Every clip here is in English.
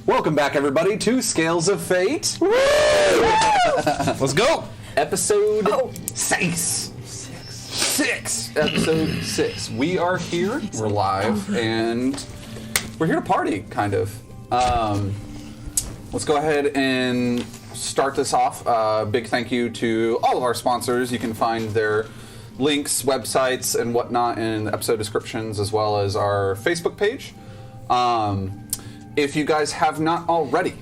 Welcome back, everybody, to Scales of Fate. Woo! Let's go. Episode 6. Episode 6. We are here. We're live, and we're here to party, kind of. Let's go ahead and start this off. Big thank you to all of our sponsors. You can find their links, websites, and whatnot in the episode descriptions, as well as our Facebook page. If you guys have not already,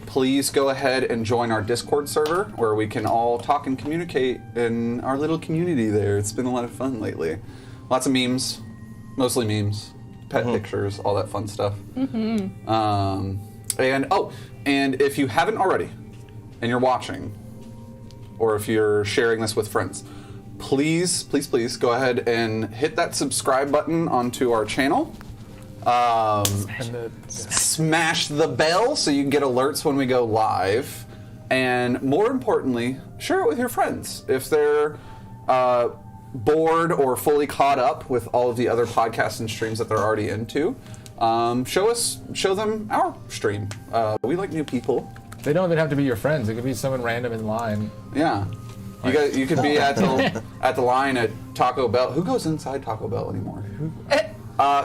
please go ahead and join our Discord server where we can all talk and communicate in our little community there. It's been a lot of fun lately. Lots of memes, mostly memes, pet pictures, all that fun stuff. And if you haven't already, and you're watching, or if you're sharing this with friends, please go ahead and hit that subscribe button onto our channel. Smash the bell so you can get alerts when we go live, and more importantly, share it with your friends if they're bored or fully caught up with all of the other podcasts and streams that they're already into. Show them our stream. We like new people. They don't even have to be your friends. It could be someone random in line. Yeah, you could be at the line at Taco Bell. Who goes inside Taco Bell anymore?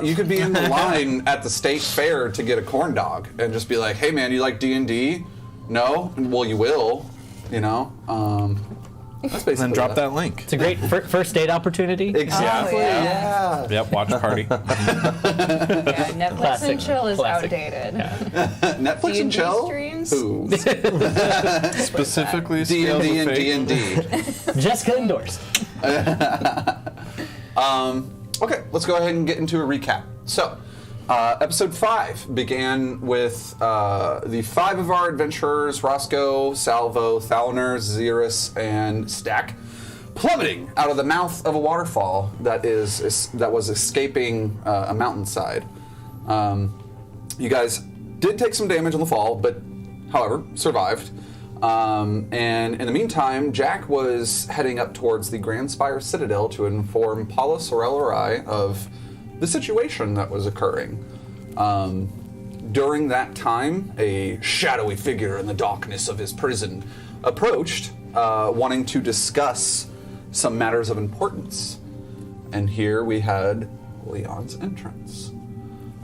You could be in the line at the state fair to get a corn dog and just be like, hey man, you like D&D? No? Well, you will, you know? That's basically then drop that link. It's a great first date opportunity. Exactly, yeah. Yep, watch party. Yeah, Netflix Classic. and chill is Classic. outdated. Netflix and D&D chill? streams? Who? Specifically, D&D and D&D. Jessica endorsed. Okay, let's go ahead and get into a recap. So, episode 5 began with the 5 of our adventurers, Roscoe, Salvo, Thalner, Xeris, and Stack, plummeting out of the mouth of a waterfall that was escaping a mountainside. You guys did take some damage on the fall, but, however, survived. And in the meantime, Jack was heading up towards the Grand Spire Citadel to inform Paula Sorelorei of the situation that was occurring. During that time, a shadowy figure in the darkness of his prison approached, wanting to discuss some matters of importance. And here we had Leon's entrance.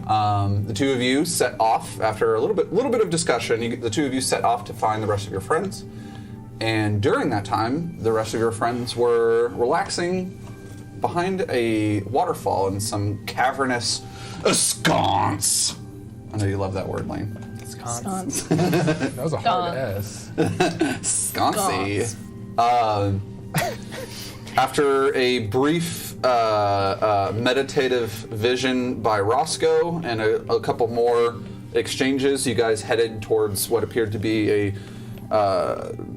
The two of you set off after a little bit of discussion. The two of you set off to find the rest of your friends, and during that time, the rest of your friends were relaxing behind a waterfall in some cavernous sconce. I know you love that word, Lane. Sconce. That was a hard S. Sconcy. After a brief meditative vision by Roscoe and a couple more exchanges, you guys headed towards what appeared to be a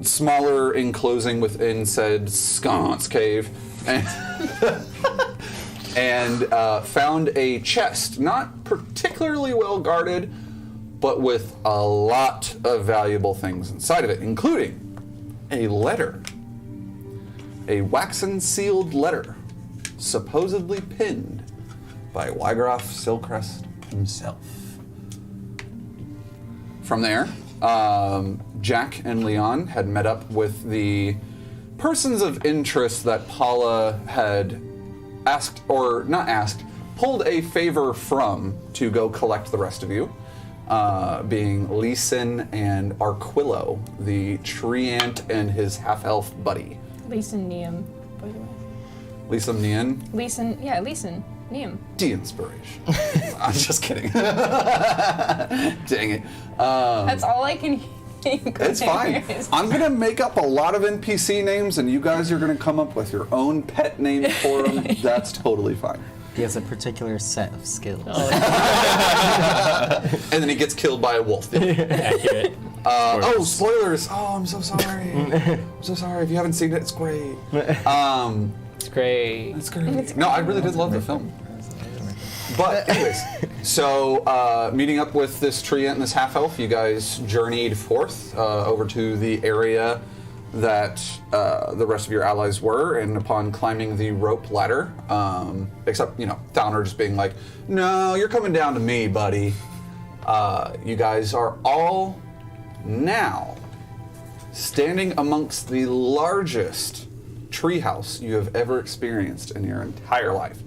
smaller enclosing within said sconce cave, and found a chest, not particularly well guarded, but with a lot of valuable things inside of it, including a letter. A waxen sealed letter, supposedly pinned by Wiegraf Sylcrest himself. From there, Jack and Leon had met up with the persons of interest that Paula had pulled a favor from to go collect the rest of you, being Leeson and Arquillo, the Treant and his half-elf buddy. Leeson Neum, by the way. Leeson Neon? Leeson Neum. De-inspiration. I'm just kidding. Dang it. That's all I can think. It's fine. I'm going to make up a lot of NPC names, and you guys are going to come up with your own pet names for them. That's totally fine. He has a particular set of skills. And then he gets killed by a wolf. Accurate. Spoilers. Oh, I'm so sorry. I'm so sorry. If you haven't seen it, it's great. It's great. It's great. No, I really did love the film. But anyways, so meeting up with this Treant and this half-elf, you guys journeyed forth over to the area that the rest of your allies were, and upon climbing the rope ladder, except, Thalner just being like, no, you're coming down to me, buddy. You guys are all now standing amongst the largest treehouse you have ever experienced in your entire life.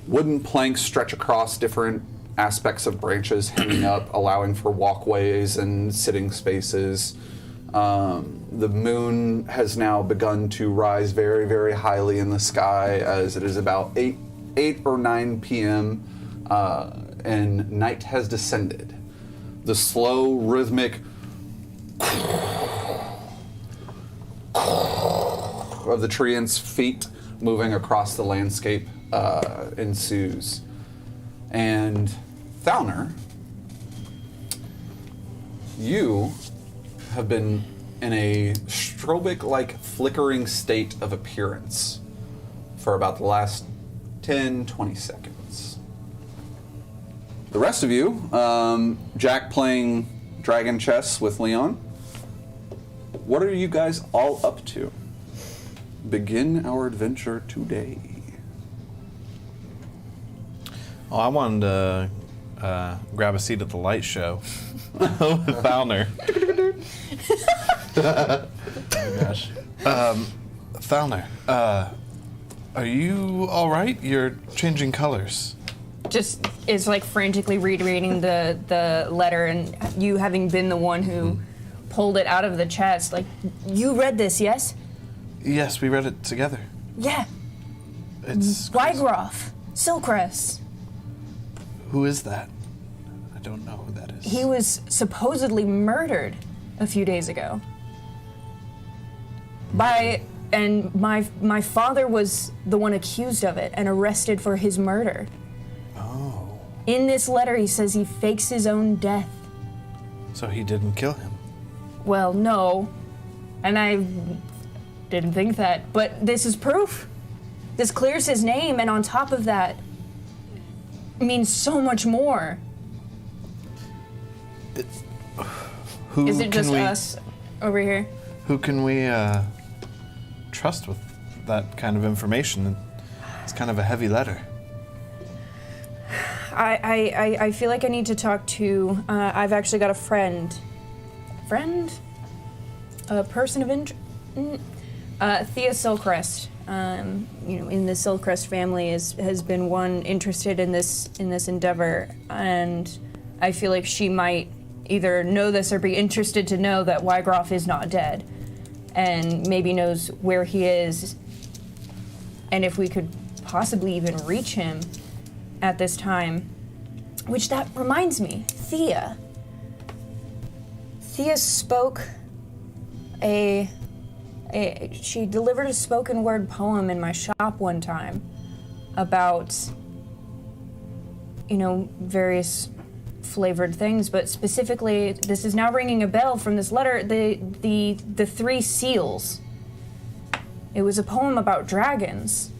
Wooden planks stretch across different aspects of branches hanging up, allowing for walkways and sitting spaces. The moon has now begun to rise very, very highly in the sky as it is about 8 or 9 p.m. And night has descended. The slow, rhythmic of the Treant's feet moving across the landscape ensues. And Thalner, you have been in a strobic-like flickering state of appearance for about the last 10, 20 seconds. The rest of you, Jack playing dragon chess with Leon. What are you guys all up to? Begin our adventure today. Oh, I wanted to grab a seat at the light show with Thalner. Oh my gosh. Thalner, are you all right? You're changing colors. Just is like frantically rereading the letter, and you having been the one who pulled it out of the chest. Like, you read this, yes? Yes, we read it together. Yeah. It's Wiegraf Sylcrest. Who is that? I don't know who that is. He was supposedly murdered a few days ago. And my father was the one accused of it and arrested for his murder. Oh. In this letter, he says he fakes his own death. So he didn't kill him. Well, no. And I didn't think that. But this is proof. This clears his name, and on top of that, means so much more. Who Is it can just we, us over here? Who can we trust with that kind of information? It's kind of a heavy letter. I feel like I need to talk to. I've actually got a friend. A person of interest. Thea Sylcrest. In the Sylcrest family has been one interested in this endeavor, and I feel like she might either know this or be interested to know that Wiegraf is not dead, and maybe knows where he is, and if we could possibly even reach him at this time. Which that reminds me, Thea spoke she delivered a spoken word poem in my shop one time about, various flavored things, but specifically, this is now ringing a bell from this letter, the 3 seals. It was a poem about dragons.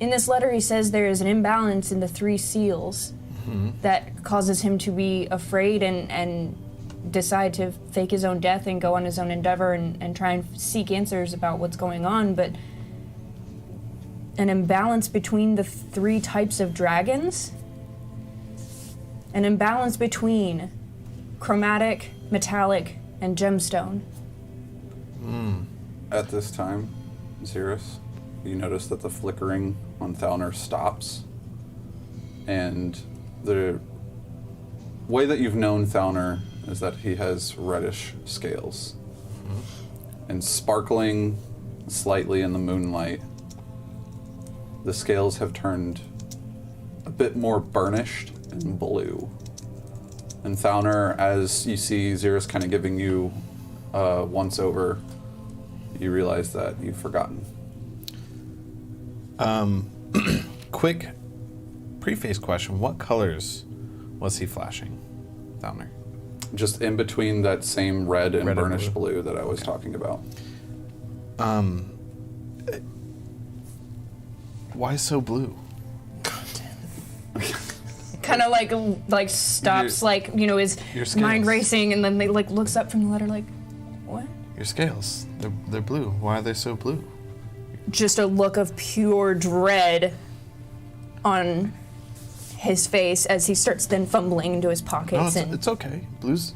In this letter, he says there is an imbalance in the 3 seals that causes him to be afraid and decide to fake his own death and go on his own endeavor and try and seek answers about what's going on, but an imbalance between the 3 types of dragons, an imbalance between chromatic, metallic, and gemstone. At this time, Xerus, you notice that the flickering on Thalner stops, and the way that you've known Thalner is that he has reddish scales. And sparkling slightly in the moonlight, the scales have turned a bit more burnished and blue. And Thalner, as you see Xerus kind of giving you once over, you realize that you've forgotten. Quick preface question. What colors was he flashing, Thalner? Just in between that same red and Red and burnished blue that I was talking about. Why so blue? Kind of like stops, his Your scales. mind racing, and then they looks up from the letter like, what? Your scales. They're blue. Why are they so blue? Just a look of pure dread on his face as he starts then fumbling into his pockets. No, it's okay. Blues,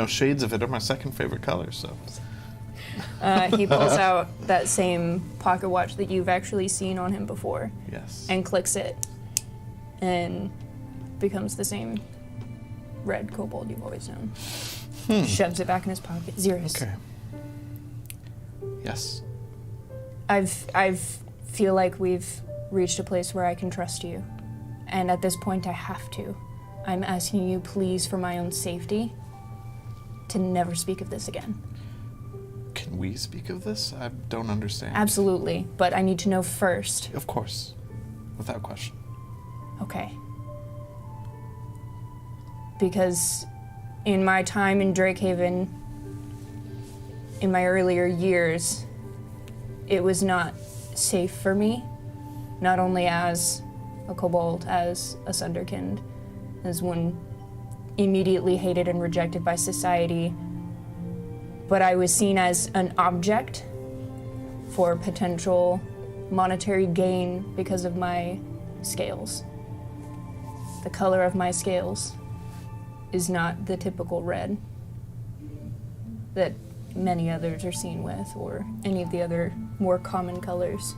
shades of it are my second favorite color, so. He pulls out that same pocket watch that you've actually seen on him before. Yes. And clicks it. And becomes the same red kobold you've always known. Shoves it back in his pocket. Xeris. Okay. Yes. I feel like we've reached a place where I can trust you. And at this point, I have to. I'm asking you, please, for my own safety, to never speak of this again. Can we speak of this? I don't understand. Absolutely, but I need to know first. Of course. Without question. Okay. Because in my time in Drakehaven, in my earlier years, it was not safe for me, not only as a kobold, as a Sunderkind, as one immediately hated and rejected by society, but I was seen as an object for potential monetary gain because of my scales. The color of my scales is not the typical red that many others are seen with, or any of the other more common colors.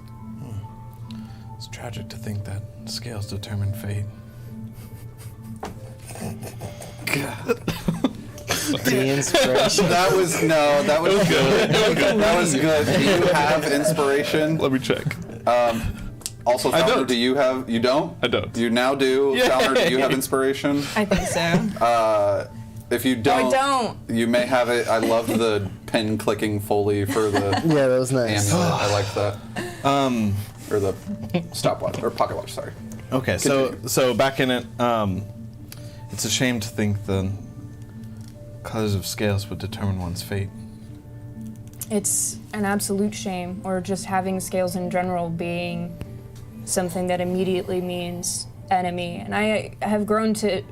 It's tragic to think that scales determine fate. The inspiration. That was good. That was good. Do you have inspiration? Let me check. Also, I Founder, don't. do you have? You don't? I don't. You now do. Yay. Founder, do you have inspiration? I think so. If you don't, you may have it. I love the pen clicking Foley for the Yeah, that was nice. amulet. I like that. Or the stopwatch or pocket watch. Sorry. Okay, so back in it, it's a shame to think the colors of scales would determine one's fate. It's an absolute shame, or just having scales in general being something that immediately means enemy. And I have grown to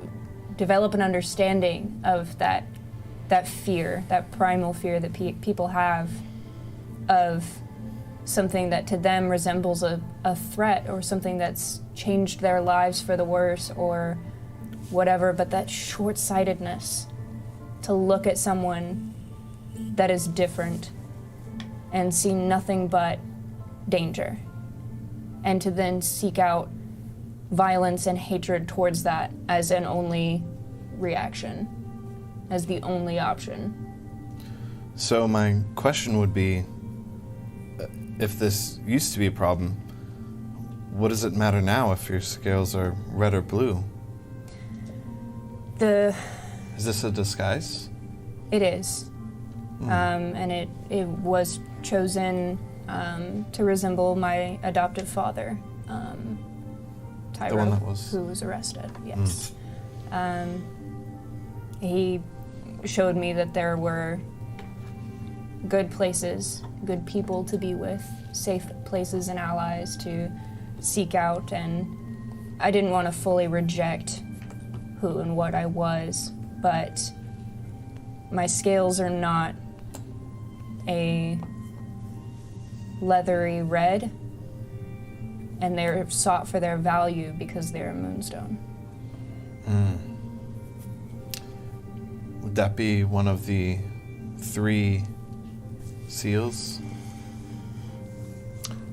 develop an understanding of that fear, that primal fear that people have of something that to them resembles a threat, or something that's changed their lives for the worse or whatever, but that short-sightedness to look at someone that is different and see nothing but danger, and to then seek out violence and hatred towards that as an only reaction, as the only option. So my question would be, if this used to be a problem, what does it matter now if your scales are red or blue? Is this a disguise? It is. And it was chosen to resemble my adoptive father, Tyro, The one that was- who was arrested, yes. He showed me that there were good places, good people to be with, safe places and allies to seek out, and I didn't want to fully reject who and what I was, but my scales are not a leathery red, and they're sought for their value because they're a moonstone. Would that be one of the 3 seals?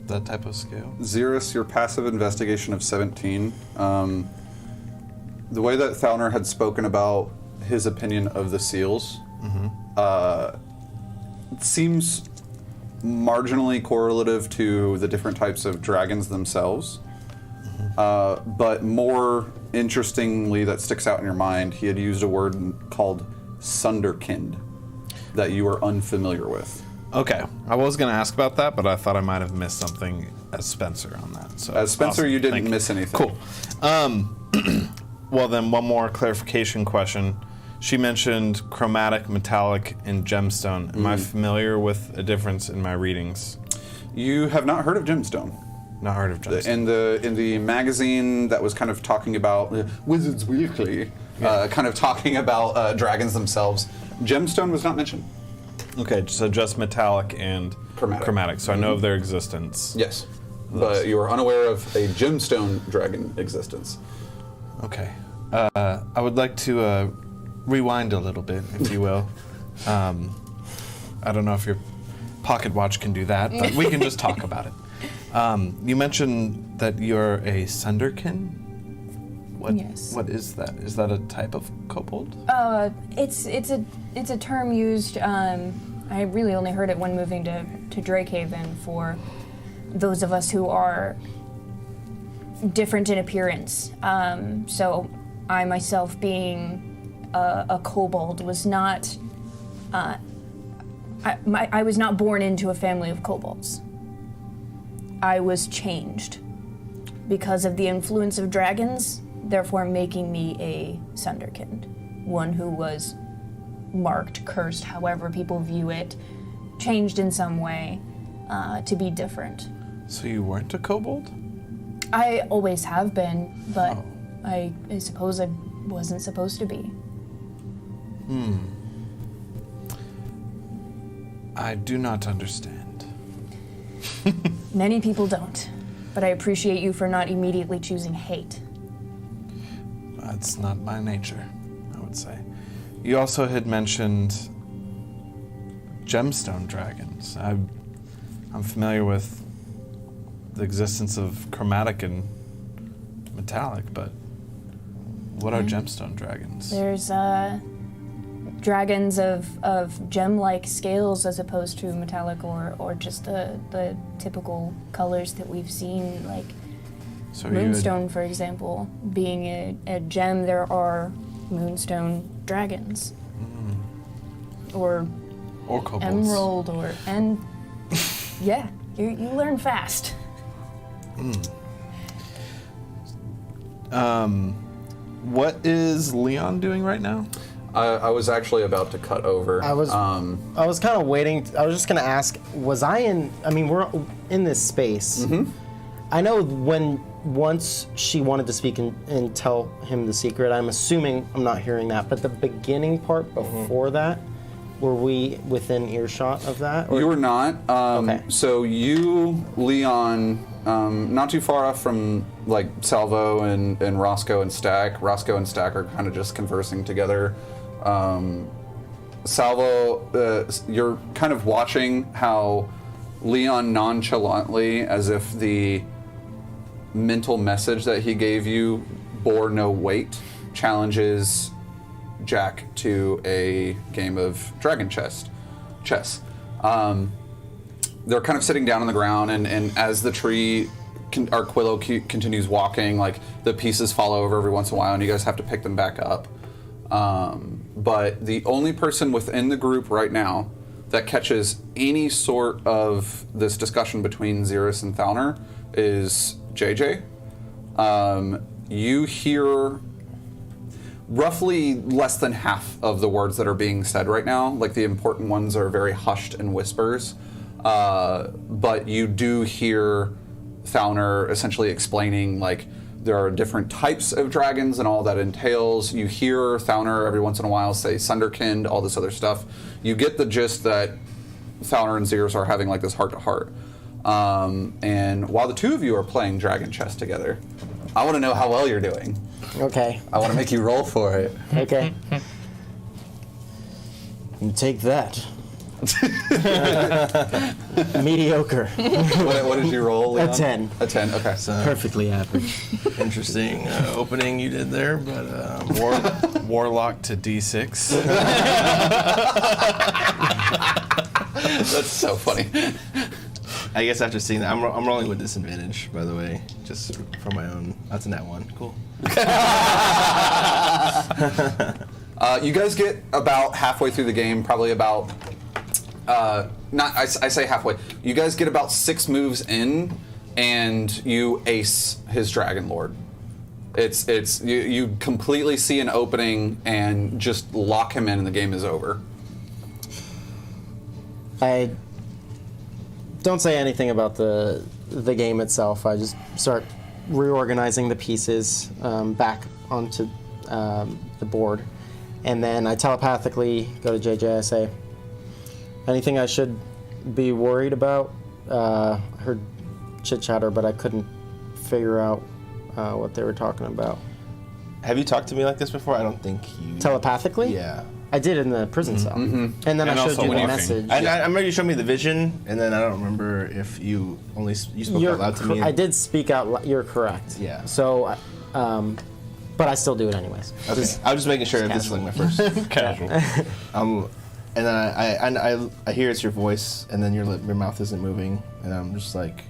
That type of scale? Xeris, your passive investigation of 17. The way that Thalner had spoken about his opinion of the seals seems marginally correlative to the different types of dragons themselves. But more interestingly, that sticks out in your mind, he had used a word called Sunderkind that you are unfamiliar with. Okay, I was going to ask about that, but I thought I might have missed something as Spencer on that. So As Spencer, awesome. you didn't Thank miss anything. Cool. Well, then one more clarification question. She mentioned chromatic, metallic, and gemstone. Am I familiar with a difference in my readings? You have not heard of Gemstone. Not heard of gemstone. In the magazine that was kind of talking about Wizards Weekly, kind of talking about dragons themselves, Gemstone was not mentioned. Okay, so just metallic and Chromatic. So I know of their existence. Yes. but you are unaware of a gemstone dragon existence. Okay. I would like to rewind a little bit, if you will. I don't know if your pocket watch can do that, but we can just talk about it. You mentioned that you're a Sunderkin. Yes. What is that? Is that a type of kobold? It's a term used. I really only heard it when moving to Drakehaven for those of us who are different in appearance. So I myself, being a kobold, was not. I was not born into a family of kobolds. I was changed because of the influence of dragons, therefore making me a Sunderkind, one who was marked, cursed, however people view it, changed in some way to be different. So you weren't a kobold? I always have been, but I suppose I wasn't supposed to be. I do not understand. Many people don't, but I appreciate you for not immediately choosing hate. That's not my nature, I would say. You also had mentioned gemstone dragons. I'm familiar with the existence of chromatic and metallic, but what are gemstone dragons? There's dragons of gem-like scales as opposed to metallic or just the typical colors that we've seen, like So moonstone, for example. Being a gem, there are moonstone dragons. Or kobolds. emerald, yeah, you learn fast. What is Leon doing right now? I was actually about to cut over. I was kind of waiting. I was just going to ask, was I in... I mean, we're in this space. Mm-hmm. I know once she wanted to speak and tell him the secret, I'm assuming I'm not hearing that, but the beginning part before that, were we within earshot of that? Or? You were not. Okay. So you, Leon, not too far off from like Salvo and Roscoe and Stack. Roscoe and Stack are kind of just conversing together. Salvo, you're kind of watching how Leon nonchalantly, as if the mental message that he gave you bore no weight, challenges Jack to a game of dragon chess. They're kind of sitting down on the ground, and as the tree, Arquillo continues walking, like the pieces fall over every once in a while, and you guys have to pick them back up. But the only person within the group right now that catches any sort of this discussion between Xeris and Thalner is JJ. You hear roughly less than half of the words that are being said right now. Like the important ones are very hushed in whispers. But you do hear Thalner essentially explaining like there are different types of dragons and all that entails. You hear Thalner every once in a while say Sunderkind, all this other stuff. You get the gist that Thalner and Xeris are having like this heart-to-heart. And while the two of you are playing dragon chess together, I want to know how well you're doing. Okay. I want to make you roll for it. Okay. You take that. Mediocre. What did you roll, Leon? A 10. A 10, okay. Perfectly average. Interesting opening you did there, but Warlock to D6. That's so funny. I guess after seeing that, I'm rolling with disadvantage, by the way, just for my own. That's a nat 1. Cool. You guys get about halfway through the game, probably about I say halfway. You guys get about 6 moves in, and you ace his Dragon Lord. It's you completely see an opening and just lock him in, and the game is over. I don't say anything about the game itself. I just start reorganizing the pieces back onto the board, and then I telepathically go to JJ. I say, anything I should be worried about? I heard chit-chatter, but I couldn't figure out what they were talking about. Have you talked to me like this before? I don't think you... Telepathically? Yeah. I did in the prison cell. And then I showed also you the walking. message. I remember you showed me the vision, and then I don't remember if you spoke out loud to me. I did speak out. You're correct. Yeah. So, but I still do it anyways. Okay. I was just making sure if this is like my first. Casual. And then I hear it's your voice, and then your mouth isn't moving, and I'm just like,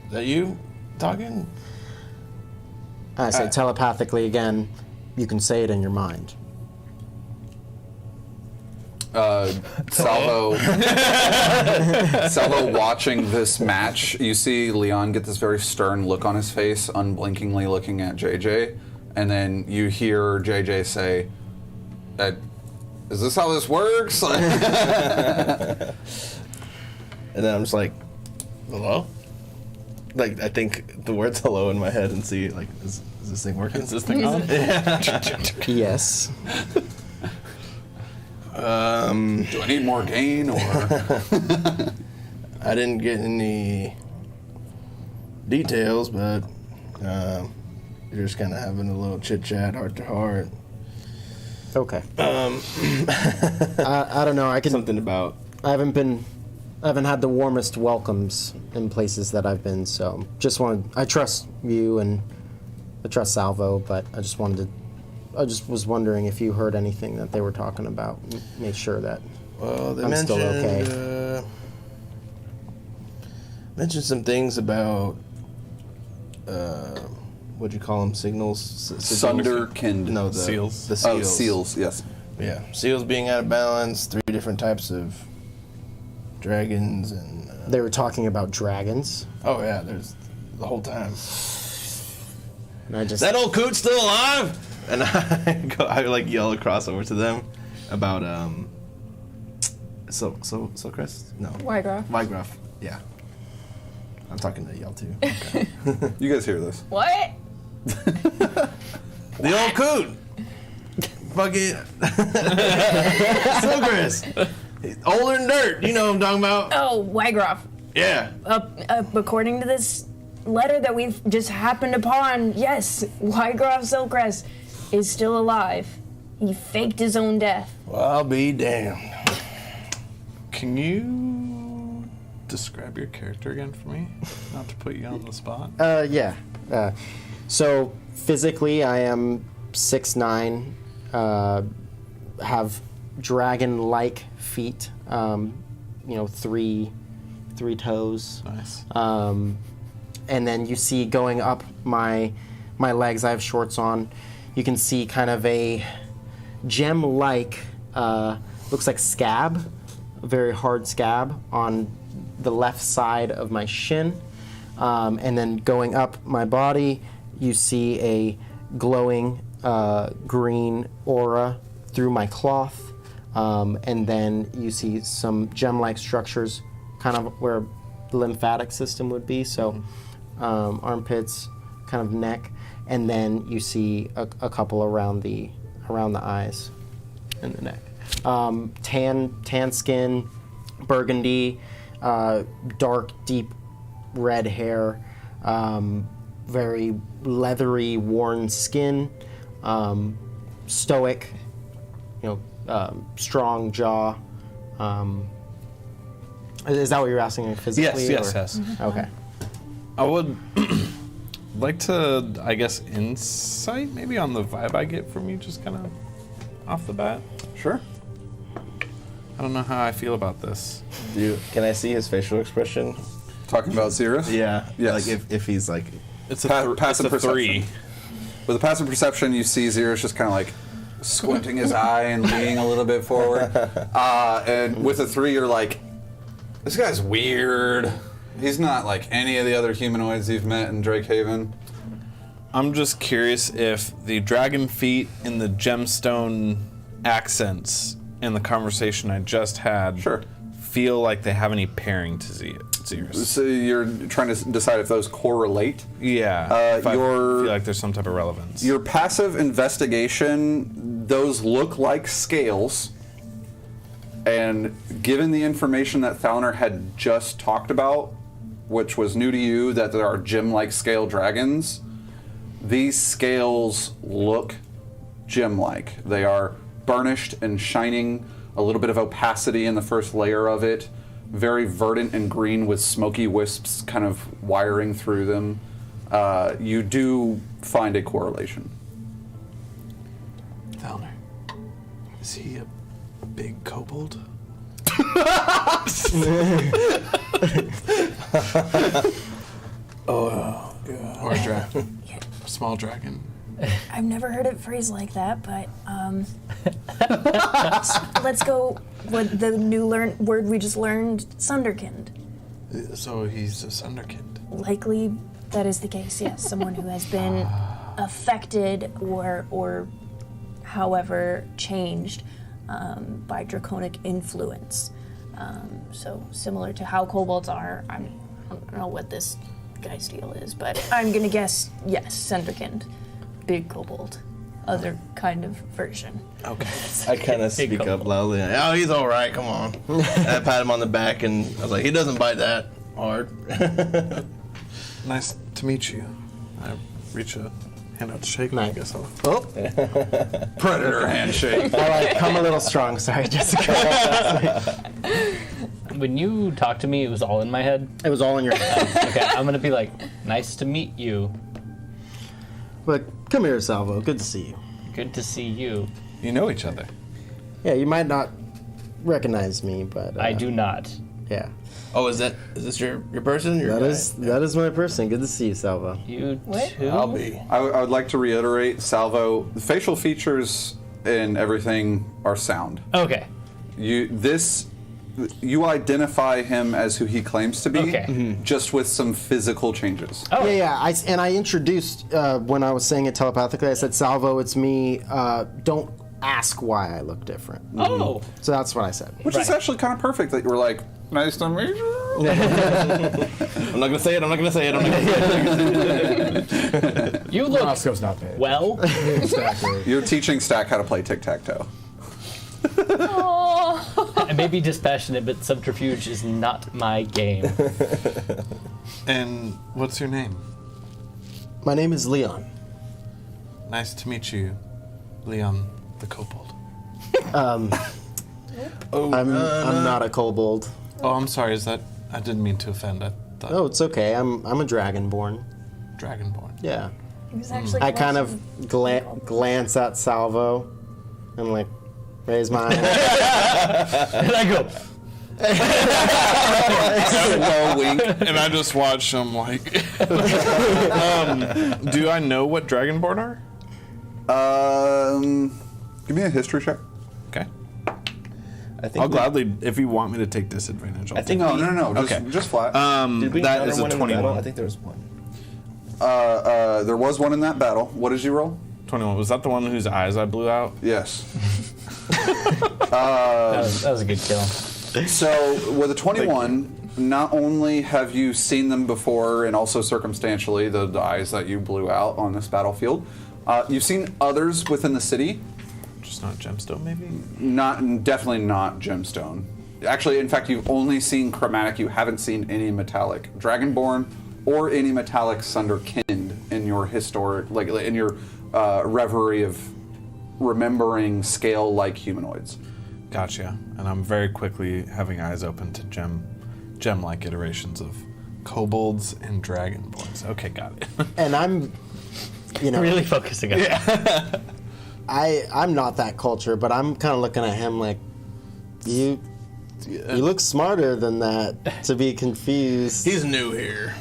is that you talking? I say telepathically again. You can say it in your mind. Salvo watching this match, you see Leon get this very stern look on his face, unblinkingly looking at JJ, and then you hear JJ say, "Is this how this works?" And then I'm just like, hello? Like, I think the words hello in my head and see, like, is this thing working? Is this thing on? Yes. Do I need more gain, or? I didn't get any details, but you're just kind of having a little chit-chat, heart to heart. Okay. I don't know. I can. Something about... I haven't had the warmest welcomes in places that I've been, so I trust you and I trust Salvo, but I just was wondering if you heard anything that they were talking about. Make sure that Well, they I'm mentioned, still okay. Mentioned some things about, what'd you call them, signals? Sunderkind. No, the Seals. The seals. Oh, seals, yes. Yeah, seals being out of balance, 3 different types of dragons, and... they were talking about dragons. oh, yeah, there's the whole time. And I just... That old coot's still alive? And I like yell across over to them about Sylcrest? No. Wiegraf. Yeah. I'm talking to y'all too. You guys hear this? What? The old coot. Fucking Sylcrest. Older than dirt. You know what I'm talking about? Oh, Wiegraf. Yeah. According to this letter that we've just happened upon, yes, Wiegraf Sylcrest is still alive. He faked his own death. Well, I'll be damned. Can you describe your character again for me? Not to put you on the spot. Yeah. So physically, I am 6'9", have dragon-like feet. 3 toes. Nice. And then you see going up my legs. I have shorts on. You can see kind of a gem-like, looks like scab, a very hard scab on the left side of my shin. And then going up my body, you see a glowing green aura through my cloth. And then you see some gem-like structures kind of where the lymphatic system would be. So armpits, kind of neck. And then you see a couple around the eyes and the neck. Tan skin, burgundy, dark, deep red hair, very leathery, worn skin, stoic, strong jaw. Is that what you're asking physically? Yes. Okay. I would like to, I guess, insight maybe on the vibe I get from you, just kind of off the bat. Sure. I don't know how I feel about this. Can I see his facial expression? Talking about Xeris? Yeah. Yes. Like if he's like... It's Passive it's a perception. 3. With a passive perception, you see Xeris just kind of like squinting his eye and leaning a little bit forward. And with a 3, you're like, this guy's weird. He's not like any of the other humanoids you've met in Drakehaven. I'm just curious if the dragon feet and the gemstone accents in the conversation I just had feel like they have any pairing to Xeris. So you're trying to decide if those correlate? Yeah. If I feel like there's some type of relevance. Your passive investigation, those look like scales. And given the information that Thalner had just talked about, which was new to you, that there are gem-like scale dragons, these scales look gem-like. They are burnished and shining, a little bit of opacity in the first layer of it, very verdant and green with smoky wisps kind of wiring through them. You do find a correlation. Thalner, is he a big kobold? Oh, God. Or a small dragon? I've never heard it phrased like that, but let's go with the new word we just learned, Sunderkind. So he's a Sunderkind. Likely that is the case, yes. Someone who has been affected or however changed by draconic influence. So similar to how kobolds are. I don't know what this guy's deal is, but I'm gonna guess yes, Sunderkind. Big kobold. Other kind of version. Okay. I kind of speak up loudly. Oh, he's all right. Come on. And I pat him on the back, and I was like, he doesn't bite that hard. Nice to meet you. I reach a hand out to shake. Nice. I guess I'll. Oh, Predator handshake. all right, come a little strong. Sorry, Jessica. When you talked to me, it was all in my head. It was all in your head. Okay, I'm gonna be like, nice to meet you. But come here, Salvo. Good to see you. Good to see you. You know each other. Yeah, you might not recognize me, but I do not. Yeah, Oh, is this your person? Your that guy? is my person. Good to see you, Salvo. You What? too? I'll be. I would like to reiterate, Salvo, the facial features and everything are sound. Okay. You identify him as who he claims to be, Okay. just with some physical changes. Oh. Yeah. I introduced when I was saying it telepathically. I said, "Salvo, it's me. Don't ask why I look different." Oh. So that's what I said. Which is Right. actually kind of perfect that you were like, nice to meet you. I'm not gonna say it. I'm not gonna say it. You look Roscoe's not paid. well. Exactly. You're teaching Stack how to play tic-tac-toe. I may be dispassionate, but subterfuge is not my game. And what's your name? My name is Leon. Nice to meet you, Leon the kobold. I'm not a kobold. Oh, I'm sorry. Is that? I didn't mean to offend. I thought Oh, it's okay. I'm a dragonborn. dragonborn. Yeah. He was actually I kind of close. glance at Salvo and like raise my eye. And I go, Slow wink. And I just watch him like. Do I know what dragonborn are? Give me a history check. Okay. I think I'll gladly, if you want me to take disadvantage. I'll I think No, we- no. Just flat. Did we that encounter is a one in the battle? 21. I think there was one. There was one in that battle. What did you roll? 21. Was that the one whose eyes I blew out? Yes. that was a good kill. So with a 21, not only have you seen them before, and also circumstantially the eyes that you blew out on this battlefield, you've seen others within the city. Just not gemstone, maybe? Definitely not gemstone. Actually, in fact, you've only seen chromatic. You haven't seen any metallic dragonborn or any metallic sunderkind in your historic, like in your reverie of remembering scale-like humanoids. Gotcha. And I'm very quickly having eyes open to gem-like iterations of kobolds and dragonborns. Okay, got it. And I'm, Really focusing on it. I'm not that culture, but I'm kind of looking at him like, you look smarter than that to be confused. He's new here.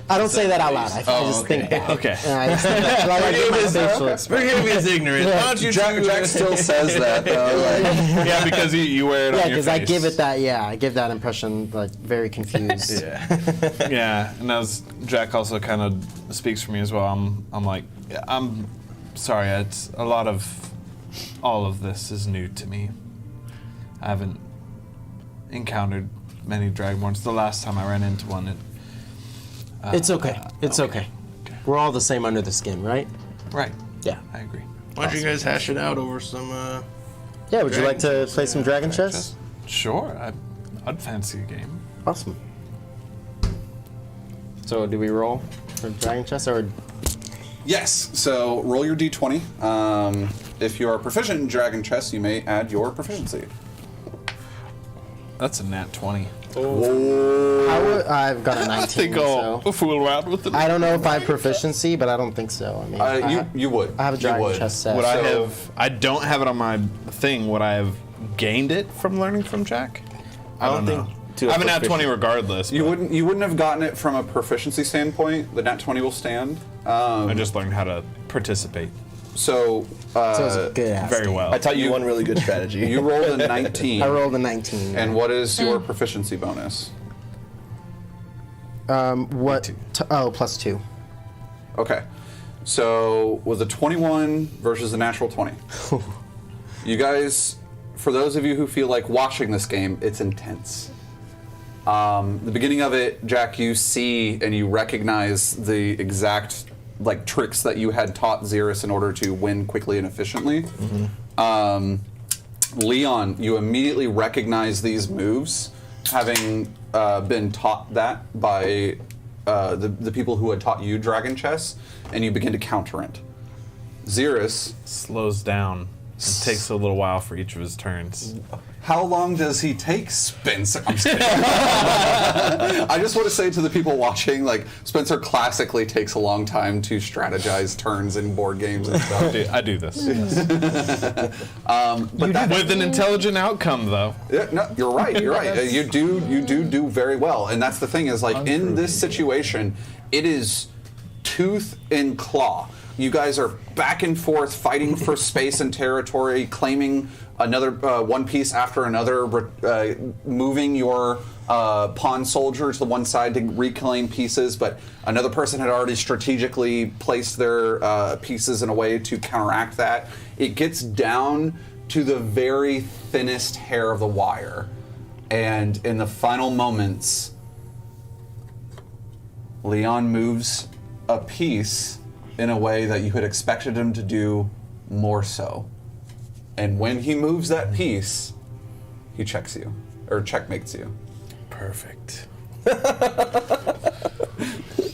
I don't say that out loud. I just think that. Okay. I just think that, I give my facial expression. Forgive his ignorance. Why don't you Jack still says that though. Like, Yeah, because you wear it Yeah, on your because face. I give it that. Yeah, I give that impression like very confused. Yeah, and as Jack also kind of speaks for me as well, I'm like, I'm sorry, it's a lot of, all of this is new to me. I haven't encountered many dragonborns. The last time I ran into one, It's okay. It's okay. We're all the same under the skin, right? right, Yeah. I agree. Why don't you guys hash it out over some Yeah, would you like to play some Dragon Chess? Sure, I'd fancy a game. Awesome. So, do we roll for Dragon Chess, or? Yes. So roll your d20. If you are proficient in Dragon Chess, you may add your proficiency. That's a nat 20. I've got a 19. I think I'll fool around with it. I don't know if I have proficiency, but I don't think so. I mean, You would. I have a Dragon Chess set. Would I have? I don't have it on my thing. Would I have gained it from learning from Jack? I don't know. to a I have a nat 20 proficient- regardless. You but wouldn't have gotten it from a proficiency standpoint. The nat 20 will stand. I just learned how to participate So So it's a good ass very game. well. I taught you one really good strategy. you rolled a 19. I rolled a 19. And what is your proficiency bonus? What? Plus 2. Okay. So was a 21 versus a natural 20. You guys, for those of you who feel like watching this game, it's intense. The beginning of it, Jack, you see and you recognize the exact tricks that you had taught Xeris in order to win quickly and efficiently. Leon, you immediately recognize these moves, having been taught that by the people who had taught you Dragon Chess, and you begin to counter it. Xeris slows down. It takes a little while for each of his turns. How long does he take, Spencer? I'm just kidding. I just want to say to the people watching, Spencer classically takes a long time to strategize turns in board games and stuff. I do this. With an intelligent outcome, though. Yeah, no, you're right. You're right. You do very well, and that's the thing is in this situation, it is tooth and claw. You guys are back and forth fighting for space and territory, claiming another one piece after another, moving your pawn soldier to the one side to reclaim pieces, but another person had already strategically placed their pieces in a way to counteract that. It gets down to the very thinnest hair of the wire. And in the final moments, Leon moves a piece in a way that you had expected him to do more so. And when he moves that piece, he checks you, or checkmates you. Perfect.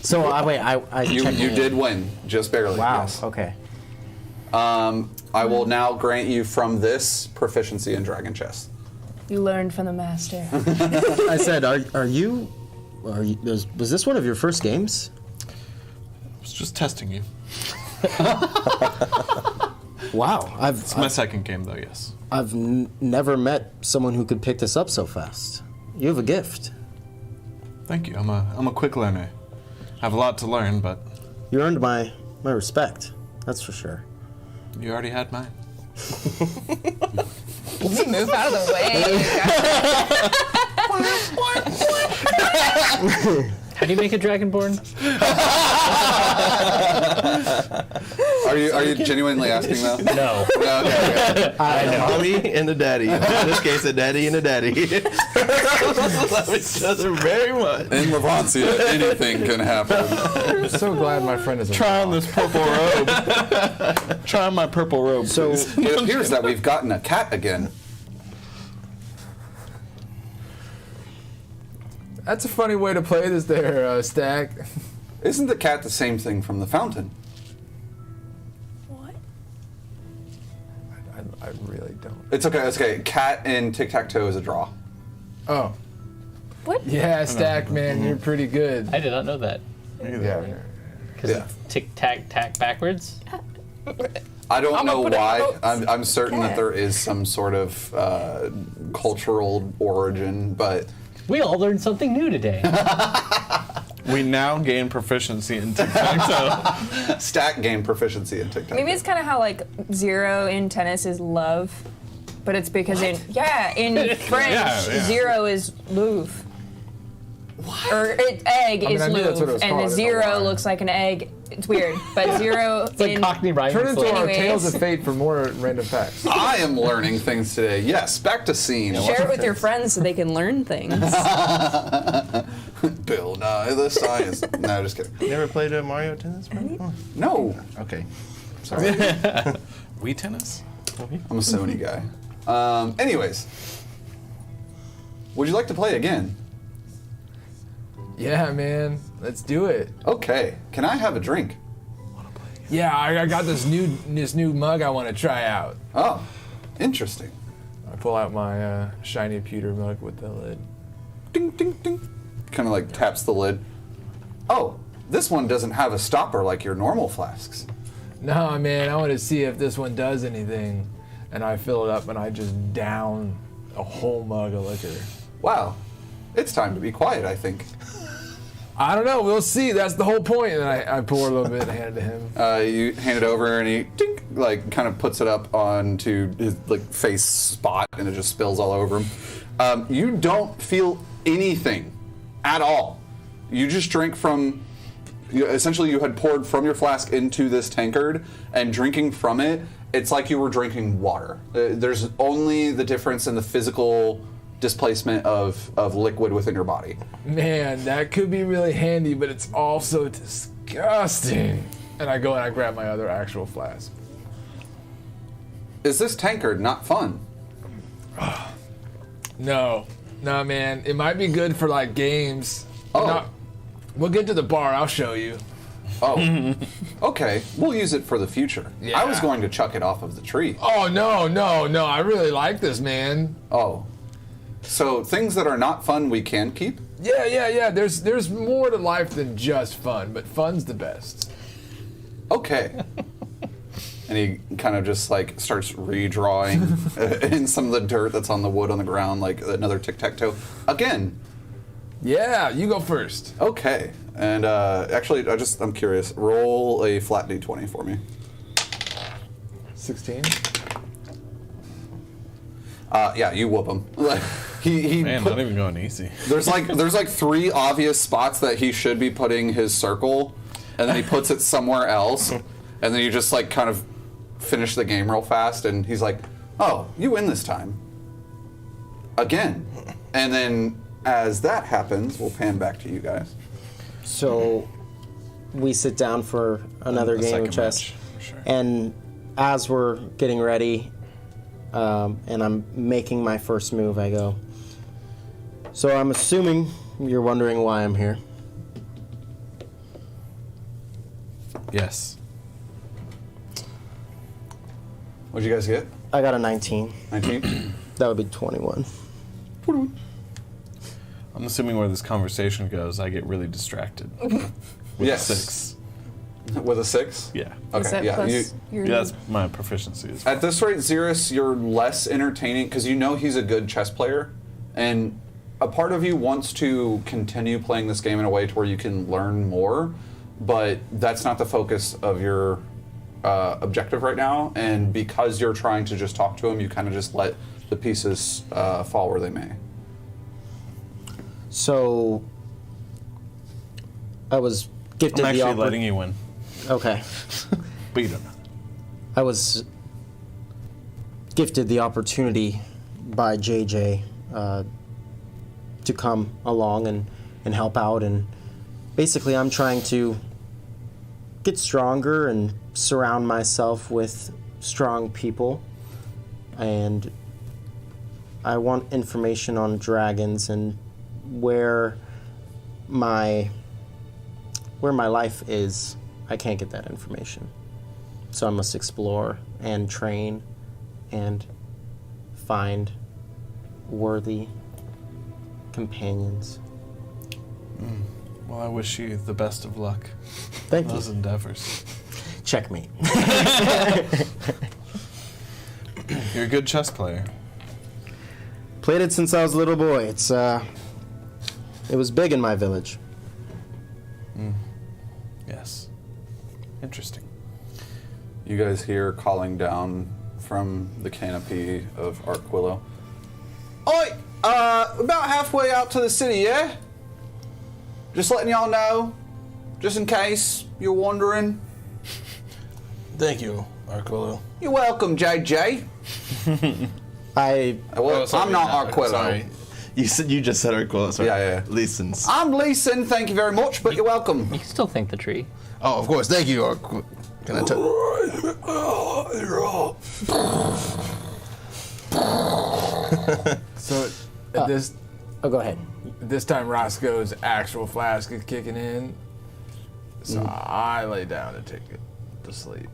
So I You did win, just barely. Wow. Yes. Okay. I will now grant you from this proficiency in Dragon Chess. You learned from the master. I said, was this one of your first games? I was just testing you. Wow. It's my second game, though, yes. I've never met someone who could pick this up so fast. You have a gift. Thank you. I'm a quick learner. I have a lot to learn, but You earned my respect. That's for sure. you already had mine. Move out of the way. How do you make a dragonborn? Are you genuinely asking though? No. No, okay. A mommy and a daddy. In this case, a daddy and a daddy. Love each other very much. In Levancia, anything can happen. I'm so glad my friend is Try on this purple robe. Try on my purple robe. So It appears that we've gotten a cat again. That's a funny way to play this there, Stack. Isn't the cat the same thing from the fountain? What? I really don't. It's okay. It's okay. Cat and tic-tac-toe is a draw. Oh. What? Yeah, Stack, man, you're pretty good. I did not know that. Yeah. Because Yeah. it's tick-tack backwards. I don't know put it in why. notes. I'm certain that Cat. there is some sort of cultural origin, but We all learned something new today. we now gain proficiency in tic-tac-toe. Stack game proficiency in tic-tac-toe. Maybe it's kind of how zero in tennis is love, but it's because in French Yeah. zero is Louvre. What? Or egg is I knew that's what it Louvre, was and called, I the don't know zero why. looks like an egg. It's weird, but zero It's like in Cockney rhyme. Turn into our Anyways. Tales of Fate for more random facts. I am learning things today. Yes, back to scene. share it with your friends so they can learn things. Bill Nye the Science. No, just kidding. You never played a Mario Tennis? before? No, Okay. sorry. Wii tennis? I'm a Sony guy. Anyways, would you like to play again? Yeah, man. Let's do it. Okay. Can I have a drink? Yeah, I got this new mug I want to try out. Oh, interesting. I pull out my shiny pewter mug with the lid. Ding, ding, ding. Kind of like taps the lid. Oh, this one doesn't have a stopper like your normal flasks. No, man, I want to see if this one does anything. And I fill it up and I just down a whole mug of liquor. Wow. It's time to be quiet, I think. I don't know. We'll see. That's the whole point. And I pour a little bit and hand it to him. You hand it over and he dink, like kind of puts it up onto his like face spot and it just spills all over him. You don't feel anything at all. You just drink from, essentially you had poured from your flask into this tankard and drinking from it, it's like you were drinking water. There's only the difference in the physical displacement of liquid within your body. Man, that could be really handy, but it's also disgusting. And I go and I grab my other actual flask. Is this tankard not fun? No, man. It might be good for like games. Oh. No, we'll get to the bar. I'll show you. Oh, okay. We'll use it for the future. Yeah. I was going to chuck it off of the tree. Oh, no. I really like this, man. Oh. So things that are not fun we can keep? Yeah. There's more to life than just fun, but fun's the best. Okay. And he kind of just like starts redrawing in some of the dirt that's on the wood on the ground, like another tic-tac-toe. Again. Yeah, you go first. Okay. And actually, I'm curious. Roll a flat d20 for me. 16. Yeah, you whoop him. Like he Man, not even going easy. There's like 3 obvious spots that he should be putting his circle, and then he puts it somewhere else, and then you just like kind of finish the game real fast, and he's like, "Oh, you win this time." Again. And then as that happens, we'll pan back to you guys. So we sit down for another The game second of chess. match, for sure. And as we're getting ready, and I'm making my first move, I go, so I'm assuming you're wondering why I'm here. Yes. What'd you guys get? I got a 19. 19? That would be 21. I'm assuming where this conversation goes, I get really distracted. With Yes. 6. With a 6? Yeah. Okay, Is that yeah. plus your Yeah, that's my proficiency. Is At this rate, Xerus, you're less entertaining because you know he's a good chess player, and a part of you wants to continue playing this game in a way to where you can learn more, but that's not the focus of your objective right now, and because you're trying to just talk to him, you kind of just let the pieces fall where they may. So I was gifted I'm the actually letting you win, Okay. but you don't know. I was gifted the opportunity by JJ to come along and help out, and basically I'm trying to get stronger and surround myself with strong people, and I want information on dragons and where my life is. I can't get that information. So I must explore and train and find worthy companions. Well, I wish you the best of luck Thank in those you. endeavors. Checkmate. You're a good chess player. Played it since I was a little boy. It was big in my village. Yes. Interesting. You guys hear calling down from the canopy of Arquillo. Oi! About halfway out to the city, yeah? Just letting y'all know, just in case you're wondering. Thank you, Arquillo. You're welcome, JJ. I'm not Arquillo. Sorry. You just said Arquillo. Sorry. Yeah. Leeson's. I'm Leeson, thank you very much, but you're welcome. You can still thank the tree. Oh, of course. Thank you, Arquillo. Can I tell? So at this Oh, go ahead. this time Roscoe's actual flask is kicking in. So I lay down to take it to sleep.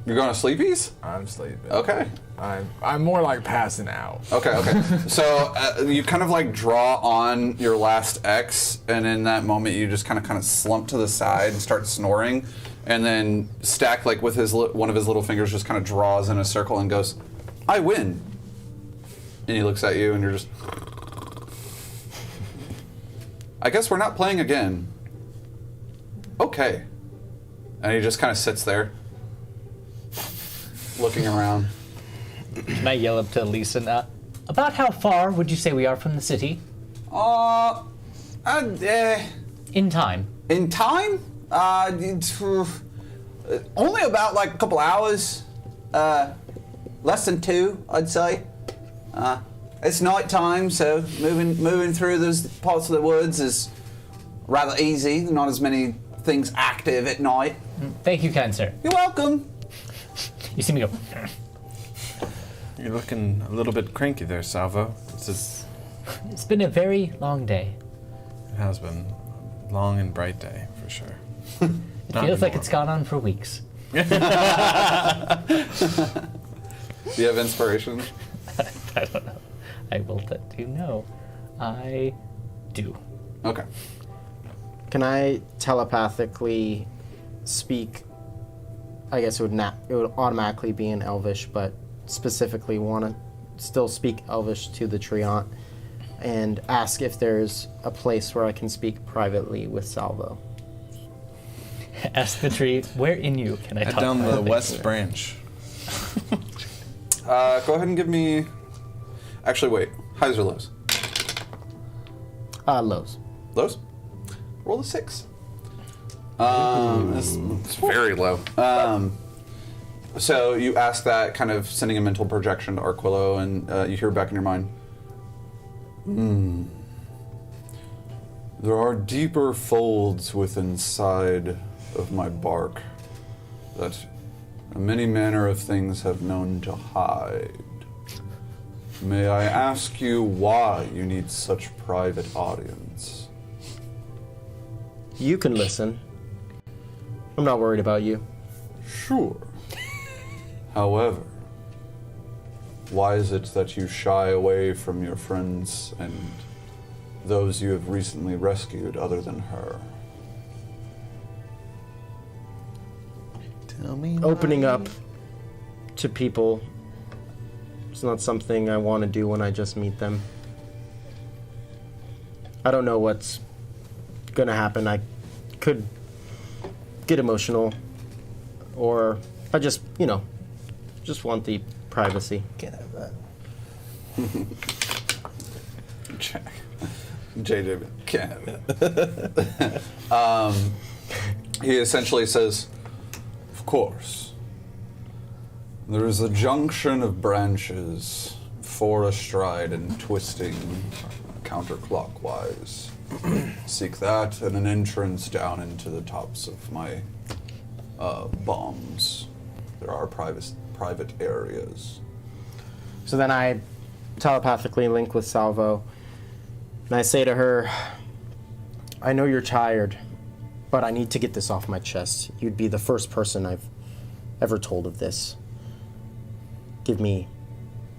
You're going to sleepies? I'm sleeping. Okay. I'm more like passing out. Okay. So you kind of like draw on your last X, and in that moment you just kind of slump to the side and start snoring, and then Stack, like with his one of his little fingers, just kind of draws in a circle and goes, "I win." And he looks at you, and you're just, "I guess we're not playing again." Okay. And he just kind of sits there, looking around. Can I yell up to Leeson? About how far would you say we are from the city? In time. In time? Only about like a couple hours. Less than 2, I'd say. It's night time, so moving through those parts of the woods is rather easy. Not as many things active at night. Thank you, kind sir. You're welcome. You see me go. You're looking a little bit cranky there, Salvo. It's been a very long day. It has been a long and bright day, for sure. It feels like it's gone on for weeks. Do you have inspiration? I don't know. I will let you know. I do. Okay. Can I telepathically speak? I guess it would automatically be in Elvish, but specifically want to still speak Elvish to the Treant and ask if there's a place where I can speak privately with Salvo. Ask the tree, where in you can I Head talk down the privately? west branch. Go ahead and give me. Actually, wait. Highs or lows? Lows. Lows? Roll a 6. It's very low. So you ask that, kind of sending a mental projection to Arquillo, and you hear back in your mind. There are deeper folds within side of my bark that many manner of things have known to hide. May I ask you why you need such private audience? You can listen. I'm not worried about you. Sure. However, why is it that you shy away from your friends and those you have recently rescued other than her? Tell me. Opening up to people is not something I want to do when I just meet them. I don't know what's gonna happen. I could get emotional, or I just want the privacy. Can't have that. JJ can't. He essentially says, "Of course. There is a junction of branches, 4 astride and twisting counterclockwise. Seek that and an entrance down into the tops of my bombs. There are private areas." So then I telepathically link with Salvo, and I say to her, I know you're tired, but I need to get this off my chest. You'd be the first person I've ever told of this. Give me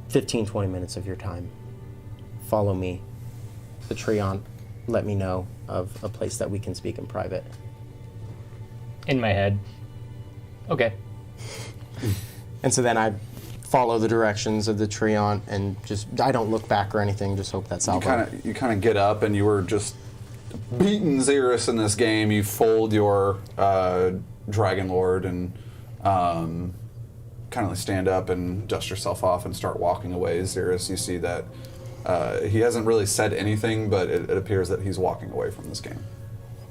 15, 20 minutes of your time. Follow me. The Treant, let me know of a place that we can speak in private. In my head. Okay. And so then I follow the directions of the Treant and I don't look back or anything, just hope that's Salvo. You kind of get up, and you were just beating Xerus in this game. You fold your Dragon Lord and kind of stand up and dust yourself off and start walking away. Xerus, you see that he hasn't really said anything, but it appears that he's walking away from this game.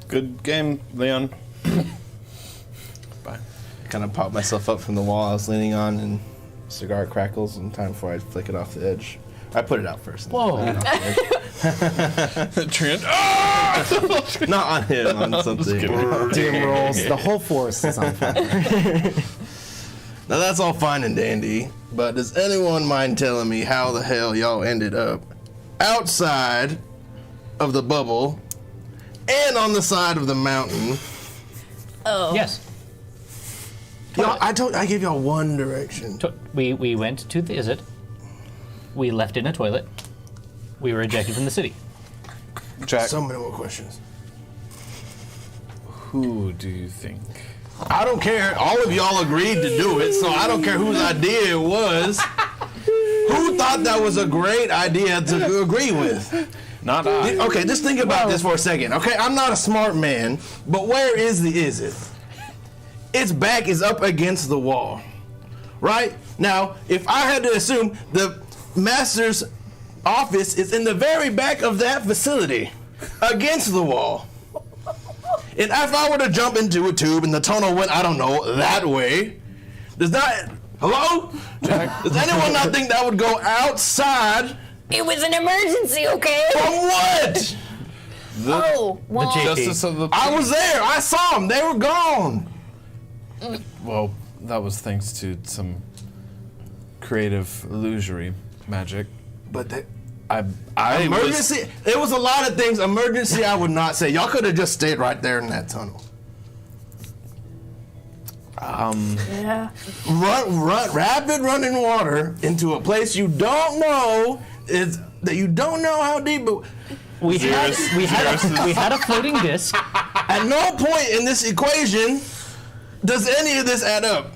Good game, Leon. Bye. I kind of popped myself up from the wall I was leaning on, and cigar crackles in time before I flick it off the edge. I put it out first. Whoa. Treant. Not on him, on something. Doom rolls. The whole forest is on fire. Now that's all fine and dandy, but does anyone mind telling me how the hell y'all ended up outside of the bubble and on the side of the mountain? Oh. Yes. Y'all, I gave y'all one direction. We went to the Izzet. We left in a toilet. We were ejected from the city. Jack, So many more questions. who do you think? I don't care. All of y'all agreed to do it, so I don't care whose idea it was. Who thought that was a great idea to agree with? Not I. Okay, just think about this for a second. Okay, I'm not a smart man, but where is it? Its back is up against the wall, right? Now, if I had to assume the master's office is in the very back of that facility, against the wall, and if I were to jump into a tube and the tunnel went, I don't know, that way, hello? Jack. Does anyone not think that would go outside? It was an emergency, okay? From what? Oh, well. Justice of the I was there. I saw them. They were gone. Well, that was thanks to some creative illusory magic. But I emergency. It was a lot of things. Emergency, I would not say. Y'all could have just stayed right there in that tunnel. Yeah. Rapid running water into a place you don't know that you don't know how deep. But We had a floating disc. at no point in this equation does any of this add up.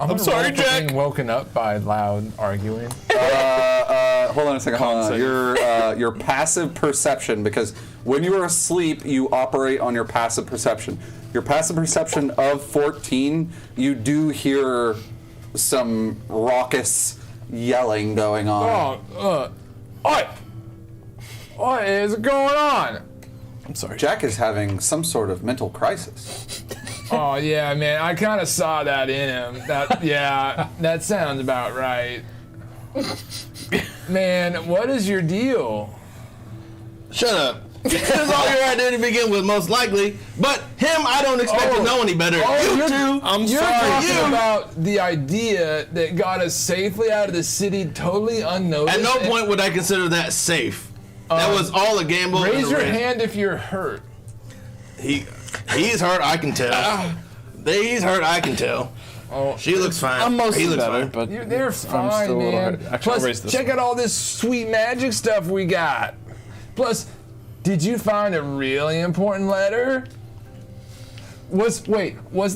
I'm sorry, sorry, Jack. Being woken up by loud arguing. Hold on a second. Hold on. Your passive perception, because when you are asleep, you operate on your passive perception. Your passive perception of 14, you do hear some raucous yelling going on. What is going on? I'm sorry. Jack is having some sort of mental crisis. Oh yeah, man, I kind of saw that in him. That sounds about right. Man, what is your deal? Shut up. This is all your idea to begin with, most likely. But him, I don't expect to know any better. You two, You're talking about the idea that got us safely out of the city, totally unnoticed. At no point would I consider that safe. That was all a gamble. Raise your hand if you're hurt. He's hurt, I can tell. He's hurt, I can tell. Oh, She looks fine. I'm mostly he looks better, fine. but they're I'm fine, still a little man. hurt. Actually, I'll raise Plus, this check one. out all this sweet magic stuff we got. Plus, did you find a really important letter? Was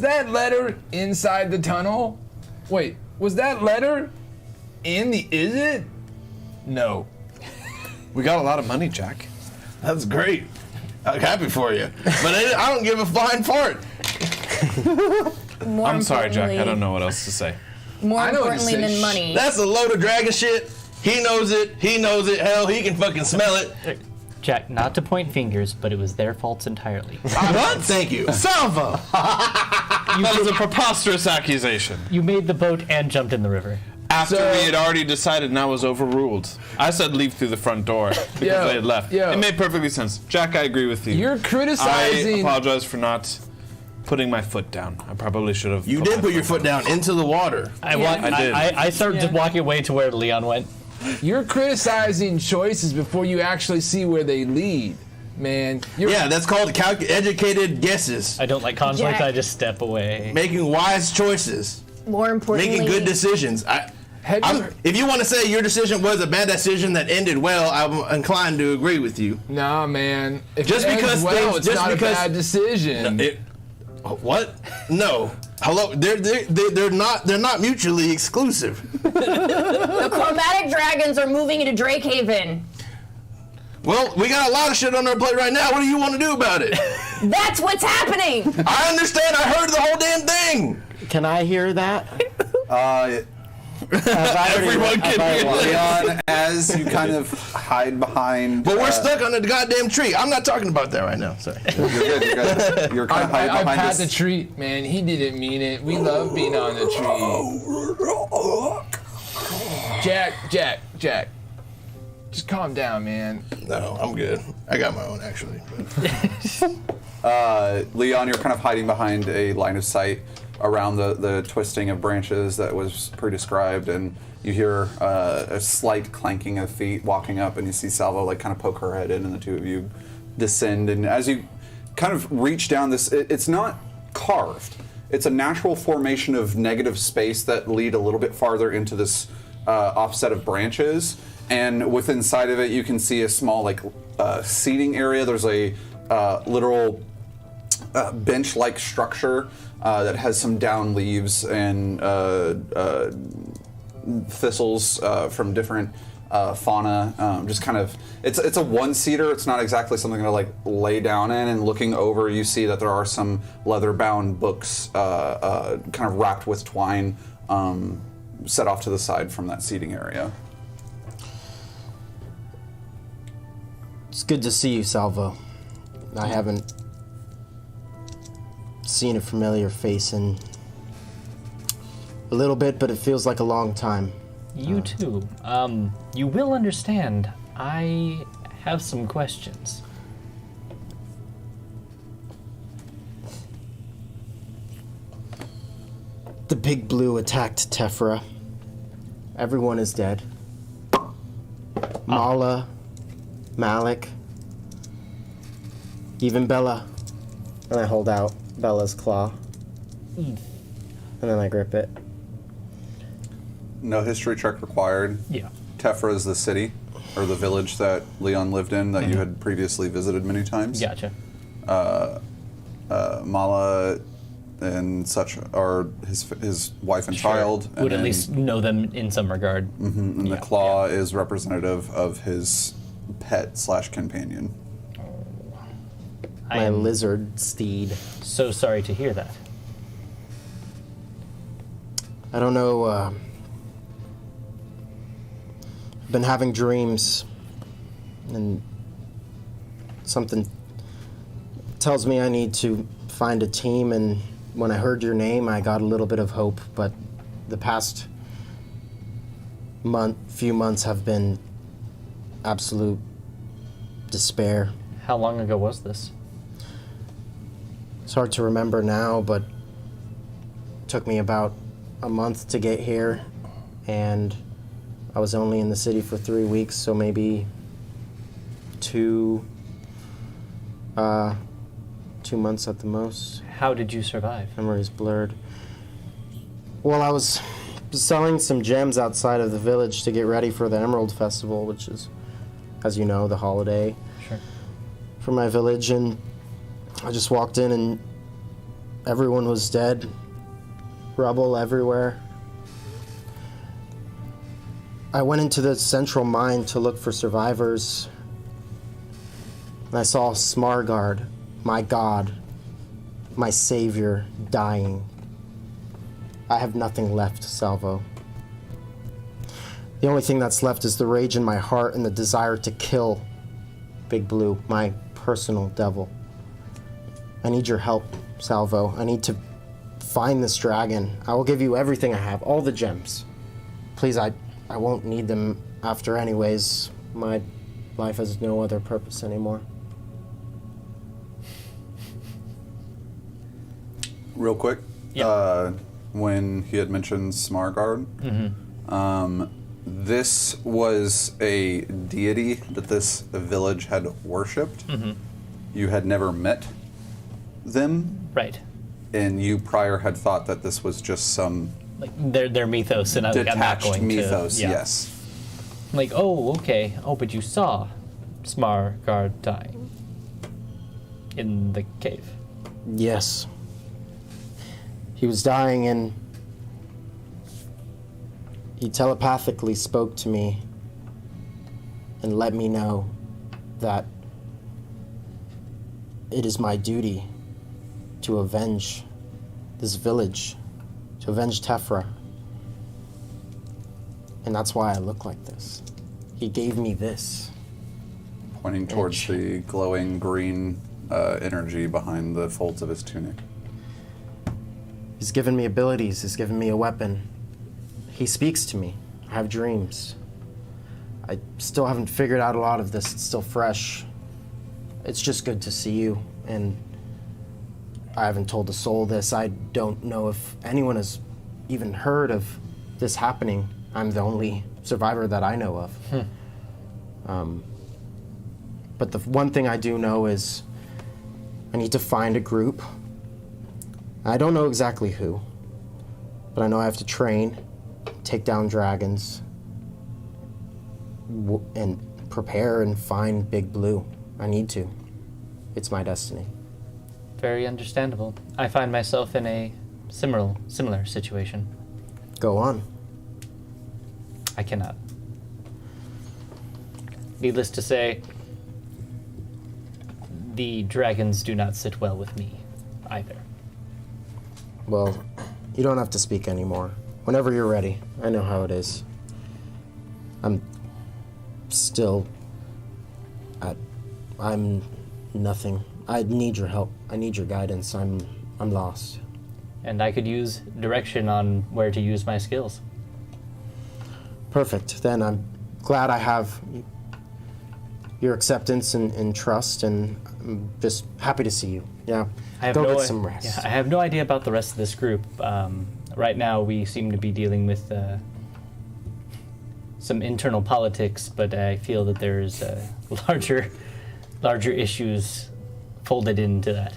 that letter inside the tunnel? Wait, was that letter in the Izzet? No. We got a lot of money, Jack. That's great. I'm happy for you. But I don't give a flying fart. More I'm sorry, Jack. I importantly- don't know what else to say. More I know what importantly to say. than money. That's a load of dragon shit. He knows it. Hell, he can fucking smell it. Jack, not to point fingers, but it was their faults entirely. What? Thank you. Salva! That is a preposterous accusation. You made the boat and jumped in the river. After we had already decided and I was overruled. I said leave through the front door because they had left. Yo. It made perfectly sense. Jack, I agree with you. You're I criticizing. apologize for not putting my foot down. I probably should have. You did put your foot down into the water. I did. I started just walking away to where Leon went. You're criticizing choices before you actually see where they lead, man. Yeah, that's called educated guesses. I don't like conflict, Jack. I just step away. Making wise choices. More importantly, Making good decisions. If you want to say your decision was a bad decision that ended well, I'm inclined to agree with you. Nah, man. If Just it ends because well, things- it's just not because- a bad decision. What? No. Hello. They're not mutually exclusive. the chromatic dragons are moving into Drakehaven. Well, we got a lot of shit on our plate right now. What do you want to do about it? That's what's happening. I understand. I heard the whole damn thing. Can I hear that? Everyone can hear it. Leon, as you kind of hide behind. But we're stuck on the goddamn tree. I'm not talking about that right now. Sorry. You're good. You're good. You're kind of hiding I behind pat the this. tree, man. He didn't mean it. We love being on the tree. Jack. Just calm down, man. No, I'm good. I got my own actually. Leon, you're kind of hiding behind a line of sight. around the twisting of branches that was pre-described, and you hear a slight clanking of feet walking up, and you see Salvo like kind of poke her head in, and the two of you descend. And as you kind of reach down this, it's not carved. It's a natural formation of negative space that lead a little bit farther into this offset of branches. And within inside of it, you can see a small like seating area. There's a literal bench-like structure that has some down leaves and thistles from different fauna. Just kind of, it's a one-seater. It's not exactly something to like lay down in. And looking over, you see that there are some leather-bound books, kind of wrapped with twine, set off to the side from that seating area. It's good to see you, Salvo. I haven't seen a familiar face in a little bit, but it feels like a long time. You too. You will understand. I have some questions. The Big Blue attacked Tefra. Everyone is dead. Mala, Malik, even Bella. And I hold out Bella's claw. And then I grip it. No history check required. Yeah. Tefra is the city, or the village that Leon lived in that you had previously visited many times. Gotcha. Mala and such are his wife and child. And Would at least know them in some regard. And the claw is representative of his pet / companion. I My am lizard steed. so sorry to hear that. I don't know, I've been having dreams, and something tells me I need to find a team, and when I heard your name, I got a little bit of hope, but the past few months have been absolute despair. How long ago was this? It's hard to remember now, but it took me about a month to get here, and I was only in the city for 3 weeks, so maybe 2 months at the most. How did you survive? Memory's blurred. Well, I was selling some gems outside of the village to get ready for the Emerald Festival, which is, as you know, the holiday Sure. for my village, and I just walked in and everyone was dead. Rubble everywhere. I went into the central mine to look for survivors, and I saw Smargard, my god, my savior, dying. I have nothing left, Salvo. The only thing that's left is the rage in my heart and the desire to kill Big Blue, my personal devil. I need your help, Salvo. I need to find this dragon. I will give you everything I have, all the gems. Please, I won't need them after anyways. My life has no other purpose anymore. Real quick, Yeah. when he had mentioned Smargard, this was a deity that this village had worshipped. You had never met them, Right. and you prior had thought that this was just some Like their mythos, and I'm not detached going mythos. to. Yeah. Yes. Like, oh, okay. Oh, but you saw Smargard dying in the cave. Yes. He was dying, and he telepathically spoke to me and let me know that it is my duty to avenge this village, to avenge Tefra. And that's why I look like this. He gave me this. Pointing towards the glowing green energy behind the folds of his tunic. He's given me abilities, he's given me a weapon. He speaks to me. I have dreams. I still haven't figured out a lot of this, it's still fresh. It's just good to see you, and I haven't told a soul this. I don't know if anyone has even heard of this happening. I'm the only survivor that I know of. But the one thing I do know is I need to find a group. I don't know exactly who, but I know I have to train, take down dragons, and prepare and find Big Blue. I need to. It's my destiny. Very understandable. I find myself in a similar situation. Go on. I cannot. Needless to say, the dragons do not sit well with me either. Well, you don't have to speak anymore. Whenever you're ready. I know how it is. I'm nothing. I need your help. I need your guidance. I'm lost. And I could use direction on where to use my skills. Perfect. Then I'm glad I have your acceptance and trust, and I'm just happy to see you. Yeah. Go get some rest. Yeah, I have no idea about the rest of this group. Right now, we seem to be dealing with some internal politics, but I feel that there's larger issues folded into that.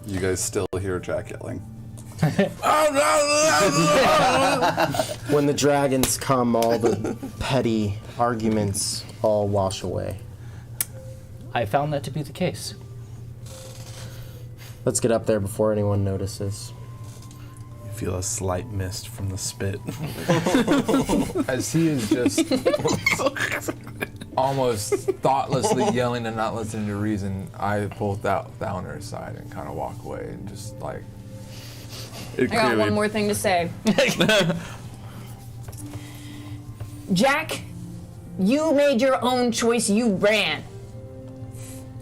You guys still hear Jack yelling. When the dragons come, all the petty arguments all wash away. I found that to be the case. Let's get up there before anyone notices. You feel a slight mist from the spit. As he is just almost thoughtlessly yelling and not listening to reason, I pull Thalner aside and kind of walk away and just like. I got one more thing to say. Jack, you made your own choice. You ran.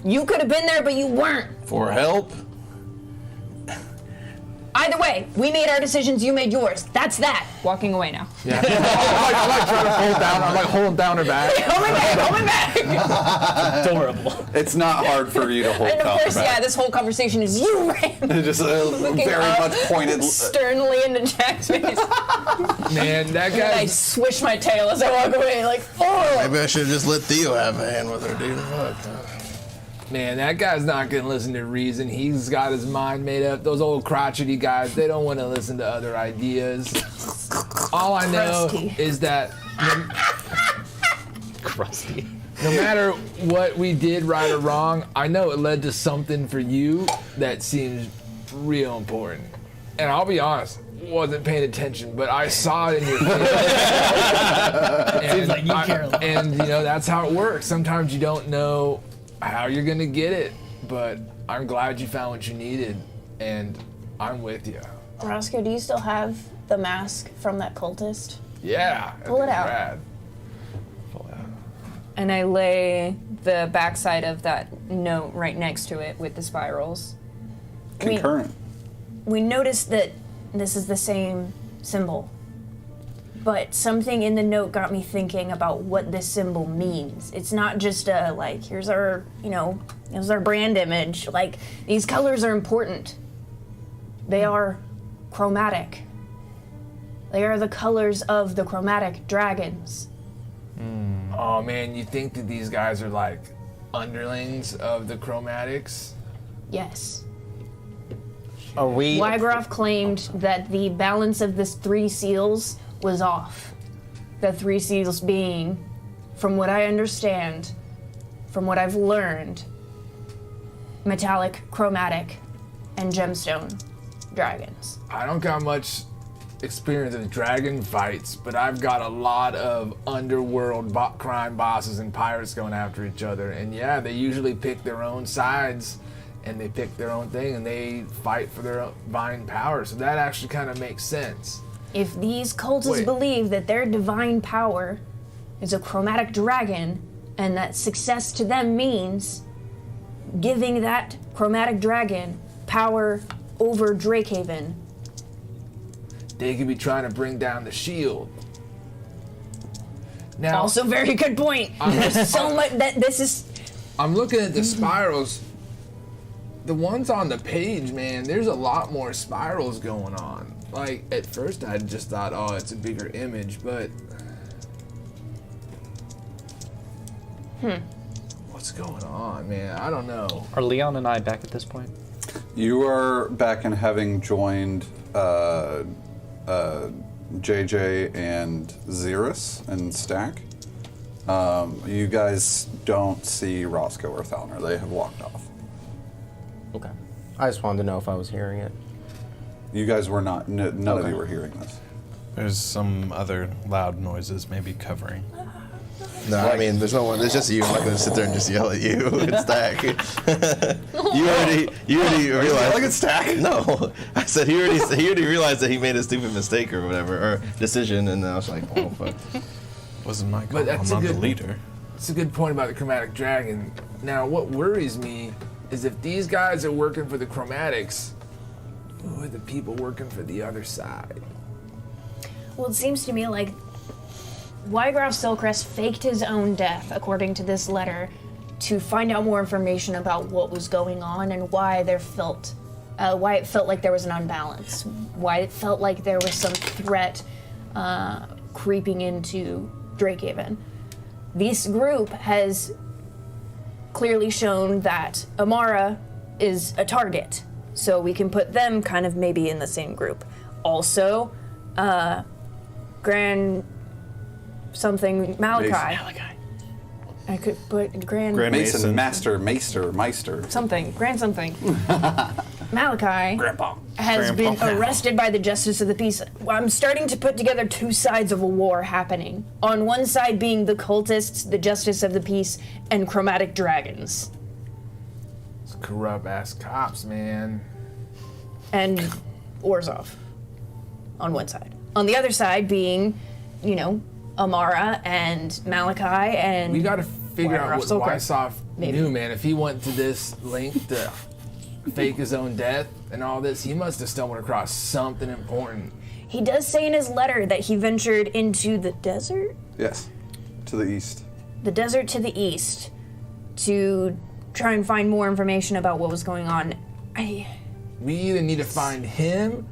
You could have been there, but you weren't. For help? Either way, we made our decisions, you made yours. That's that. Walking away now. Yeah. I like trying to hold down. I'm like holding down her back. Hold me back. Adorable. It's not hard for you to hold And of down course, the back. yeah, this whole conversation is you ran. Just Looking very up much pointed. sternly into Jack's face. Man, that And I guy. swish my tail as I walk away, like, oh. Maybe I should have just let Theo have a hand with her, dude. Fuck. Man, that guy's not gonna listen to reason. He's got his mind made up. Those old crotchety guys, they don't want to listen to other ideas. All I know Crusty. is that Crusty. no matter what we did right or wrong, I know it led to something for you that seems real important. And I'll be honest, wasn't paying attention, but I saw it in your face. Seems like you care a lot. And you know, that's how it works. Sometimes you don't know how you're gonna get it, but I'm glad you found what you needed, and I'm with you. Roscoe, do you still have the mask from that cultist? Yeah. Pull it that'd be out. rad. Pull it out. And I lay the backside of that note right next to it with the spirals. Concurrent. We noticed that this is the same symbol, but something in the note got me thinking about what this symbol means. It's not just a, like, here's our brand image. Like, these colors are important. They are chromatic. They are the colors of the chromatic dragons. Oh man, you think that these guys are like underlings of the chromatics? Yes. Are we? Wiegraf claimed that the balance of the three seals was off. The three seals being, from what I understand, from what I've learned, metallic, chromatic, and gemstone dragons. I don't got much experience in dragon fights, but I've got a lot of underworld crime bosses and pirates going after each other. And yeah, they usually pick their own sides and they pick their own thing and they fight for their divine power. So that actually kind of makes sense. If these cultists Wait. believe that their divine power is a chromatic dragon and that success to them means giving that chromatic dragon power over Drakehaven, They could be trying to bring down the shield. Now, also very good point. There's so much that this is. I'm looking at the spirals. the ones on the page, man, there's a lot more spirals going on. Like, at first I just thought, oh, it's a bigger image, but... What's going on, man? I don't know. Are Leon and I back at this point? You are back in having joined JJ and Xeris and Stack. You guys don't see Roscoe or Thalner. They have walked off. Okay. I just wanted to know if I was hearing it. You guys were not. None of you were hearing this. There's some other loud noises maybe covering. No, I mean, there's no one. There's just you. I'm not gonna sit there and just yell at you. It's Stack. you already realized. Like it's Stack. No, I said he already realized that he made a stupid mistake or whatever, or decision, and then I was like, oh fuck. Wasn't my call. But that's I'm a not the good leader. It's a good point about the chromatic dragon. Now, what worries me is if these guys are working for the chromatics, who are the people working for the other side? Well, it seems to me like Wiegraf Sylcrest faked his own death, according to this letter, to find out more information about what was going on and why it felt like there was an unbalance, why it felt like there was some threat creeping into Drakehaven. This group has clearly shown that Amara is a target, so we can put them kind of maybe in the same group. Also, Grand something Malachi. I could put Grand Mason, Meister. something. Grand something. Malachi Grandpa. has been arrested by the Justice of the Peace. I'm starting to put together two sides of a war happening. On one side being the cultists, the Justice of the Peace, and chromatic dragons. It's corrupt ass cops, man. And Orzhov on one side. On the other side being, Amara and Malachi and... We gotta figure out what Wysov Maybe. knew, man. If he went to this length to fake his own death and all this, he must have stumbled across something important. He does say in his letter that he ventured into the desert? Yes, to the east. The desert to the east to try and find more information about what was going on. We either need to find him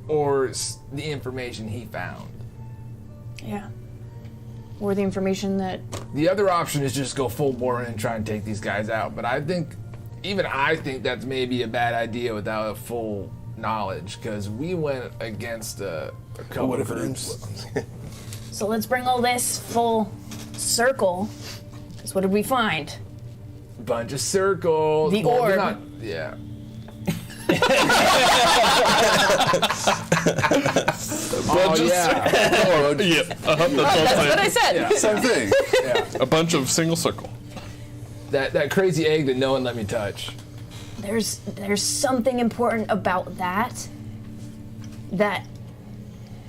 or the information he found. Yeah. Or the information that... The other option is just go full bore and try and take these guys out, but I think that's maybe a bad idea without a full knowledge, because we went against a couple of groups. So let's bring all this full circle. Because what did we find? Bunch of circles. The Well, they're orb. not- yeah. Oh, yeah. That's what I said. Yeah. Same thing. Yeah. A bunch of single circle. That crazy egg that no one let me touch. There's something important about that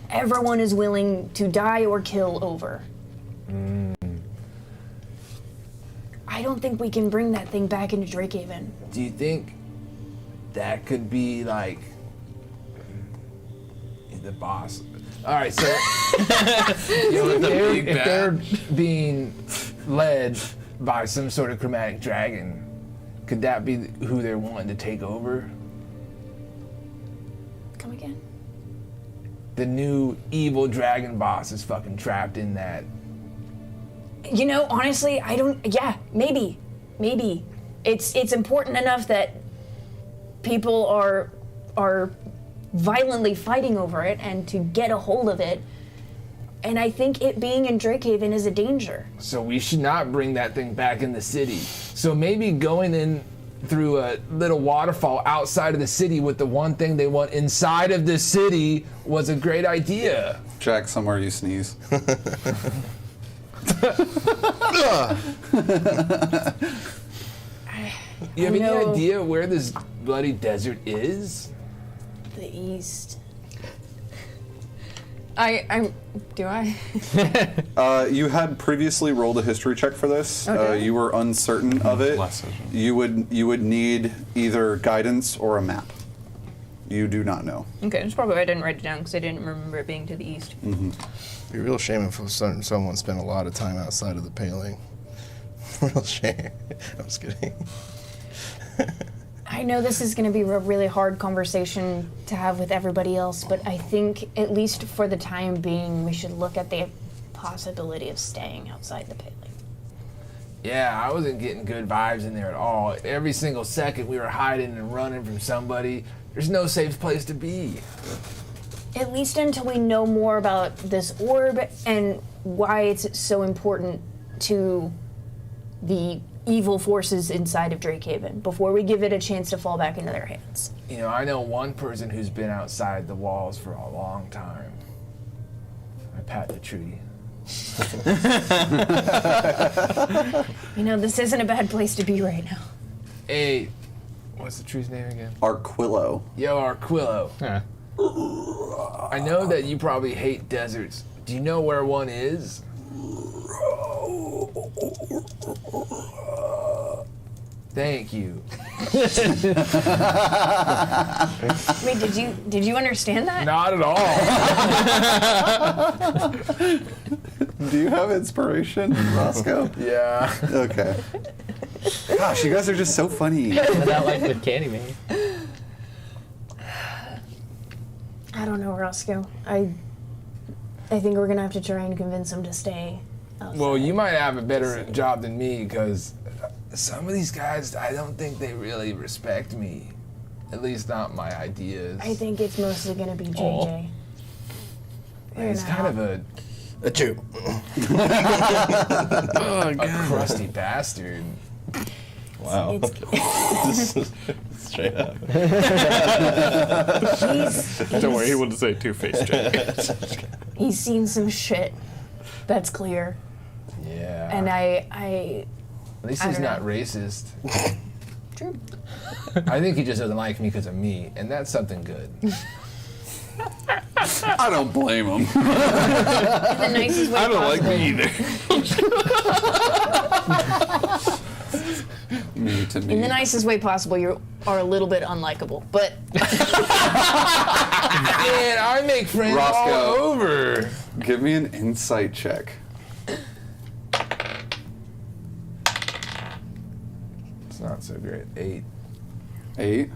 everyone is willing to die or kill over. I don't think we can bring that thing back into Drakehaven. Do you think that could be like the boss? All right, so if they're being led by some sort of chromatic dragon, could that be who they're wanting to take over? Come again? The new evil dragon boss is fucking trapped in that. Honestly, I don't. Yeah, maybe. It's important enough that people are violently fighting over it and to get a hold of it. And I think it being in Drakehaven is a danger. So we should not bring that thing back in the city. So maybe going in through a little waterfall outside of the city with the one thing they want inside of the city was a great idea. Jack, somewhere you sneeze. You have any know. idea where this bloody desert is? The East. Do I? You had previously rolled a history check for this. Okay. You were uncertain of it. You would need either guidance or a map. You do not know. Okay, that's probably why I didn't write it down, because I didn't remember it being to the east. Mm-hmm. It'd be a real shame if someone spent a lot of time outside of the paling. Real shame. I'm just kidding. I know this is going to be a really hard conversation to have with everybody else, but I think, at least for the time being, we should look at the possibility of staying outside the paling. Yeah, I wasn't getting good vibes in there at all. Every single second we were hiding and running from somebody. There's no safe place to be. At least until we know more about this orb and why it's so important to the evil forces inside of Drakehaven before we give it a chance to fall back into their hands. You know, I know one person who's been outside the walls for a long time. I pat the tree. You know, this isn't a bad place to be right now. Hey, what's the tree's name again? Arquillo. Yo, Arquillo. Huh. I know that you probably hate deserts. Do you know where one is? Thank you. Wait, did you understand that? Not at all. Do you have inspiration, Roscoe? Yeah. Okay. Gosh, you guys are just so funny. Not like with Candyman. I don't know, Roscoe. I think we're gonna have to try and convince him to stay outside. Well, you might have a better job than me because some of these guys, I don't think they really respect me. At least not my ideas. I think it's mostly gonna be JJ. Yeah, he's kind of a Chew. crusty bastard. Wow. It's, Straight up. Don't worry, he wouldn't say two-faced Jack. he's seen some shit. That's clear. Yeah. And I At least I he's don't not know. racist. True. I think he just doesn't like me because of me, and that's something good. I don't blame him. The nicest way I don't like possible. me either. Me to me. In the nicest way possible, you are a little bit unlikable, but Man, I make friends all Roscoe. over. Give me an insight check. It's not so great. 8. 8.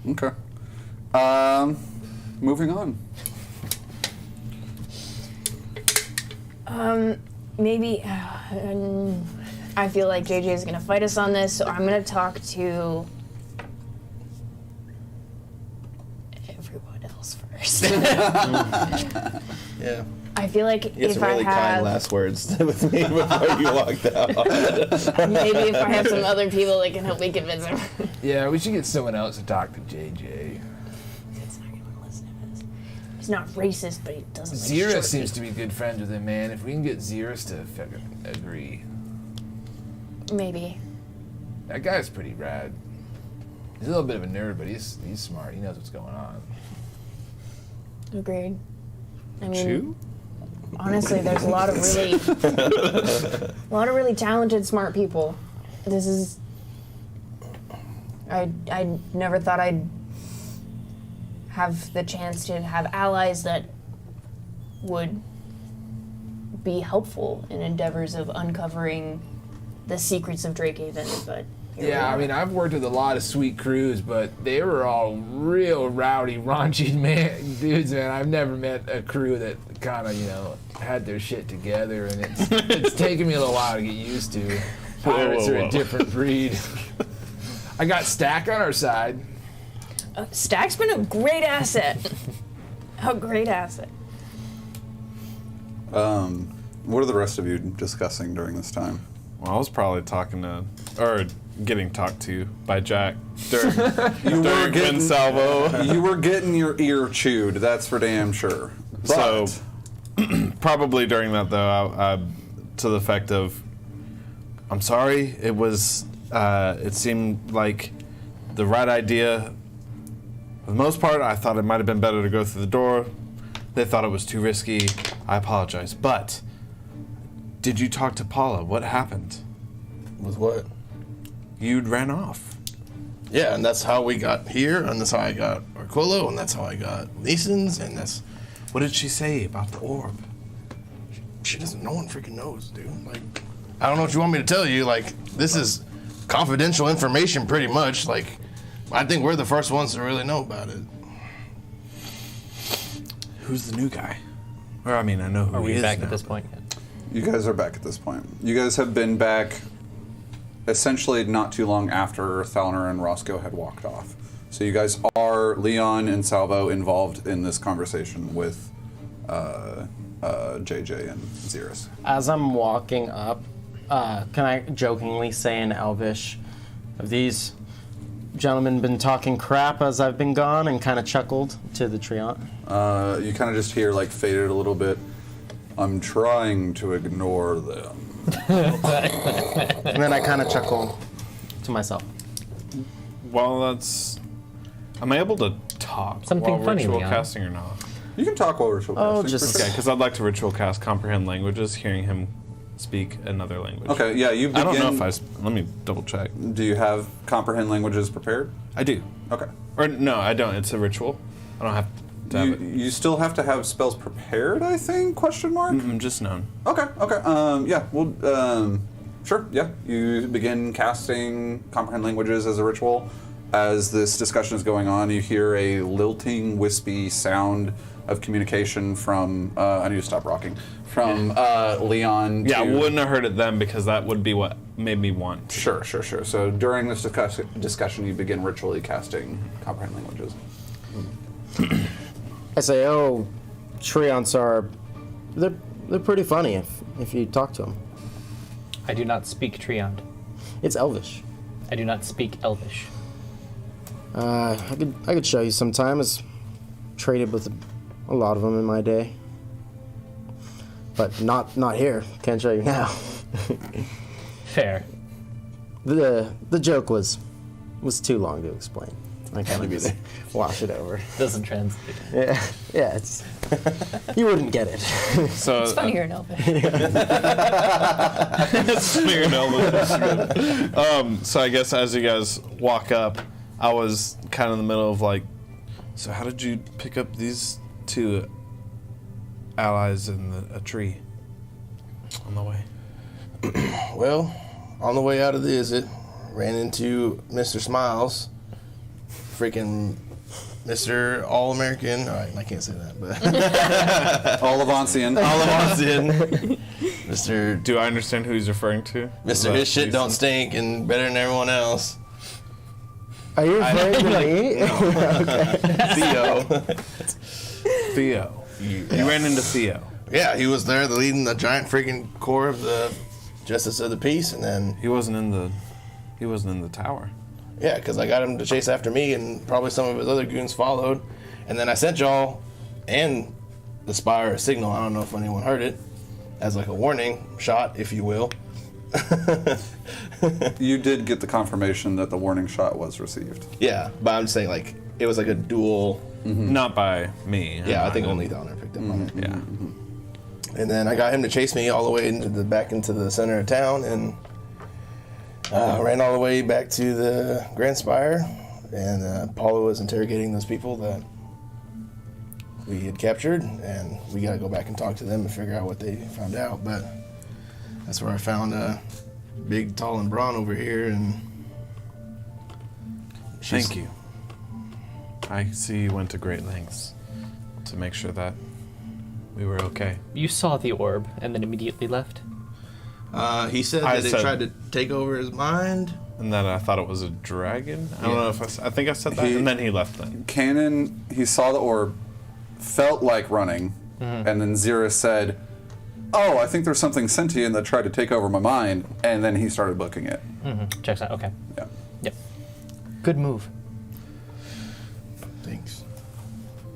Okay. Moving on. maybe I feel like JJ is gonna fight us on this, so I'm gonna talk to everyone else first. Yeah. I feel like You had if some I really kind have last words with me before you walked out. maybe if I have some other people that can help me convince him. Yeah, we should get someone else to talk to JJ. It's not gonna listen to this. He's not racist, but he doesn't. like Zira short seems people. to be good friends with him, man. If we can get Zirus to agree. Maybe. That guy's pretty rad. He's a little bit of a nerd, but he's smart. He knows what's going on. Agreed. I mean, honestly, there's a lot of really talented, smart people. This is. I never thought I'd have the chance to have allies that would be helpful in endeavors of uncovering the secrets of Drakehaven, but here we Yeah, I are. mean, I've worked with a lot of sweet crews, but they were all real rowdy, raunchy dudes, man. I've never met a crew that kind of, had their shit together, and it's taken me a little while to get used to. Pirates are a different breed. I got Stack on our side. Stack's been a great asset. A great asset. What are the rest of you discussing during this time? Well, I was probably getting talked to by Jack during Wind Salvo. You were getting your ear chewed, that's for damn sure. So, But probably during that, though, I to the effect of, I'm sorry, it was, it seemed like the right idea. For the most part, I thought it might have been better to go through the door. They thought it was too risky. I apologize. But, did you talk to Paula? What happened? With what? You'd ran off. Yeah, and that's how we got here, and that's how I got Arquillo, and that's how I got Leeson's, and that's... What did she say about the orb? She doesn't, no one freaking knows, dude. Like, I don't know what you want me to tell you. Like, this is confidential information, pretty much. Like, I think we're the first ones to really know about it. Who's the new guy? Or, I mean, I know who Are he we is back now. at this point yet? You guys are back at this point. You guys have been back essentially not too long after Thalner and Roscoe had walked off. So you guys are, Leon and Salvo, involved in this conversation with JJ and Xeris. As I'm walking up, can I jokingly say in Elvish, have these gentlemen been talking crap as I've been gone, and kind of chuckled to the Treant? You kind of just hear, like, faded a little bit. I'm trying to ignore them. And then I kind of chuckle to myself. Well, that's... Am I able to talk Something while funny, ritual Leon. casting or not? You can talk while ritual Oh, casting. just- Okay, because I'd like to ritual cast comprehend languages, hearing him speak another language. Okay, yeah, you begin... I don't know if I... Let me double check. Do you have comprehend languages prepared? I do. Okay. Or, no, I don't. It's a ritual. I don't have to have it. You still have to have spells prepared, I think, question mark? Just known. Okay, okay. Yeah, well, sure, yeah. You begin casting comprehend languages as a ritual. As this discussion is going on, you hear a lilting, wispy sound of communication from, I need to stop rocking, from Leon Yeah, I to... wouldn't have heard it then because that would be what made me want to. Sure. So during this discussion, you begin ritually casting comprehend languages. I say, oh, Treants are, they're pretty funny if you talk to them. I do not speak Treant. It's Elvish. I do not speak Elvish. I could show you sometime. It's traded with a lot of them in my day, but not here. Can't show you now. Fair. The joke was too long to explain. I kind of just wash it over. Doesn't translate. Yeah, it's you wouldn't get it. So, It's funnier in Elvish. So I guess as you guys walk up, I was kind of in the middle of like, so how did you pick up these two allies in a tree on the way? Well, on the way out of the visit, ran into Mr. Smiles, freaking Mr. All-American. All right, I can't say that, but Olavansian. All-American. Mr. Do I understand who he's referring to? Is Mr. that His shit who don't he's- stink and better than everyone else. Are you referring to me? Theo. Theo. You ran into Theo. Yeah, he was there leading the giant freaking core of the Justice of the Peace, and then He wasn't in the tower. yeah, because I got him to chase after me, and probably some of his other goons followed, and then I sent y'all and the Spire a signal. I don't know if anyone heard it, as like a warning shot, if you will. You did get the confirmation that the warning shot was received. Yeah, but I'm saying like it was like a dual. Not by me. Yeah, I think only Donner picked up on it. Yeah. And then I got him to chase me all the way back into the center of town, and ran all the way back to the Grand Spire. And Paula was interrogating those people that we had captured, and we got to go back and talk to them and figure out what they found out. But that's where I found Big, Tall, and Braun over here, and Thank you. I see you went to great lengths to make sure that we were okay. You saw the orb and then immediately left? he said I that it said- tried to take over his mind. And that I thought it was a dragon. I don't know if I think I said that. And then he left then. Canon, he saw the orb, felt like running, and then Xeris said, "Oh, I think there's something sentient that tried to take over my mind," and then he started booking it. Checks out. Okay. Yeah. Yep. Good move. Thanks.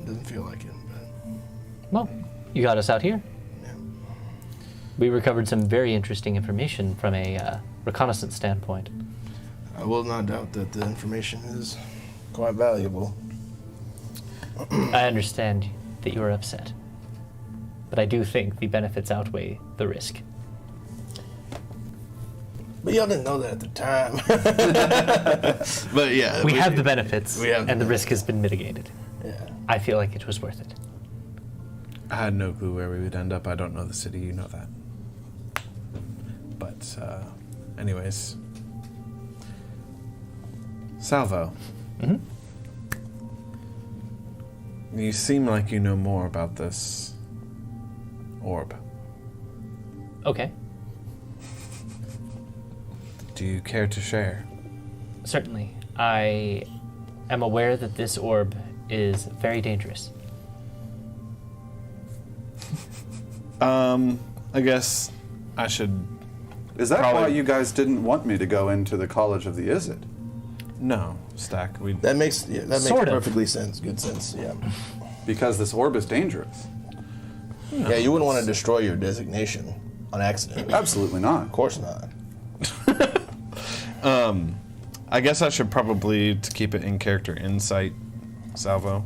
Doesn't feel like it, but Well, you got us out here. yeah. We recovered some very interesting information from a reconnaissance standpoint. I will not doubt that the information is quite valuable. I understand that you are upset, but I do think the benefits outweigh the risk. But y'all didn't know that at the time. But yeah, We have the benefits, we have the and the risk has been mitigated. Yeah. I feel like it was worth it. I had no clue where we would end up. I don't know the city. You know that. But, anyways. Salvo, You seem like you know more about this orb. Okay, Do you care to share? certainly. I am aware that this orb is very dangerous. I guess I should. Is that Probably- why you guys didn't want me to go into the College of the Izzet? No, Stack. That makes Sort of. perfectly sense. Good sense. Yeah. Because this orb is dangerous. Yeah, you wouldn't want to destroy your designation on accident. Absolutely not. Of course not. I guess I should probably, to keep it in character, insight Salvo.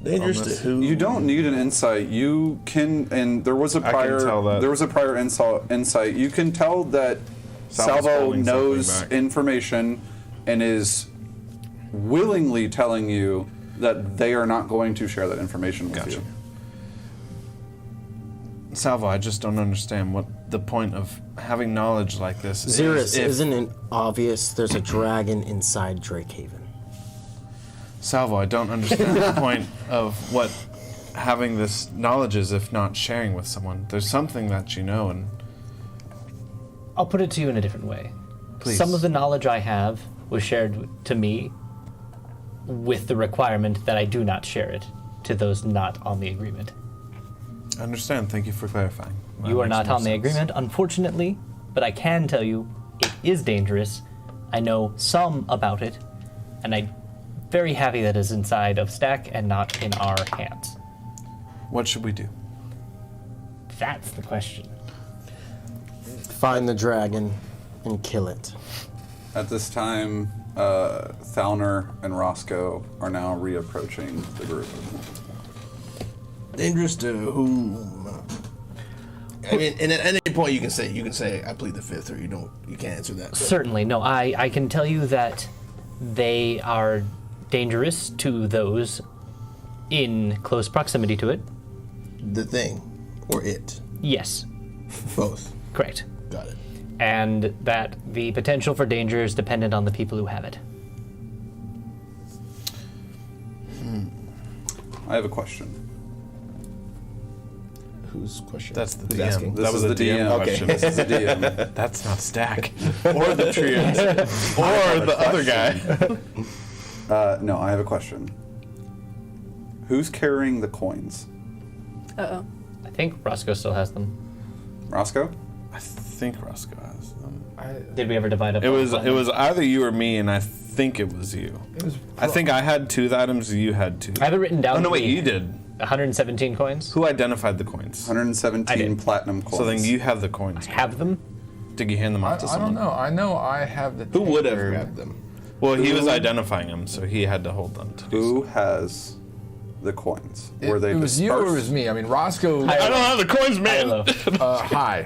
Dangerous to Almost. who? You don't need an insight. You can, and there was a can prior. tell that. There was a prior insight. You can tell that Salvo's Salvo holding knows something back. information and is willingly telling you that they are not going to share that information with Gotcha. you. Salvo, I just don't understand what the point of having knowledge like this is. Xeris, if- isn't it obvious there's a dragon inside Drakehaven? Salvo, I don't understand the point of what having this knowledge is if not sharing with someone. There's something that you know, and I'll put it to you in a different way. Please. Some of the knowledge I have was shared to me with the requirement that I do not share it to those not on the agreement. I understand. Thank you for clarifying. That You are makes not more on the sense. agreement, unfortunately, but I can tell you it is dangerous. I know some about it, and I'm very happy that it's inside of Stack and not in our hands. What should we do? That's the question. Find the dragon and kill it. At this time, Thalner and Roscoe are now reapproaching the group. Dangerous to whom? I mean, and at any point you can say I plead the fifth, or you can't answer that. Certainly, no, I can tell you that they are dangerous to those in close proximity to it. The thing, or it, Yes, both. correct. Got it. And that the potential for danger is dependent on the people who have it. I have a question. Whose question? That's the Who's DM. asking? This That was is the the DM DM. question. This is the DM. That's not Stack. Or the Treant. Or the other guy. No, I have a question. Who's carrying the coins? Uh-oh. I think Roscoe still has them. Roscoe? I think Roscoe has them. Did we ever divide up? It was on either you or me, and I think it was you. I think I had 2 items, you had 2. I have it written down. Oh no, to wait, be you did. 117 coins. Who identified the coins? 117 I did. platinum coins. So then you have the coins. Have them? Did you hand them off to I someone? don't know. I know I have the. Who would have taker. grabbed them? Well, he was identifying them, so he had to hold them. To do Who has the coins? Were they It was you or it dispersed? was me? I mean, Roscoe. I I don't have the coins, man. Hello. Hi.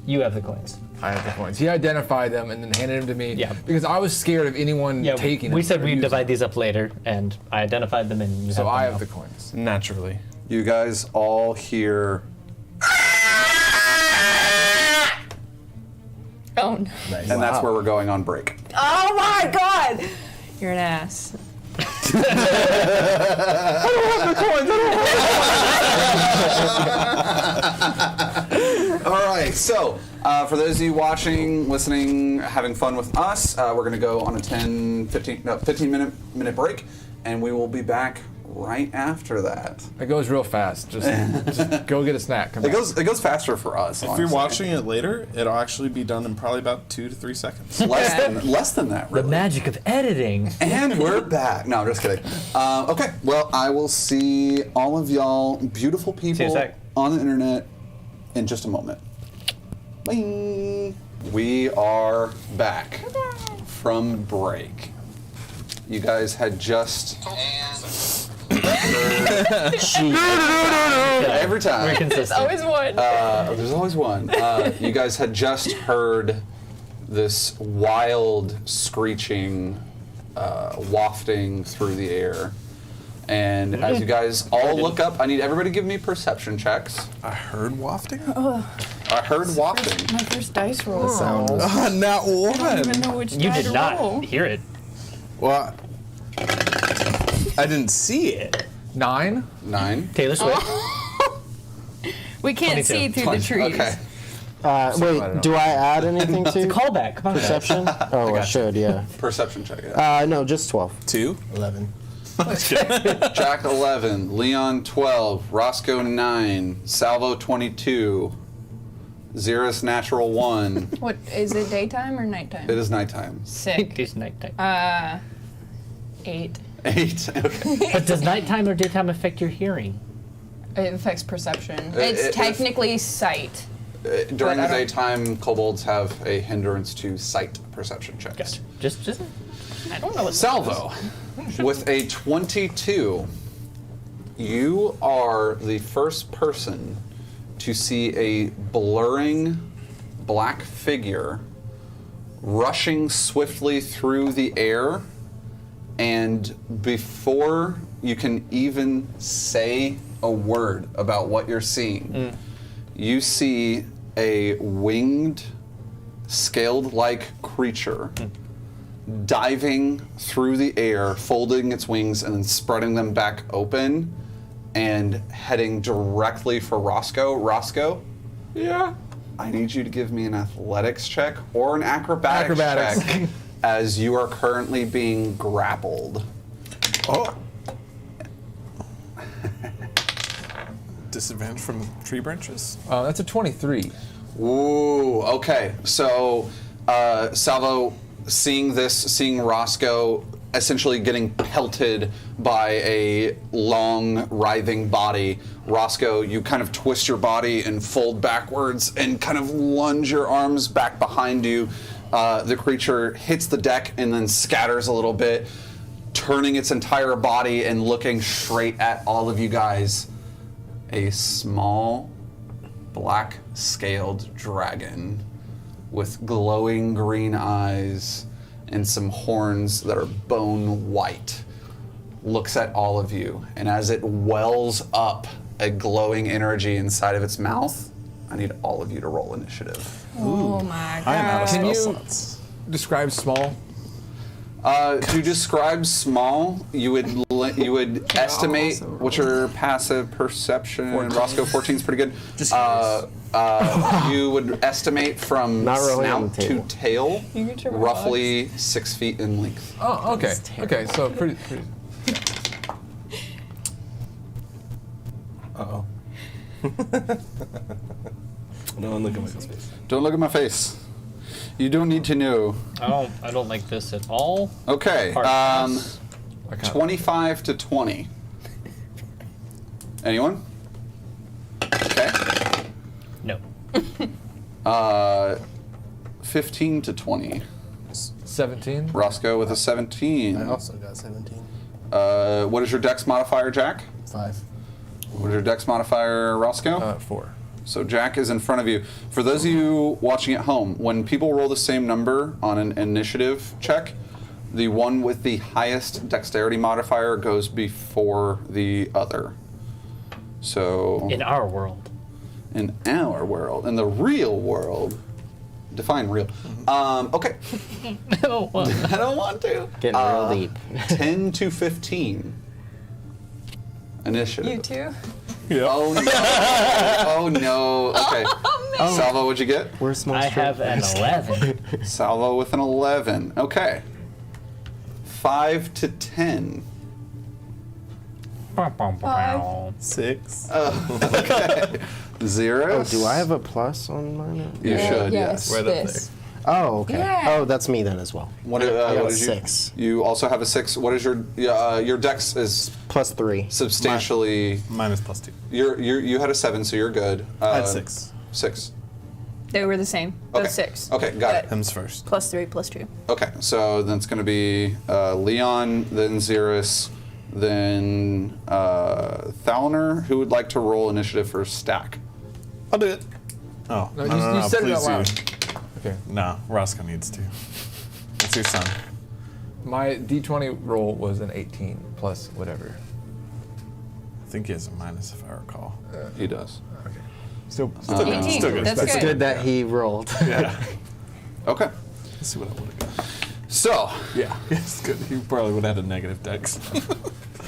You have the coins. I have the coins. He identified them and then handed them to me. Yeah. Because I was scared of anyone Yeah, taking them. we said or we'd using divide them. these up later, and I identified them, and you So I them have now. the coins. Naturally. You guys all hear Oh, no. Nice. and that's where we're going on break. Oh my god! You're an ass. All right, so for those of you watching, listening, having fun with us, we're going to go on a 15 minute break, and we will be back right after that. It goes real fast. Just go get a snack. Come It back. goes faster for us. If honestly. you're watching it later, it'll actually be done in probably about 2 to 3 seconds. less than that, The really. magic of editing. And we're back. No, I'm just kidding. Okay, well, I will see all of y'all, beautiful See you in people a sec. on the internet, in just a moment. Bye. We are back from break. You guys had just every time. Very consistent. Always one. There's always one. You guys had just heard this wild screeching, wafting through the air. And as you guys all look up, I need everybody to give me perception checks. I heard wafting? I heard wafting. My first dice roll. Sound was Not I don't even one. know which You die did to not roll. hear it. Well, I didn't see it. 9. 9. Taylor Swift. We can't 22. see through the trees. Okay. Wait, do I add anything to Callback. Come on. guys. perception? Oh, I should, yeah. Perception check. Yeah. No, just 12. 2. 11. Jack 11, Leon 12, Roscoe 9, Salvo 22, Xeris natural 1. What is it? Daytime or nighttime? It is nighttime. Sick. It's nighttime. 8. 8. Okay. But does nighttime or daytime affect your hearing? It affects perception. It- It's technically sight. During I the don't- daytime, kobolds have a hindrance to sight perception checks. Gotcha. Just. I don't know what. Salvo, with a 22, you are the first person to see a blurring black figure rushing swiftly through the air, and before you can even say a word about what you're seeing, you see a winged, scaled-like creature diving through the air, folding its wings and then spreading them back open and heading directly for Roscoe. Roscoe? Yeah. I need you to give me an athletics check or an acrobatics check as you are currently being grappled. Oh. Disadvantage from tree branches. That's a 23. Ooh, okay. So, Salvo, seeing Roscoe essentially getting pelted by a long, writhing body, Roscoe, you kind of twist your body and fold backwards and kind of lunge your arms back behind you. The creature hits the deck and then scatters a little bit, turning its entire body and looking straight at all of you guys. A small, black-scaled dragon with glowing green eyes and some horns that are bone white looks at all of you, and as it wells up a glowing energy inside of its mouth, I need all of you to roll initiative. Oh my god. I am out of Can spell you slots. describe small? To describe small, you would estimate what's your passive perception. Roscoe 14 is pretty good. You would estimate from Not rolling on snout the to table. tail, You get your roughly 6 feet in length. Oh, okay. Okay, so pretty. Uh-oh. Don't look at my face. Don't look at my face. You don't need to know. I don't like this at all. Okay, Hard pass. 25 to 20. Anyone? Okay. No. 15 to 20. 17. Roscoe with a 17. I also got 17. What is your dex modifier, Jack? 5. What is your dex modifier, Roscoe? 4. So Jack is in front of you. For those of you watching at home, when people roll the same number on an initiative check, the one with the highest dexterity modifier goes before the other. So In our world. in our world, in the real world, define real. Okay, No. I don't want to. Getting real deep. 10 to 15. Initiative. You too? Oh no! Oh no! Okay. Salvo, what'd you get? Where's small I strip? have an 11. Salvo with an 11. Okay. 5 to 10. 6. Okay. 0. Oh, do I have a plus on mine? You should, yes. Right up this. Oh, okay. Yeah. Oh, that's me then as well. What, I what got a did you? 6. You also have a 6. What is your dex is Plus 3. substantially. Minus +2. You had a 7, so you're good. I had 6. 6. They were the same. Okay. Those 6. Okay, got it. Him's first. Plus 3, plus 2. Okay, so then it's going to be Leon, then Xeris, then Thalner. Who would like to roll initiative for Stack? I'll do it. Oh, No, you said it out please loud. do. Okay. No, Roscoe needs to. It's your son. My D20 roll was an 18 plus whatever. I think he has a minus if I recall. He does. Still 18. Still good. That's It's good. good that he rolled. Yeah. Okay. Let's see what I would have got. So, Yeah, it's good. You probably would have had a negative dex.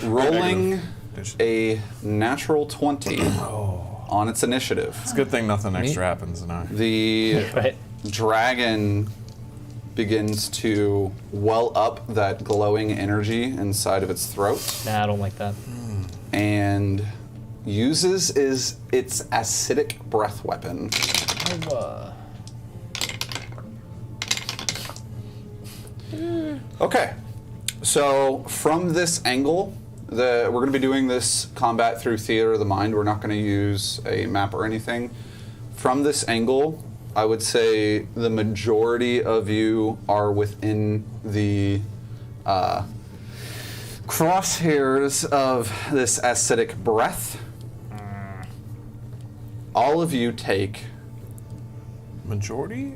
rolling Negative. a natural 20 on its initiative. It's a good thing nothing extra happens in our. The Right. dragon begins to well up that glowing energy inside of its throat Nah, I don't like that. and uses its acidic breath weapon. Okay, so from this angle, we're going to be doing this combat through theater of the mind. We're not going to use a map or anything. From this angle, I would say the majority of you are within the crosshairs of this acidic breath. All of you take, Majority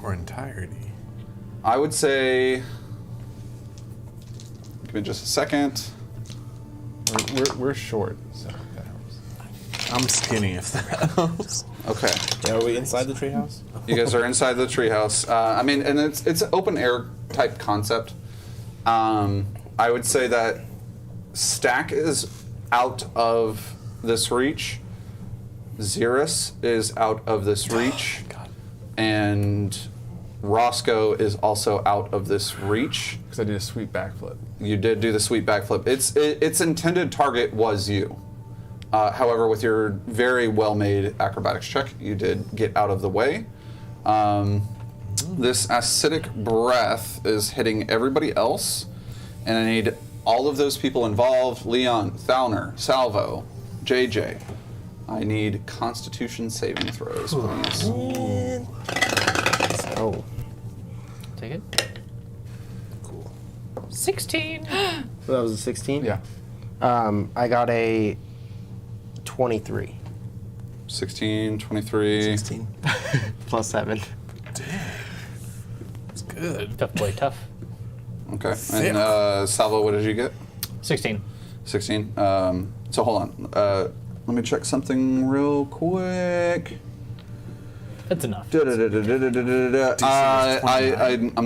or entirety? I would say, give me just a second. We're short, so that helps. I'm skinny if that helps. Okay. Yeah, are we inside the treehouse? You guys are inside the treehouse. I mean, and it's an open air type concept. I would say that Stack is out of this reach. Xerus is out of this reach. And Roscoe is also out of this reach. Because I did a sweet backflip. You did do the sweet backflip. Its intended target was you. However, with your very well-made acrobatics check, you did get out of the way. This acidic breath is hitting everybody else, and I need all of those people involved: Leon, Thalner, Salvo, JJ. I need Constitution saving throws, please. Oh. Take it. Cool. 16. So that was a 16? Yeah. I got a 23. 16, 23. 16. Plus 7. It's good. Tough boy, tough. Okay. And Salvo, what did you get? 16. 16. So hold on. Let me check something real quick. That's enough. I'm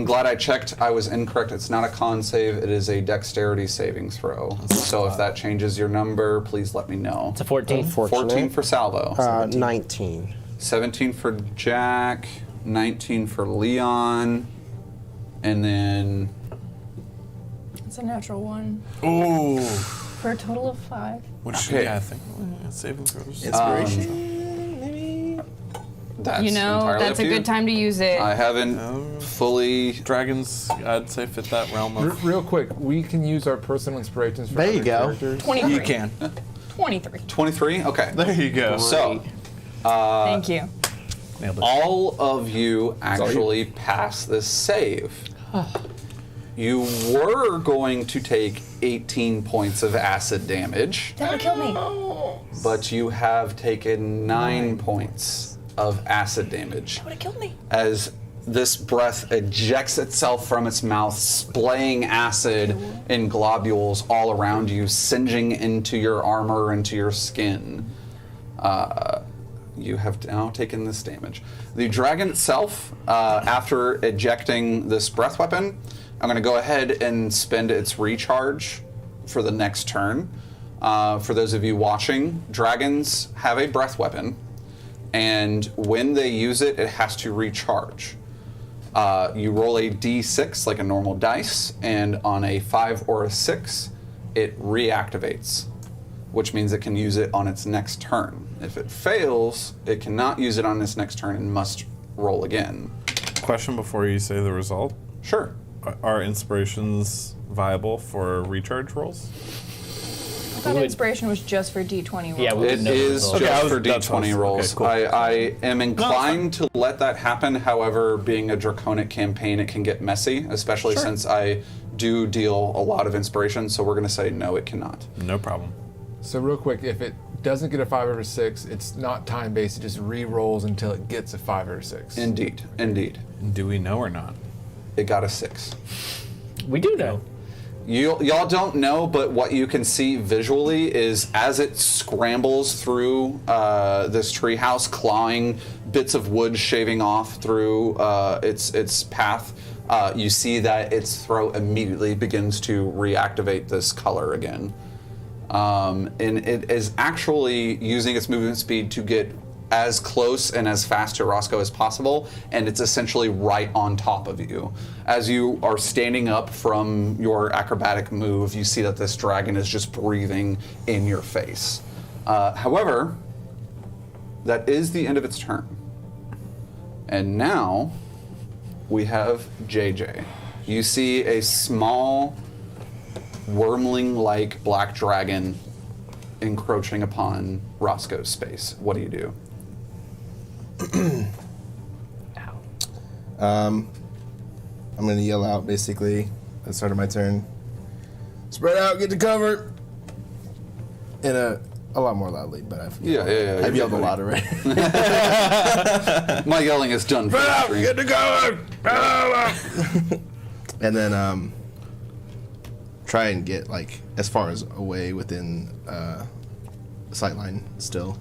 glad I checked. I was incorrect. It's not a con save. It is a dexterity saving throw. So if that changes your number, please let me know. It's a 14. 14 for Salvo. 19. 17 for Jack. 19 for Leon. And then... It's a natural 1 Ooh. for a total of 5. Which, Okay. yeah, I think saving throws. Inspiration, maybe? That's You know, entirely that's up a to you. good time to use it. I haven't fully... Dragons, I'd say, fit that realm of. Real quick, we can use our personal inspirations for There you other go. characters. 23. You can. 23. 23? Okay. There you go. So, Thank you. Nailed it. all of you actually pass this save. You were going to take 18 points of acid damage, That would kill me. but you have taken 9 points of acid damage Would have killed me. as this breath ejects itself from its mouth, splaying acid in globules all around you, singeing into your armor, into your skin. You have now taken this damage. The dragon itself, after ejecting this breath weapon, I'm going to go ahead and spend its recharge for the next turn. For those of you watching, dragons have a breath weapon, and when they use it, it has to recharge. You roll a d6 like a normal dice, and on a 5 or a 6, it reactivates, which means it can use it on its next turn. If it fails, it cannot use it on its next turn and must roll again. Question before you say the result. Sure. Are inspirations viable for recharge rolls? I thought inspiration was just for D20 rolls. Yeah, we It didn't know the is result. just for that's D20 awesome. rolls. Okay, cool. I am inclined to let that happen. However, being a draconic campaign, it can get messy, especially since I do deal a lot of inspiration. So we're going to say no, it cannot. No problem. So real quick, if it doesn't get a 5 or a 6, it's not time-based. It just re-rolls until it gets a 5 or a 6. Indeed, indeed. Do we know or not? It got a 6. We do know. Y'all don't know, but what you can see visually is as it scrambles through this treehouse, clawing bits of wood, shaving off through its path. you see that its throat immediately begins to reactivate this color again. And it is actually using its movement speed to get as close and as fast to Roscoe as possible, and it's essentially right on top of you. As you are standing up from your acrobatic move, you see that this dragon is just breathing in your face. However, that is the end of its turn. And now we have JJ. You see a small, wormling-like black dragon encroaching upon Roscoe's space. What do you do? I'm gonna yell out basically at the start of my turn. Spread out, get to cover. In a lot more loudly, but I've I've yelled a lot already. My yelling is done for Spread out, the get to cover. And then try and get like as far as away within sightline still.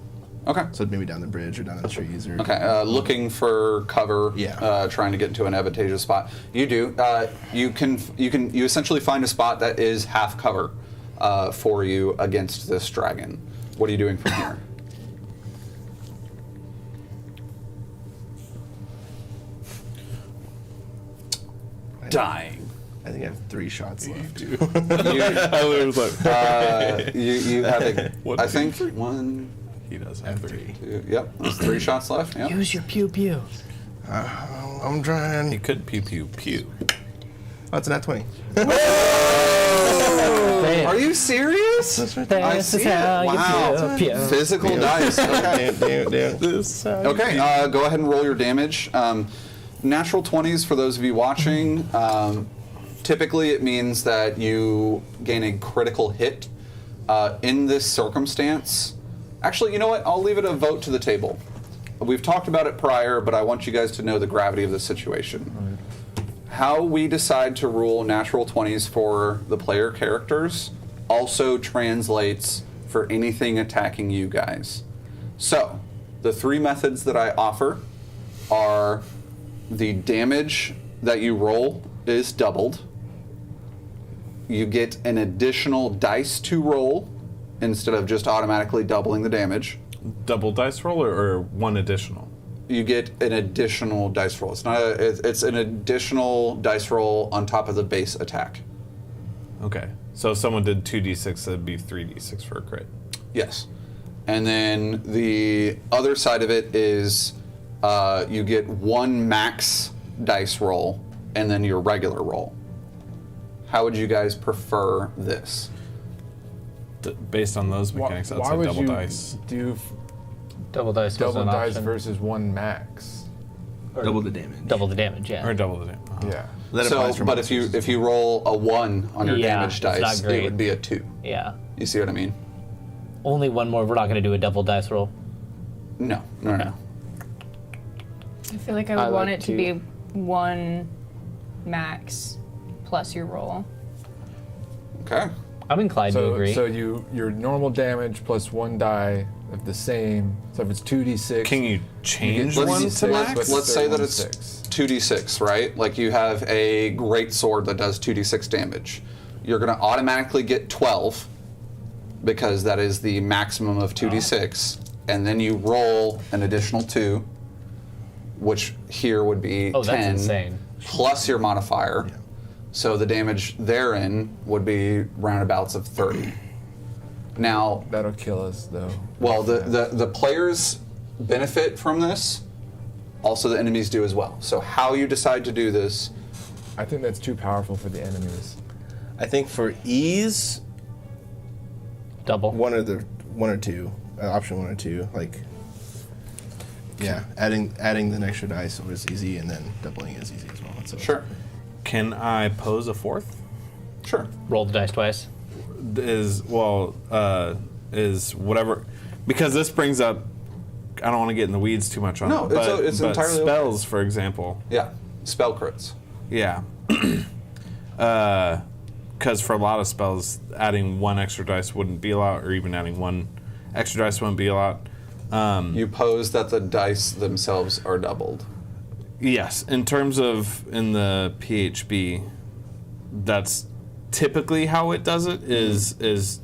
Okay. So maybe down the bridge or down the trees or. Okay, looking for cover. Yeah. Trying to get into an advantageous spot. You do. You essentially find a spot that is half cover for you against this dragon. What are you doing from here? Dying. I think I have 3 shots left. You have a. I think 1. He does have 3. 2, yep, there's 3 shots left. Yep. Use your pew pew. I'm trying. He could pew pew pew. Oh, it's a nat 20. Are you serious? That's right. I This is see it. how Wow. you pew pew. Physical dice. Okay. Damn. Okay, go ahead and roll your damage. Natural 20s for those of you watching. Typically, it means that you gain a critical hit. In this circumstance, actually, you know what? I'll leave it a vote to the table. We've talked about it prior, but I want you guys to know the gravity of the situation. Right. How we decide to rule natural 20s for the player characters also translates for anything attacking you guys. So, the 3 methods that I offer are the damage that you roll is doubled. You get an additional dice to roll instead of just automatically doubling the damage. Double dice roll or 1 additional? You get an additional dice roll. It's an additional dice roll on top of the base attack. Okay. So if someone did 2d6, that'd be 3d6 for a crit. Yes. And then the other side of it is you get 1 max dice roll and then your regular roll. How would you guys prefer this? Based on those mechanics, I'd Why say would double you dice. do Double dice. was double an dice option. versus 1 max? Double the damage. Double the damage. Yeah. Or double the damage. Yeah. That So, applies for but most if you roll a 1 on your Yeah, damage it's dice, not it great. would be a 2. Yeah. You see what I mean? Only 1 more. We're not going to do a double dice roll. No. Okay. I feel like I would want it to be 1 max plus your roll. Okay. I'm inclined to agree. So your normal damage plus 1 die of the same. So if it's 2d6. Can you change get 1 to 2d6 max? with the Let's say third that one it's 6. 2d6, right? Like you have a great sword that does 2d6 damage. You're going to automatically get 12 because that is the maximum of 2d6, and then you roll an additional 2, which here would be Oh, that's 10 insane. plus your modifier. So the damage therein would be roundabouts of 30. Now, That'll kill us though. well, the players benefit from this. Also, the enemies do as well. So how you decide to do this, I think that's too powerful for the enemies. I think for ease, double. one or 2, option 1 or 2, like. Yeah, adding an extra dice was easy, and then doubling is easy as well. So sure, Can I pose a 4th? sure. Roll the dice twice. Is whatever, because this brings up. I don't want to get in the weeds too much on No, it. But, it's but entirely okay. spells, for example. Yeah, spell crits. Yeah. Because for a lot of spells, adding 1 extra dice wouldn't be a lot, or even adding 1 extra dice wouldn't be a lot. You pose that the dice themselves are doubled. Yes, in terms of in the PHB, that's typically how it does it. Is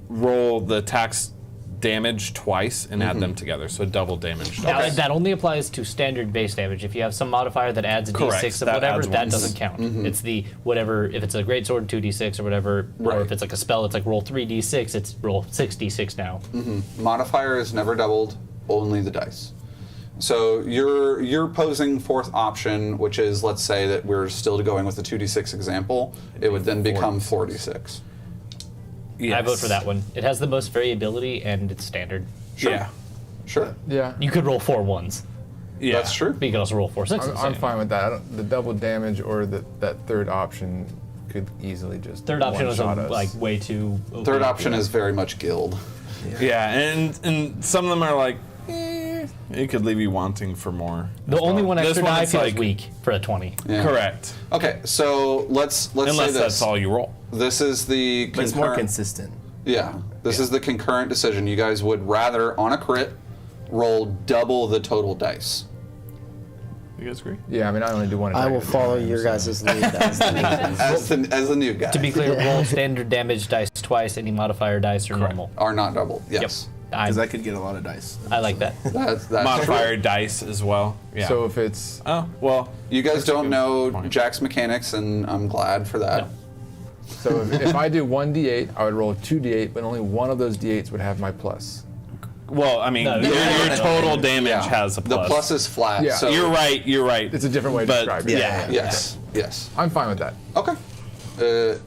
roll the attacks damage twice and add them together, so double damage. Now, that only applies to standard base damage. If you have some modifier that adds a Correct, d6 of that whatever, adds that ones. doesn't count. It's the whatever, if it's a greatsword, 2d6 or whatever, or Right. if it's like a spell, it's like roll 3d6, it's roll 6d6 now. Modifier is never doubled, only the dice. So you're posing fourth option, which is, let's say that we're still going with the 2d6 example. It would then become 4d6. Yes. I vote for that one. It has the most variability and it's standard. Sure. Yeah. Sure. Yeah. You could roll 4 1s, Yeah. That's true. but you could also roll 4 6s. I'm fine with that. The double damage or that third option could easily just Third option was one-shot us. like way too. OP. Third option is very much guild. Yeah, and some of them are like, it could leave you wanting for more. The only one This extra one die it's feels like- weak for a 20. Yeah. Correct. Okay, so let's say Unless this. that's all you roll. This is the But it's more concurrent. consistent. Yeah, this is the concurrent decision. You guys would rather, on a crit, roll double the total dice. You guys agree? Yeah, I mean, I only do one. I attack will at a follow time, your so- guys' lead. As the new guy. To be clear, roll standard damage dice twice, any modifier dice are normal. Are not doubled. Yes. Because I could get a lot of dice. I like that. That's Modifier true. dice as well. Yeah. So if it's oh well, You guys don't good know point. Jack's mechanics, and I'm glad for that. so if I do 1d8, I would roll 2d8, but only one of those d8s would have my plus. well, I mean, No, your, no, your no, total damage Yeah. has a plus. The plus is flat. Yeah. So You're right. You're right. It's a different way to But, describe it. yeah. Yes. Yes. I'm fine with that. Okay.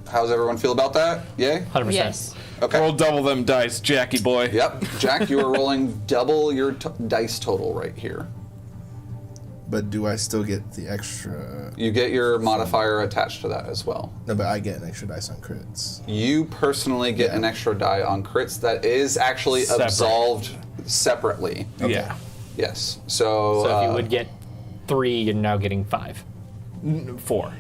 How's everyone feel about that? Yay? 100%. Yes. Okay. Roll double them dice, Jackie boy. Yep. Jack, you are rolling double your dice total right here. But do I still get the extra? You get your modifier attached to that as well. No, but I get an extra dice on crits. You personally get an extra die on crits that is actually Separate. absolved separately. Yeah. Yes. So, So if you would get 3, you're now getting 5. 4.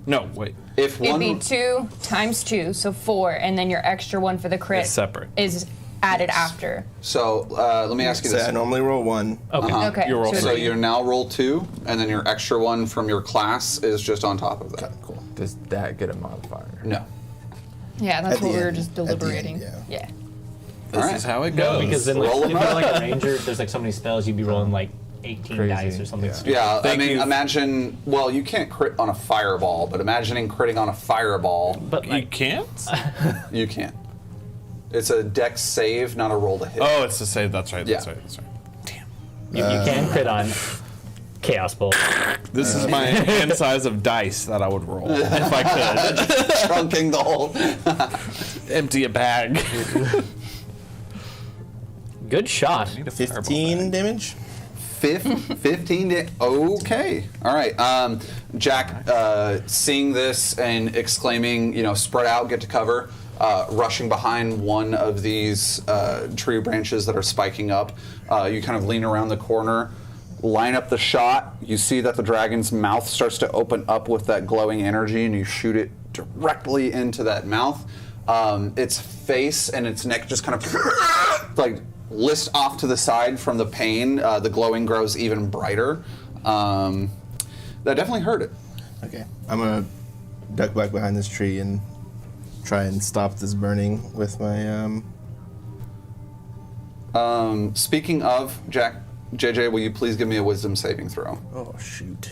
No, wait. if It'd one be 2 times 2, so 4, and then your extra one for the crit It's separate. is added after. so let me ask you So this. I normally roll 1. Okay. Okay. You roll so So it'd be- you now roll 2, and then your extra one from your class is just on top of that. Cool. Does that get a modifier? No. yeah, that's At the what we were end. just At the end, deliberating. yeah. This Alright. is how it No, goes. because then like, Roll if 'em you're up. like a ranger, there's like so many spells, you'd be rolling like 18 Crazy, dice or something yeah. stupid. Yeah, Thank I mean, you. imagine. Well, you can't crit on a fireball, but imagining critting on a fireball, But you like, can't. you can. It's a dex save, not a roll to hit. Oh, it's the save. That's right. That's Yeah. right. That's right. Damn. you can crit on Chaos Bolt. This is my hand size of dice that I would roll if I could. Trunking the whole. Empty a bag. Good shot. 15 damage? 15 okay. All right. Jack, seeing this and exclaiming, spread out, get to cover, rushing behind one of these tree branches that are spiking up. You kind of lean around the corner, line up the shot. You see that the dragon's mouth starts to open up with that glowing energy, and you shoot it directly into that mouth. Its face and its neck just kind of like list off to the side from the pain. The glowing grows even brighter. That definitely hurt it. Okay. I'm going to duck back behind this tree and try and stop this burning with my. Speaking of, Jack, JJ, will you please give me a wisdom saving throw? Oh, shoot.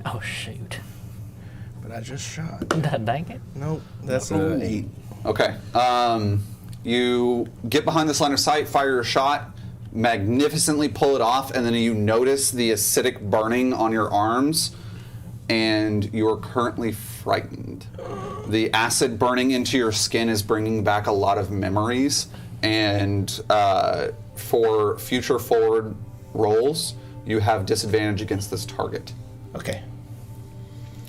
Oh shoot. But I just shot. Dang it. Nope. That's an 8. Okay. You get behind this line of sight, fire your shot, magnificently pull it off, and then you notice the acidic burning on your arms, and you're currently frightened. The acid burning into your skin is bringing back a lot of memories, and for future forward rolls, you have disadvantage against this target. Okay.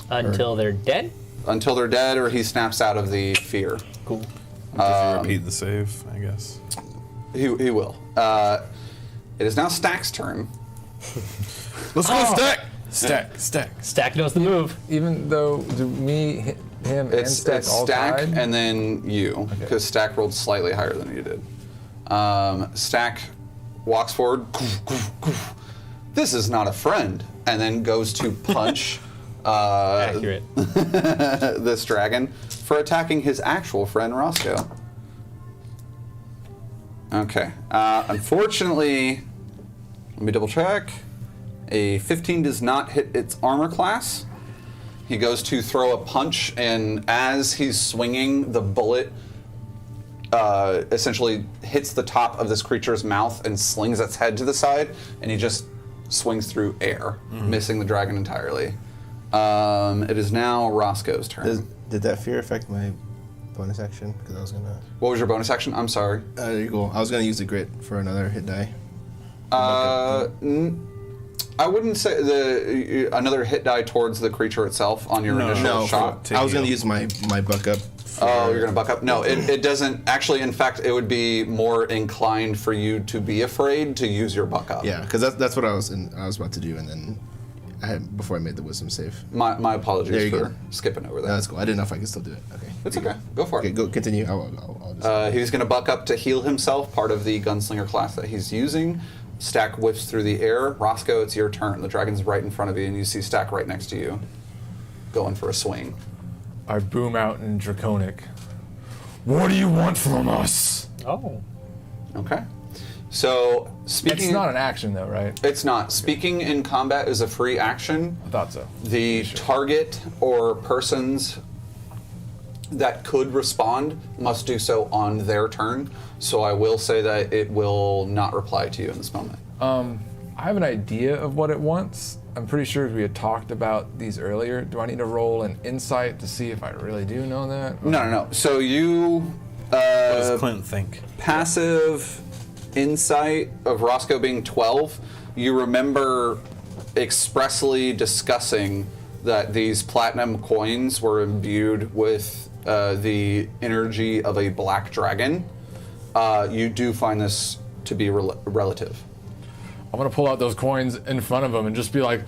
Until they're dead? Until they're dead or he snaps out of the fear. Cool. Does he repeat the save? I guess. He will. It is now Stack's turn. Let's go stack. Stack. Stack knows the move. Even though do me, him, and It's Stack all Stack tied? and then you, because Stack rolled slightly higher than you did. Stack walks forward. This is not a friend. and then goes to punch Accurate. this dragon for attacking his actual friend Roscoe. Okay. Unfortunately, let me double check. A 15 does not hit its armor class. He goes to throw a punch, and as he's swinging, the bullet essentially hits the top of this creature's mouth and slings its head to the side, and he just swings through air, missing the dragon entirely. It is now Roscoe's turn. Did that fear affect my bonus action? Because I was gonna. What was your bonus action? I'm sorry. There you go. I was gonna use the grit for another hit die. I wouldn't say another hit die towards the creature itself on your initial shot. I was gonna use my buck up. Oh, you're gonna buck up? No, it doesn't. Actually, in fact, it would be more inclined for you to be afraid to use your buck up. Yeah, because that's what I was about to do, and then before I made the wisdom save. My apologies There you for go. skipping over that. No, that's cool. I didn't know if I could still do it. Okay. It's okay. Go for Okay, it. go continue. I'll just. He's going to buck up to heal himself, part of the gunslinger class that he's using. Stack whiffs through the air. Roscoe, it's your turn. The dragon's right in front of you, and you see Stack right next to you, going for a swing. I boom out in Draconic. What do you want from us? Oh. Okay. So, speaking... It's not an action, though, right? It's not. Speaking in combat is a free action. I thought so. The target or persons that could respond must do so on their turn. So I will say that it will not reply to you in this moment. I have an idea of what it wants. I'm pretty sure we had talked about these earlier. Do I need to roll an insight to see if I really do know that? No. So you... What does Clint think? Passive insight of Roscoe being 12, you remember expressly discussing that these platinum coins were imbued with the energy of a black dragon. You do find this to be relative. I'm gonna pull out those coins in front of him and just be like,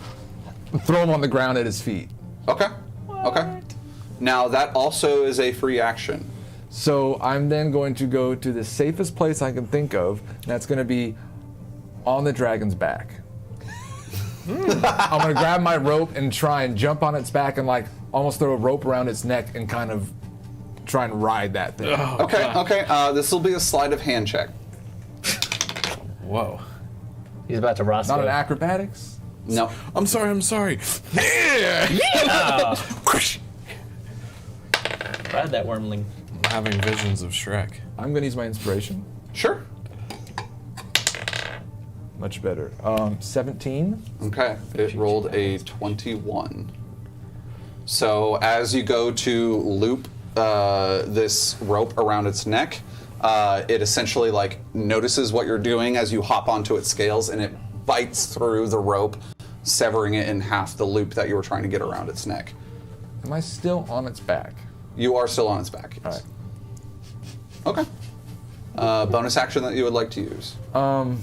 throw them on the ground at his feet. Okay. Okay. Now that also is a free action. So I'm then going to go to the safest place I can think of, and that's going to be on the dragon's back. I'm going to grab my rope and try and jump on its back and like almost throw a rope around its neck and kind of try and ride that thing. Okay. This will be a sleight of hand check. Whoa. He's about to Roscoe. Not an acrobatics? No. I'm sorry. Yeah! Ride that wormling. I'm having visions of Shrek. I'm going to use my inspiration. Sure. Much better. 17. Okay. It rolled a 21. So as you go to loop this rope around its neck, it essentially like notices what you're doing as you hop onto its scales, and it bites through the rope, severing it in half, the loop that you were trying to get around its neck. Am I still on its back? You are still on its back. Yes. All right. Okay. Bonus action that you would like to use. I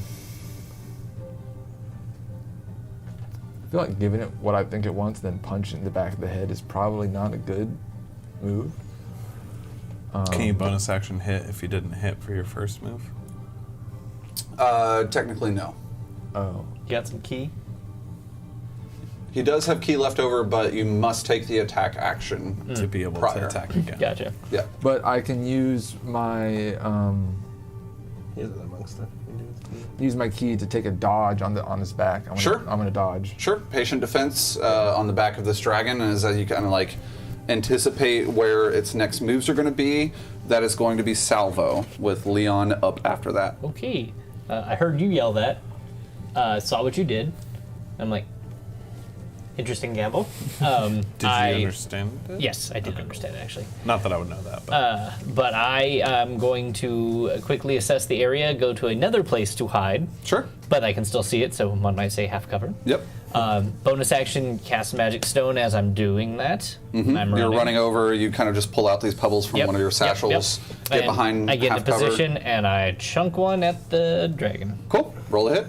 feel like giving it what I think it wants, then punch it in the back of the head is probably not a good move. Can you bonus action hit if you didn't hit for your first move? Technically, no. Oh. You got some key? He does have key left over, but you must take the attack action To be able prior. to attack again. Gotcha. Yeah. But I can use my Here's the monk stuff. use my key to take a dodge on his back. Sure. I'm gonna dodge. Sure. Patient defense on the back of this dragon, and as you kind of like anticipate where its next moves are going to be, that is going to be salvo with Leon up after that. Okay. I heard you yell that. Saw what you did. I'm like, interesting gamble. Did you understand it? Yes, I did understand it, actually. Not that I would know that, but But I am going to quickly assess the area, go to another place to hide. Sure. But I can still see it, so one might say half cover. Yep. Bonus action, cast Magic Stone as I'm doing that. You're running over, you kind of just pull out these pebbles from Yep, one of your yep, satchels, yep. get And behind I get half into cover. position, and I chunk one at the dragon. Cool. Roll a hit.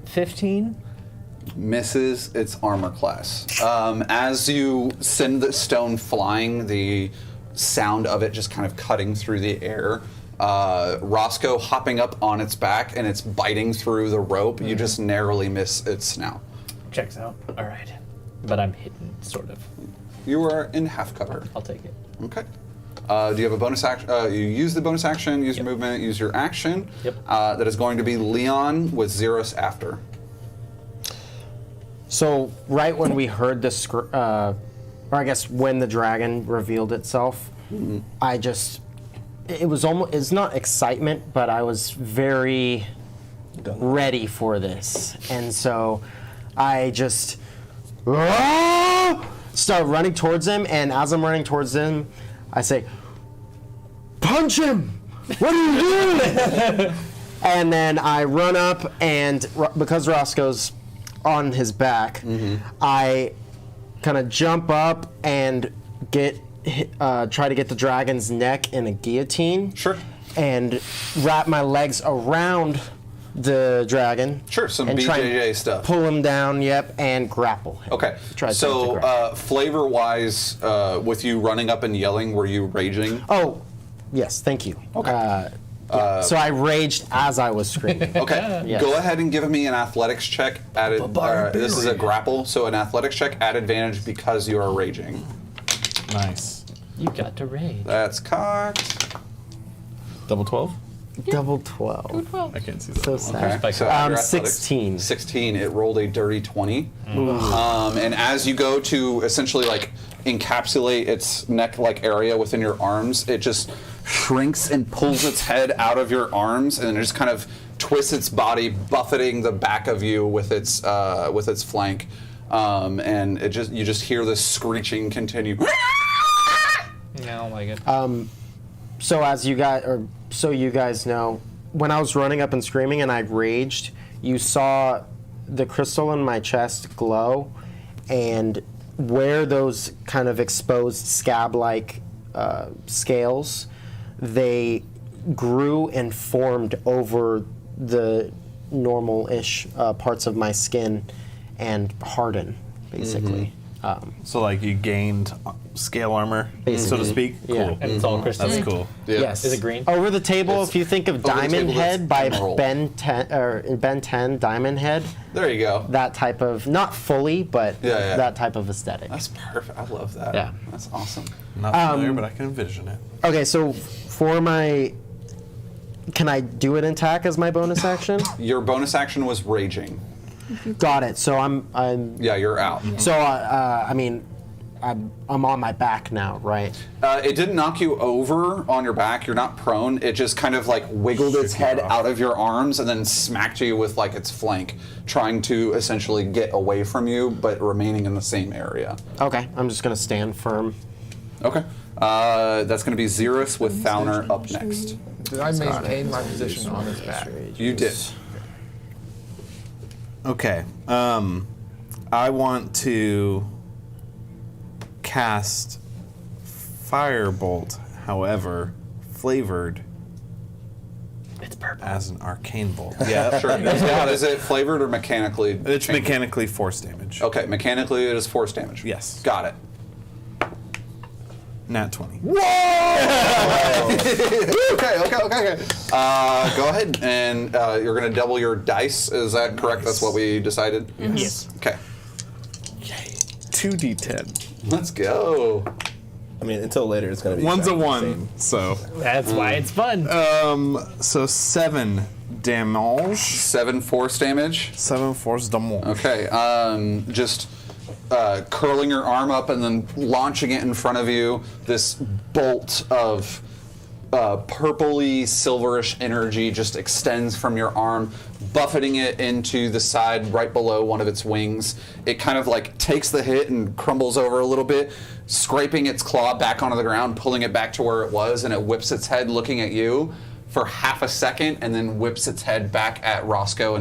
$15. Misses its armor class. As you send the stone flying, the sound of it just kind of cutting through the air Roscoe hopping up on its back and it's biting through the rope. You just narrowly miss its snout. Checks out. All right. But I'm hidden, sort of. You are in half cover. I'll take it. Okay. Do you have a bonus action? You use the bonus action, use your movement, use your action. Yep. That is going to be Leon with Xeris after. So right when we heard this, or I guess when the dragon revealed itself, I just, it was almost, it's not excitement, but I was very ready for this. And so I just start running towards him, and as I'm running towards him, I say, "Punch him! What are you doing?" And then I run up, and because Roscoe's on his back, I kind of jump up and try to get the dragon's neck in a guillotine. Sure. And wrap my legs around the dragon. Sure, some and try BJJ and stuff. Pull him down, and grapple him. Okay. Try to So, grapple. flavor-wise, with you running up and yelling, were you raging? Oh, yes, thank you. Okay. So I raged as I was screaming. Okay. Yes. Go ahead and give me an athletics check. This is a grapple, so an athletics check at advantage because you are raging. Nice. You got to rage. That's cocked. Double 12? Double 12. I can't see that. So sad. Okay. So add your athletics. 16. 16. It rolled a dirty 20. And as you go to essentially like encapsulate its neck-like area within your arms, it just shrinks and pulls its head out of your arms, and then it just kind of twists its body, buffeting the back of you with its flank. And you just hear this screeching continue. Oh my god. So you guys know, when I was running up and screaming and I raged, you saw the crystal in my chest glow, and where those kind of exposed scab-like scales, they grew and formed over the normal-ish parts of my skin and hardened, basically. So like you gained scale armor, so to speak? Yeah. Cool. And it's all crystal. That's cool. Yeah. Yes. Is it green? Over the table, if you think of over the Diamond table, Head it's by emerald. Ben 10, Diamond Head, There you go. that type of, not fully, but Yeah. that type of aesthetic. That's perfect. I love that. Yeah. That's awesome. Not familiar, but I can envision it. Okay, so for my, can I do an attack as my bonus action? Your bonus action was raging. Got it. So I'm Yeah, you're out. so I mean, I'm on my back now, right? It didn't knock you over on your back. You're not prone. It just kind of like wiggled its head out of your arms and then smacked you with like its flank, trying to essentially get away from you, but remaining in the same area. Okay, I'm just gonna stand firm. Okay. That's going to be Xeris with Thauner up next. Did I maintain my position on his back? You did. Okay. I want to cast Firebolt, however, flavored It's purple. as an arcane bolt. Yeah, sure. Is it flavored or mechanically? It's changed? mechanically force damage. Okay, mechanically it is force damage. Yes. Got it. Nat 20. Okay. Go ahead, and you're going to double your dice. Is that correct? That's what we decided? Yes. Okay. 2d10. Let's go. I mean, until later, it's going to be One's a exactly the 1, same. so. That's why it's fun. So 7 damage. 7 force damage. 7 force damage. Okay. Just curling your arm up and then launching it in front of you. This bolt of purpley, silverish energy just extends from your arm, buffeting it into the side right below one of its wings. It kind of like takes the hit and crumbles over a little bit, scraping its claw back onto the ground, pulling it back to where it was, and it whips its head looking at you for half a second, and then whips its head back at Roscoe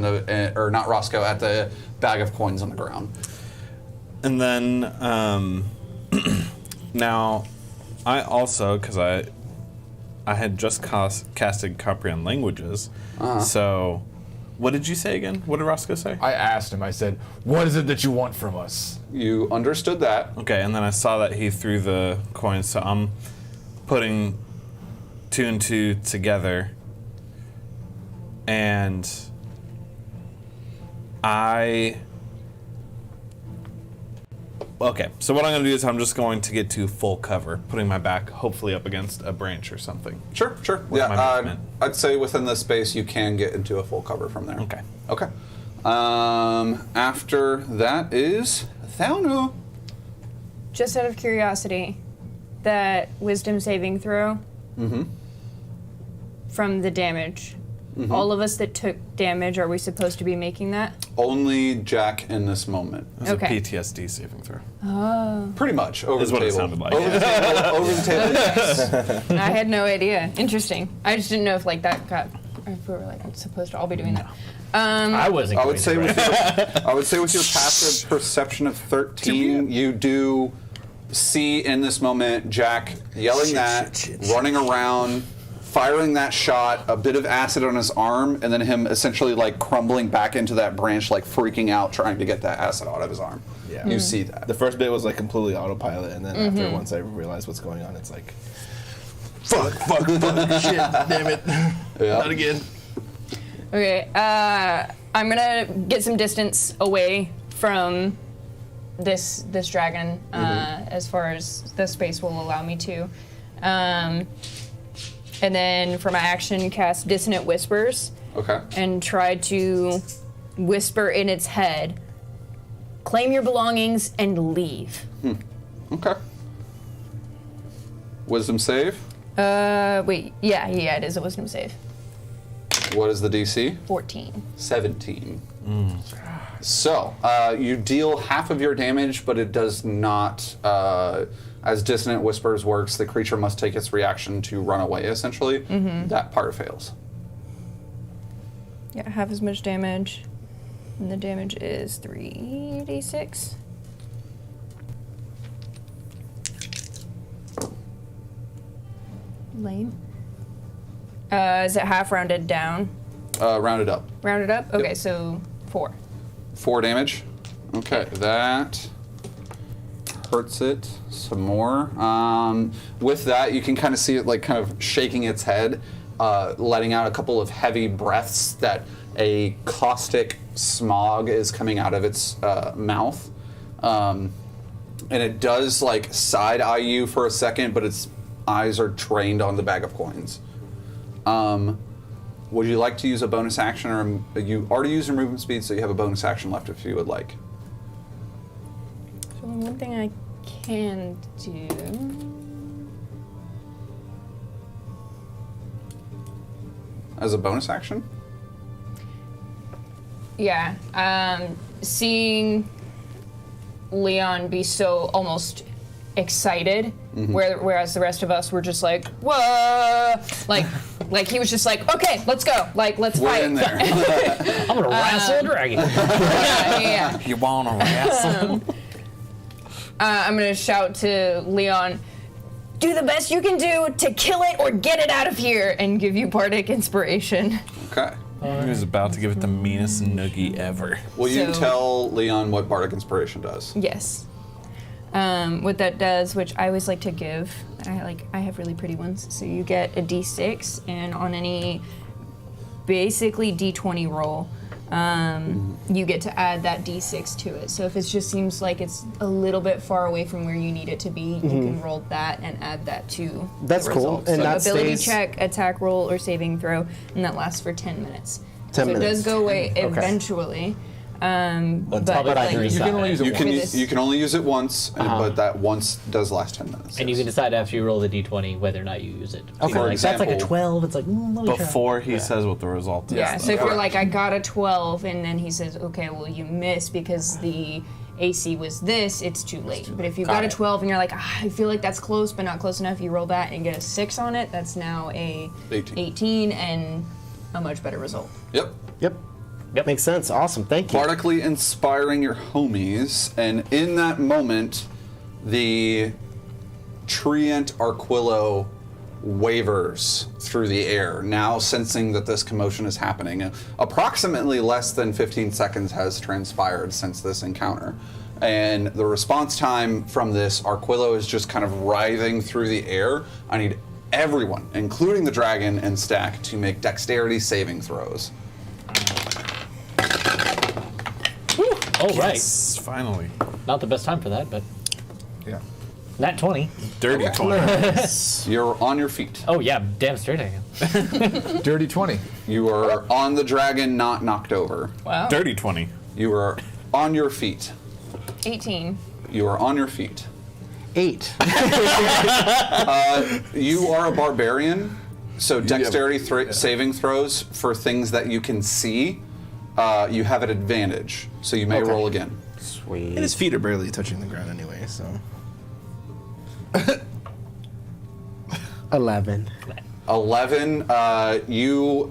or not Roscoe, at the bag of coins on the ground. And then, now, I also, because I had just casted Comprehend Languages, so what did you say again? What did Roscoe say? I asked him, I said, "What is it that you want from us?" You understood that. Okay, and then I saw that he threw the coins, so I'm putting two and two together, and Okay, so what I'm going to do is I'm just going to get to full cover, putting my back hopefully up against a branch or something. Sure. With my movement. I'd say within this space you can get into a full cover from there. Okay. After that is Thalnu. Just out of curiosity, that wisdom saving throw from the damage. All of us that took damage, are we supposed to be making that? Only Jack in this moment. It was Okay. a PTSD saving throw. Pretty much over Is the what it table. sounded like. Over the table. Yes. I had no idea. Interesting. I just didn't know if like that got, if we were like supposed to all be doing that. I wasn't. I going would say to, with right? your, I would say with your passive perception of 13, you do see in this moment Jack yelling running around, firing that shot, a bit of acid on his arm, and then him essentially like crumbling back into that branch, like freaking out, trying to get that acid out of his arm. Yeah. You see that. The first bit was like completely autopilot, and then after once I realized what's going on, it's like, fuck, shit, damn it, not again. Okay, I'm gonna get some distance away from this dragon, as far as the space will allow me to. And then for my action, cast Dissonant Whispers Okay. and try to whisper in its head, claim your belongings and leave. Okay. Wisdom save. Wait, yeah, it is a wisdom save. What is the DC? 14. 17. So, you deal half of your damage, but it does not, as Dissonant Whispers works, the creature must take its reaction to run away, essentially. That part fails. Yeah, half as much damage. And the damage is 3d6. Lame. Is it half rounded down? Round it up. Rounded up? Okay, Yep. so 4. 4 damage. Okay, that hurts it some more. With that, you can kind of see it like kind of shaking its head, letting out a couple of heavy breaths that a caustic smog is coming out of its mouth. And it does like side eye you for a second, but its eyes are trained on the bag of coins. Would you like to use a bonus action, or you already used your movement speed, so you have a bonus action left if you would like? So one thing I can do. As a bonus action? Yeah, seeing Leon be so almost excited, whereas the rest of us were just like, whoa, like he was just like, okay, let's go, like let's We're fight. in there. I'm gonna wrestle a dragon. yeah. You wanna wrestle? I'm gonna shout to Leon, do the best you can do to kill it or get it out of here, and give you bardic inspiration. Okay. He was about to give it the meanest noogie ever. Will you So- tell Leon what Bardic Inspiration does? Yes. What that does, which I always like to give, I have really pretty ones. So you get a D6, and on any basically D20 roll, you get to add that D6 to it. So if it just seems like it's a little bit far away from where you need it to be, you can roll that and add that to That's the cool. result. And so that ability stays- check, attack roll, or saving throw, and that lasts for 10 minutes. 10 so it minutes. does go away eventually. But But I can like, use You can only use it You can once. you can only use it once, but that once does last 10 minutes. And you can decide after you roll the d20 whether or not you use it. So For you're like, that's like a example, 12. It's like, let me try. Before he says what the result is. Yeah, so though. if you're like, I got a 12, and then he says, okay, well, you missed because the AC was this, it's too late. But if you got a 12 and you're like, I feel like that's close, but not close enough, you roll that and get a 6 on it, that's now a 18 and a much better result. Yep. Yep. Makes sense. Awesome. Thank you. Bardically inspiring your homies, and in that moment, the Treant Arquillo wavers through the air, now sensing that this commotion is happening. Approximately less than 15 seconds has transpired since this encounter. And the response time from this Arquillo is just kind of writhing through the air. I need everyone, including the dragon and Stack, to make dexterity saving throws. Oh, right. Yes, finally. Not the best time for that, but Yeah. nat 20. Dirty 20. You're on your feet. Oh, yeah, damn straight I am. Dirty 20. You are on the dragon, not knocked over. Wow. Dirty 20. You are on your feet. 18. You are on your feet. 8. You are a barbarian, so dexterity saving throws for things that you can see, you have an advantage. So you may roll again. Sweet. And his feet are barely touching the ground anyway, so. 11. 11, you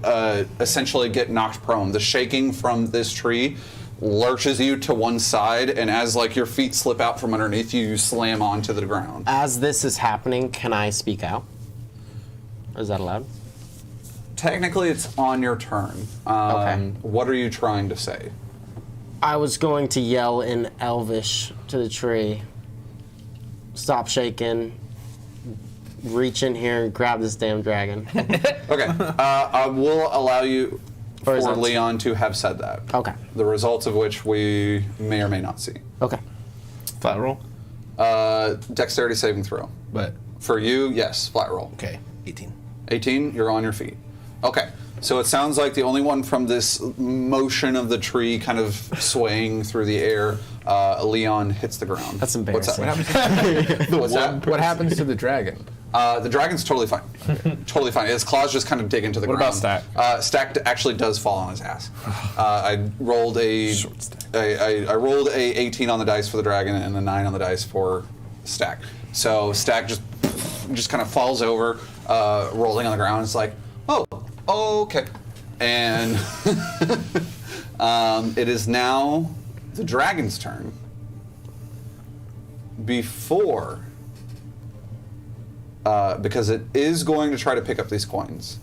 essentially get knocked prone. The shaking from this tree lurches you to one side, and as like your feet slip out from underneath you, you slam onto the ground. As this is happening, can I speak out? Is that allowed? Technically, it's on your turn. Okay. What are you trying to say? I was going to yell in Elvish to the tree. Stop shaking. Reach in here and grab this damn dragon. Okay, I will allow you Or is for that- Leon to have said that. Okay. The results of which we may or may not see. Okay. Flat roll. Dexterity saving throw. But, For you, yes, flat roll. okay, 18. 18, you're on your feet. Okay, so it sounds like the only one from this motion of the tree kind of swaying through the air, Leon hits the ground. That's What's embarrassing. that? What's that? What happens to the dragon? The dragon's totally fine. Totally fine. His claws just kind of dig into the What ground. about Stack? Stack actually does fall on his ass. I rolled a Short Stack. I rolled a 18 on the dice for the dragon and a 9 on the dice for Stack. So Stack just kind of falls over, rolling on the ground. It's like, oh, okay. And it is now the dragon's turn. Before, because it is going to try to pick up these coins.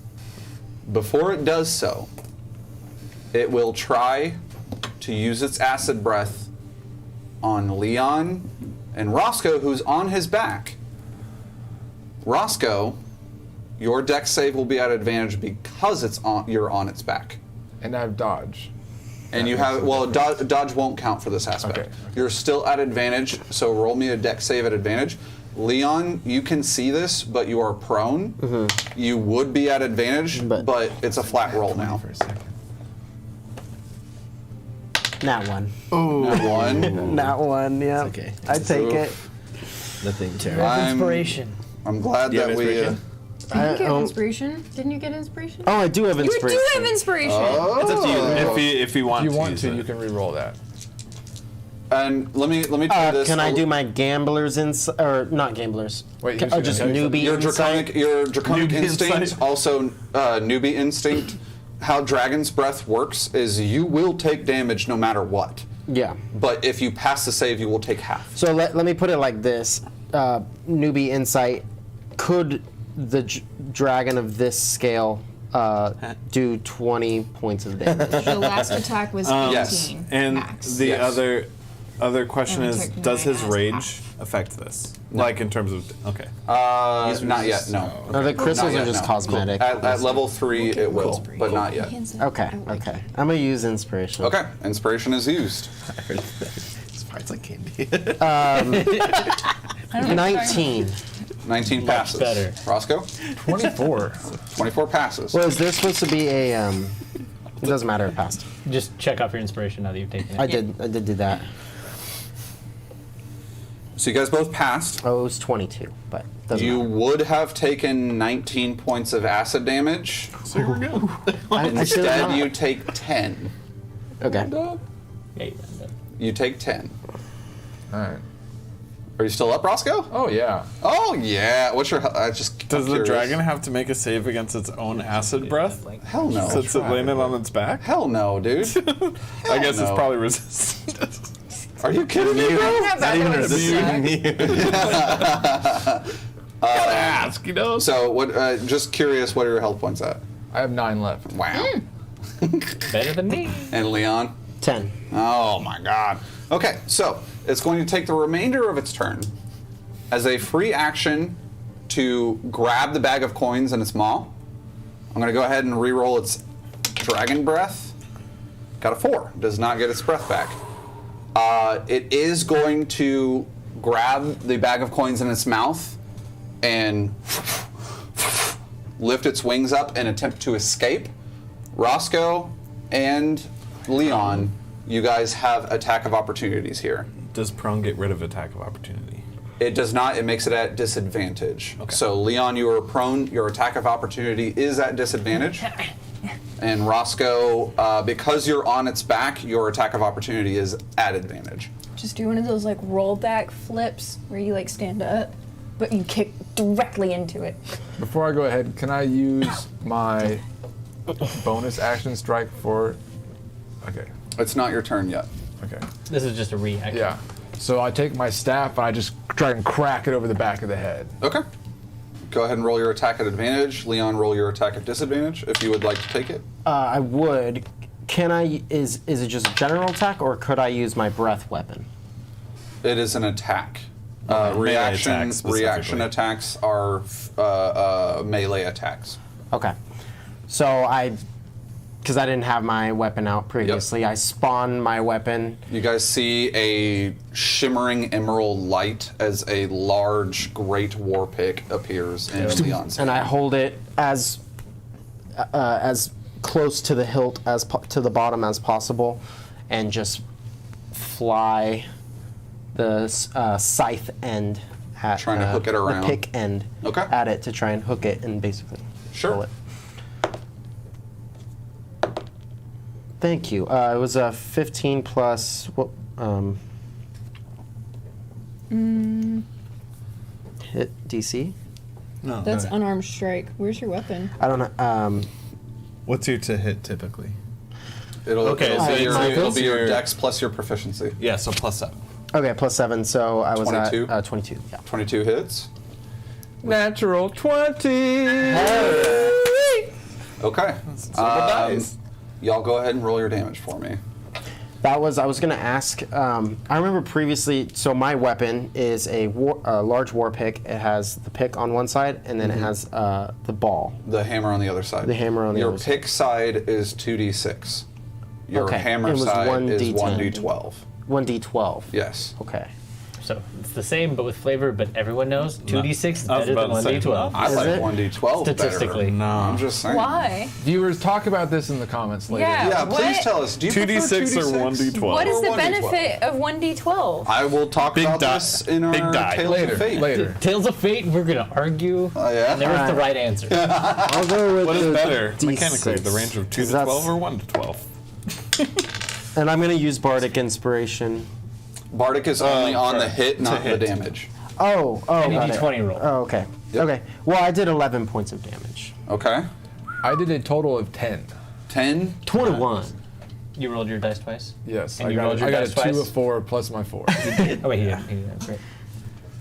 Before it does so, it will try to use its acid breath on Leon and Roscoe, who's on his back. Roscoe, your dex save will be at advantage because you're on its back. And I have dodge. And you have, dodge won't count for this aspect. Okay. You're still at advantage, so roll me a dex save at advantage. Leon, you can see this, but you are prone. Mm-hmm. You would be at advantage, but it's a flat roll now. For a second. Nat 1. One. Nat 1, yeah. It's okay. I take it. Nothing terrible. Inspiration. I'm glad Do you that have we. inspiration? Did you get oh. inspiration? Didn't you get inspiration? Oh, I do have You inspiration. do have inspiration. It's up to you. If you want If you to want use to, it. you can re-roll that. And let me try this. Can I do my gamblers insight, or not gamblers? Wait, Ca- who's just gonna- newbie Your insight? draconic Newbie instinct, insight. also newbie instinct. How Dragon's Breath works is you will take damage no matter what. Yeah. But if you pass the save, you will take half. So let me put it like this: newbie insight. Could the dragon of this scale do 20 points of damage? The last attack was 18 yes. And max. the Yes. other question And is, took does his 9 as rage half. affect this? Like in terms of okay. Not yet, no. Or the crystals Not are yet, just no. cosmetic. At level 3, it will, but not yet. Okay, okay. I'm gonna use inspiration. Okay, inspiration is used. This part's like candy. 19. 19 passes. better. Roscoe? 24. 24 passes. Well, is there supposed to be a? It doesn't matter. It passed. Just check off your inspiration now that you've taken it. I did do that. So you guys both passed. Oh, it was 22, but doesn't You matter. would have taken 19 points of acid damage. So here we go. I should've Instead, not. you take 10. Okay. Yeah, you got it. You take 10. All right. Are you still up, Roscoe? Oh, yeah. Oh, yeah. What's your... I'm Does curious. the dragon have to make a save against its own acid breath? Hell no. Since it landed on its back? Hell no, dude. I guess it's no. probably resistant. Are you kidding me, bro? Not even resisting. Ask, you know? So, what? Just curious, what are your health points at? I have 9 left. Wow. Better than me. And Leon? 10. Oh my god. Okay, so it's going to take the remainder of its turn as a free action to grab the bag of coins in its maw. I'm going to go ahead and re-roll its dragon breath. Got a 4. Does not get its breath back. It is going to grab the bag of coins in its mouth and lift its wings up and attempt to escape. Roscoe and Leon, you guys have attack of opportunities here. Does prone get rid of attack of opportunity? It does not. It makes it at disadvantage. Okay. So, Leon, you are prone. Your attack of opportunity is at disadvantage. And Roscoe, because you're on its back, your attack of opportunity is at advantage. Just do one of those like rollback flips where you like stand up, but you kick directly into it. Before I go ahead, can I use my bonus action strike for? Okay. It's not your turn yet. Okay. This is just a reaction. Yeah. So I take my staff and I just try and crack it over the back of the head. Okay. Go ahead and roll your attack at advantage. Leon, roll your attack at disadvantage if you would like to take it. I would. Can I? Is it just a general attack, or could I use my breath weapon? It is an attack. Melee attack Reaction specifically. attacks are melee attacks. Okay. So because I didn't have my weapon out previously, I spawn my weapon. You guys see a shimmering emerald light as a large, great war pick appears in Leon's hand. And I hold it as close to the hilt to the bottom as possible, and just fly the scythe end at Trying to hook it around. the pick end Okay. at it to try and hook it and basically Sure. pull it. Thank you. It was a 15 plus what? Hit DC. No. That's unarmed strike. Where's your weapon? I don't know. What's your to hit typically? It'll be it's your your- dex plus your proficiency. Yeah, so +7. Okay, +7. So I was 22? at 22. Yeah. 22 hits. Natural 20. Okay. dice. Y'all go ahead and roll your damage for me. I was going to ask. I remember previously. So my weapon is a large war pick. It has the pick on one side, and then it has the ball. The hammer on the other side. The hammer on the your other side. Your pick side is 2d6. Your Okay, hammer it was side is 1d10. 1d12. 1d12. Yes. Okay. So it's the same, but with flavor. But everyone knows 2d6 is I was better than about to say, 1d12. I Is like it? 1d12 Statistically. better. No. I'm just saying. Why? Viewers, talk about this in the comments later. Yeah. Yeah, please What? tell us. Do you 2d6 prefer or 1d12? What is Or the 1d12? benefit of 1d12? I will talk Big about die. this in our Big die. Tales of Fate. Later. Tales of Fate, we're gonna argue. Oh, yeah? And there was the Alright. right answer. I'll go with What is the better D6. mechanically, the range of 2 to 12 or 1 to 12? And I'm going to use Bardic Inspiration. Bardic is only on for- the hit, not hit. the damage. Oh, Any got it. d20 roll. Oh, okay. Yep. Okay. Well, I did 11 points of damage. Okay. I did a total of 10. 10. 21. You rolled your dice twice? Yes, And I you got, rolled your I got a dice 2, a twice? 4, plus my 4. Oh, wait, he did. He did. Great.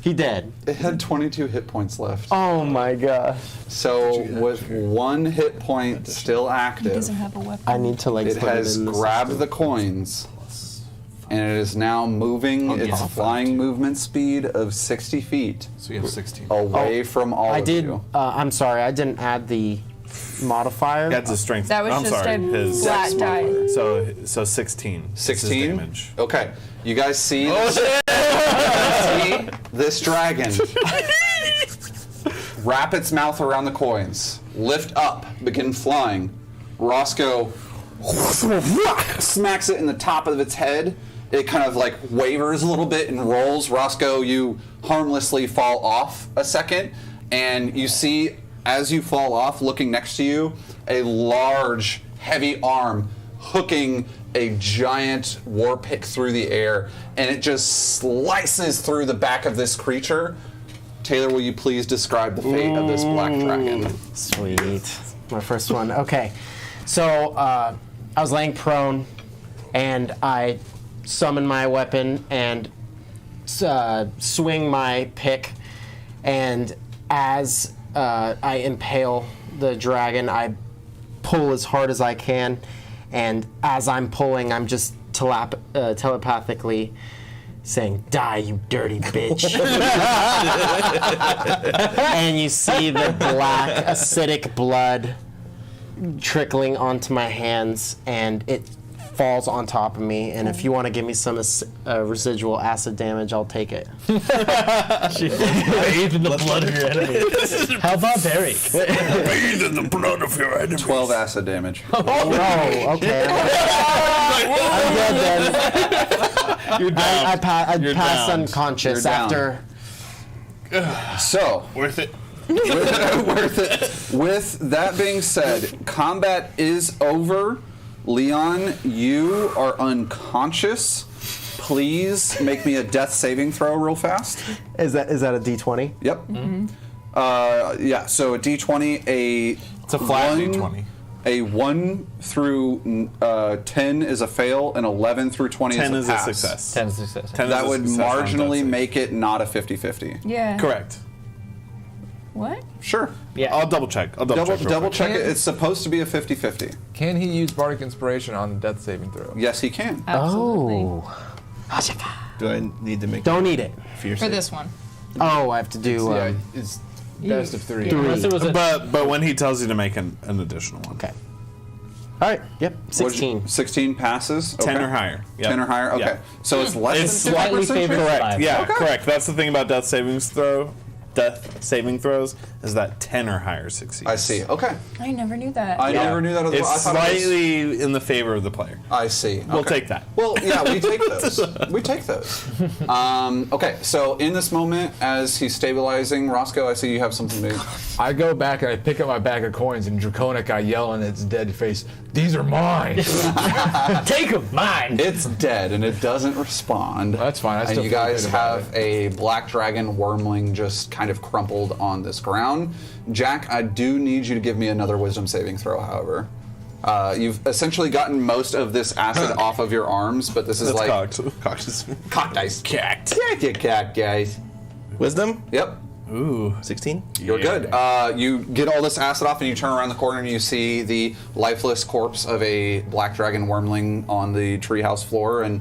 He did. It had 22 hit points left. Oh my gosh. So with 1 hit point still active, have a weapon. I need to like. it put has in the grabbed system. the coins, and it is now moving its flying movement speed of 60 feet So you have 16. away from all I of did. you. I'm sorry. I didn't add the modifier. That's a strength. That was I'm just sorry, a his flat die. So 16. This is 16 damage. Okay, you guys see see this dragon wrap its mouth around the coins, lift up, begin flying. Roscoe smacks it in the top of its head. It kind of like wavers a little bit and rolls. Roscoe, you harmlessly fall off a second, and you see as you fall off, looking next to you, a large, heavy arm hooking a giant war pick through the air, and it just slices through the back of this creature. Taylor, will you please describe the fate of this black dragon? Sweet. My first one. Okay. So I was laying prone, and I summon my weapon and swing my pick, and as I impale the dragon, I pull as hard as I can, and as I'm pulling, I'm just telepathically saying, "Die, you dirty bitch." And you see the black, acidic blood trickling onto my hands, and it falls on top of me. And if you want to give me some residual acid damage, I'll take it. Bathe in the blood of your enemy. How barbaric. Bathe in the blood of your enemy. 12 acid damage. Oh, okay. I'm good then. You're down. I passed down. unconscious You're down. after. So, Worth it. worth it. With that being said, combat is over. Leon, you are unconscious. Please make me a death saving throw real fast. Is that a D20? Yep. Yeah, so a D20, It's a flat D20. A 1 through 10 is a fail, and 11 through 20 10 is is a a pass. success. 10 success. 10 That is a would success on marginally death make it not a 50-50. Yeah. Correct. What? Sure. Yeah. I'll double check. Double real quick. check it. It's supposed to be a 50-50. Can he use Bardic Inspiration on the death saving throw? Yes, he can. Absolutely. Do I need to make Don't need it. fear For save? this one. Oh, I have to do. Yeah, it's best of 3. Unless it was a But when he tells you to make an additional one. Okay. All right. Yep. What'd 16. you- 16 passes. 10 okay. or higher. Yep. 10 or higher. Okay. Yeah. So it's less It's than slightly 50% favored. chance? Correct. Five. Yeah, Okay. correct. That's the thing about death saving throws is that 10 or higher succeeds. I see. Okay. I never knew that. I never knew that. I It's thought it was- slightly in the favor of the player. I see. We'll Okay. take that. Well, yeah, we take those. We take those. Okay, so in this moment, as he's stabilizing, Roscoe, I see you have something to do. I go back and I pick up my bag of coins, and Draconic, I yell in its dead face, "These are mine!" take of mine. It's dead and it doesn't respond. That's fine, I And still you feel guys good about have a black dragon wormling just kind of crumpled on this ground. Jack, I do need you to give me another wisdom saving throw, however. You've essentially gotten most of this acid off of your arms, but this is That's like cocked. cock dice. Cacked. Yeah, cacked, guys. Wisdom? Yep. Ooh. 16? You're good. You get all this acid off, and you turn around the corner, and you see the lifeless corpse of a black dragon wormling on the treehouse floor. And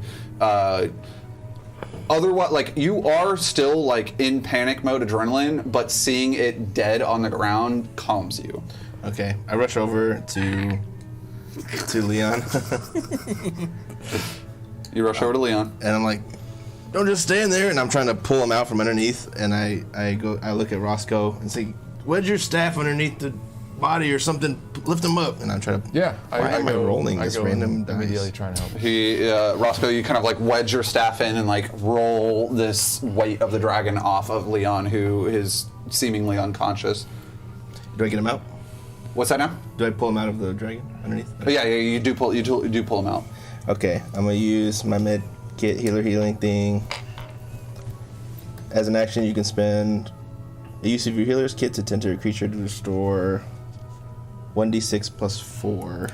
otherwise, like, you are still like in panic mode, adrenaline, but seeing it dead on the ground calms you. Okay. I rush over to Leon. You rush over to Leon. And I'm like, don't just stand there. And I'm trying to pull him out from underneath. And I look at Roscoe and say, wedge your staff underneath the body or something. Lift him up. And I'm trying to. Yeah, Why am I rolling this random dice? immediately trying to help. Roscoe, you kind of like wedge your staff in and like roll this weight of the dragon off of Leon, who is seemingly unconscious. Do I get him out? What's that now? Do I pull him out of the dragon underneath? Oh, yeah, you do pull him out. Okay, I'm gonna use my med kit healing thing. As an action, you can spend the use of your healer's kit to tend to a creature to restore 1d6 plus 4.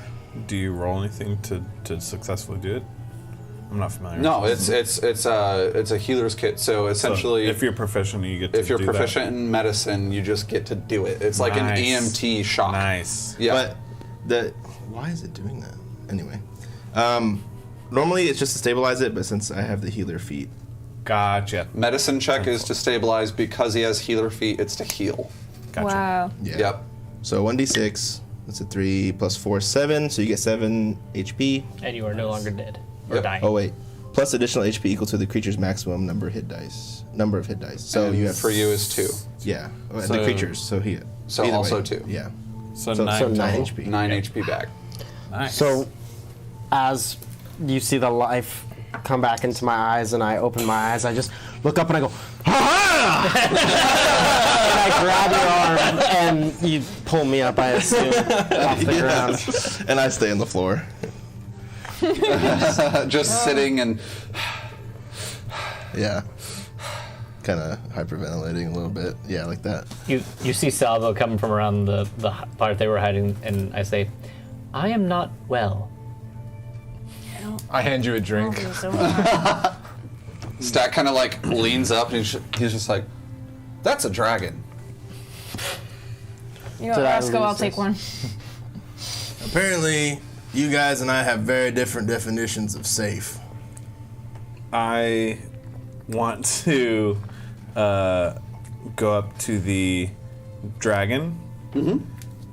Do you roll anything to successfully do it? I'm not familiar. No, with it's a healer's kit. So essentially, if you're proficient, you get to if you're do proficient in medicine, you just get to do it. It's like an Nice. EMT shock. Nice. Yeah. But why is it doing that? Anyway, normally it's just to stabilize it, but since I have the healer feat, Gotcha. Medicine check is to stabilize. Because he has healer feet, it's to heal. Gotcha. Wow. yeah. Yep. So 1d6. That's a 3 plus 4 is 7. So you get 7 HP. And you are no longer dead or Yep. dying. Oh wait, plus additional HP equal to the creature's maximum number of hit dice. So And you have for you is 2. Yeah, the So- creatures. So he. So either also way, 2. Yeah. So, So 9 9 total. HP. 9 HP back. Nice. So, as you see the life come back into my eyes and I open my eyes, I just look up and I go, ha ha! And I grab your arm and you pull me up, I assume, off the ground. And I stay on the floor. Just sitting and Yeah. Kind of hyperventilating a little bit. Yeah, like that. You see Salvo coming from around the part they were hiding, and I say, I am not well. I hand you a drink. Stack kind of like leans up and he's just like, "That's a dragon." You know, Did I Roscoe, I'll lose take this? one. Apparently, you guys and I have very different definitions of safe. I want to go up to the dragon. Mm-hmm.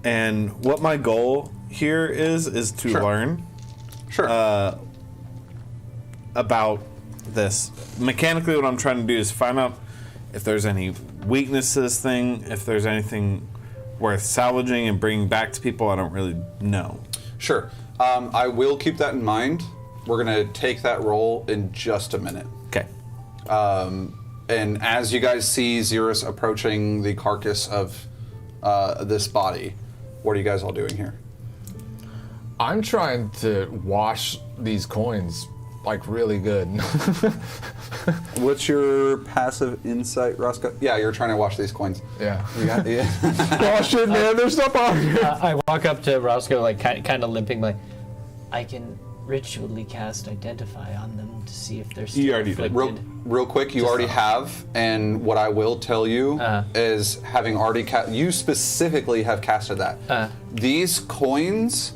And what my goal here is to learn about this. Mechanically, what I'm trying to do is find out if there's any weaknesses if there's anything worth salvaging and bringing back to people. I don't really know. Sure. I will keep that in mind. We're going to take that roll in just a minute. Okay. And as you guys see Xeris approaching the carcass of this body, what are you guys all doing here? I'm trying to wash these coins like really good. What's your passive insight, Roscoe? Yeah, you're trying to wash these coins. Yeah. You got Wash it, man. There's stuff on here. I walk up to Roscoe, like kind of limping, like, I can ritually cast Identify on them to see if they're still You already did. Real quick, you already have, and what I will tell you is, having already you specifically have casted that. These coins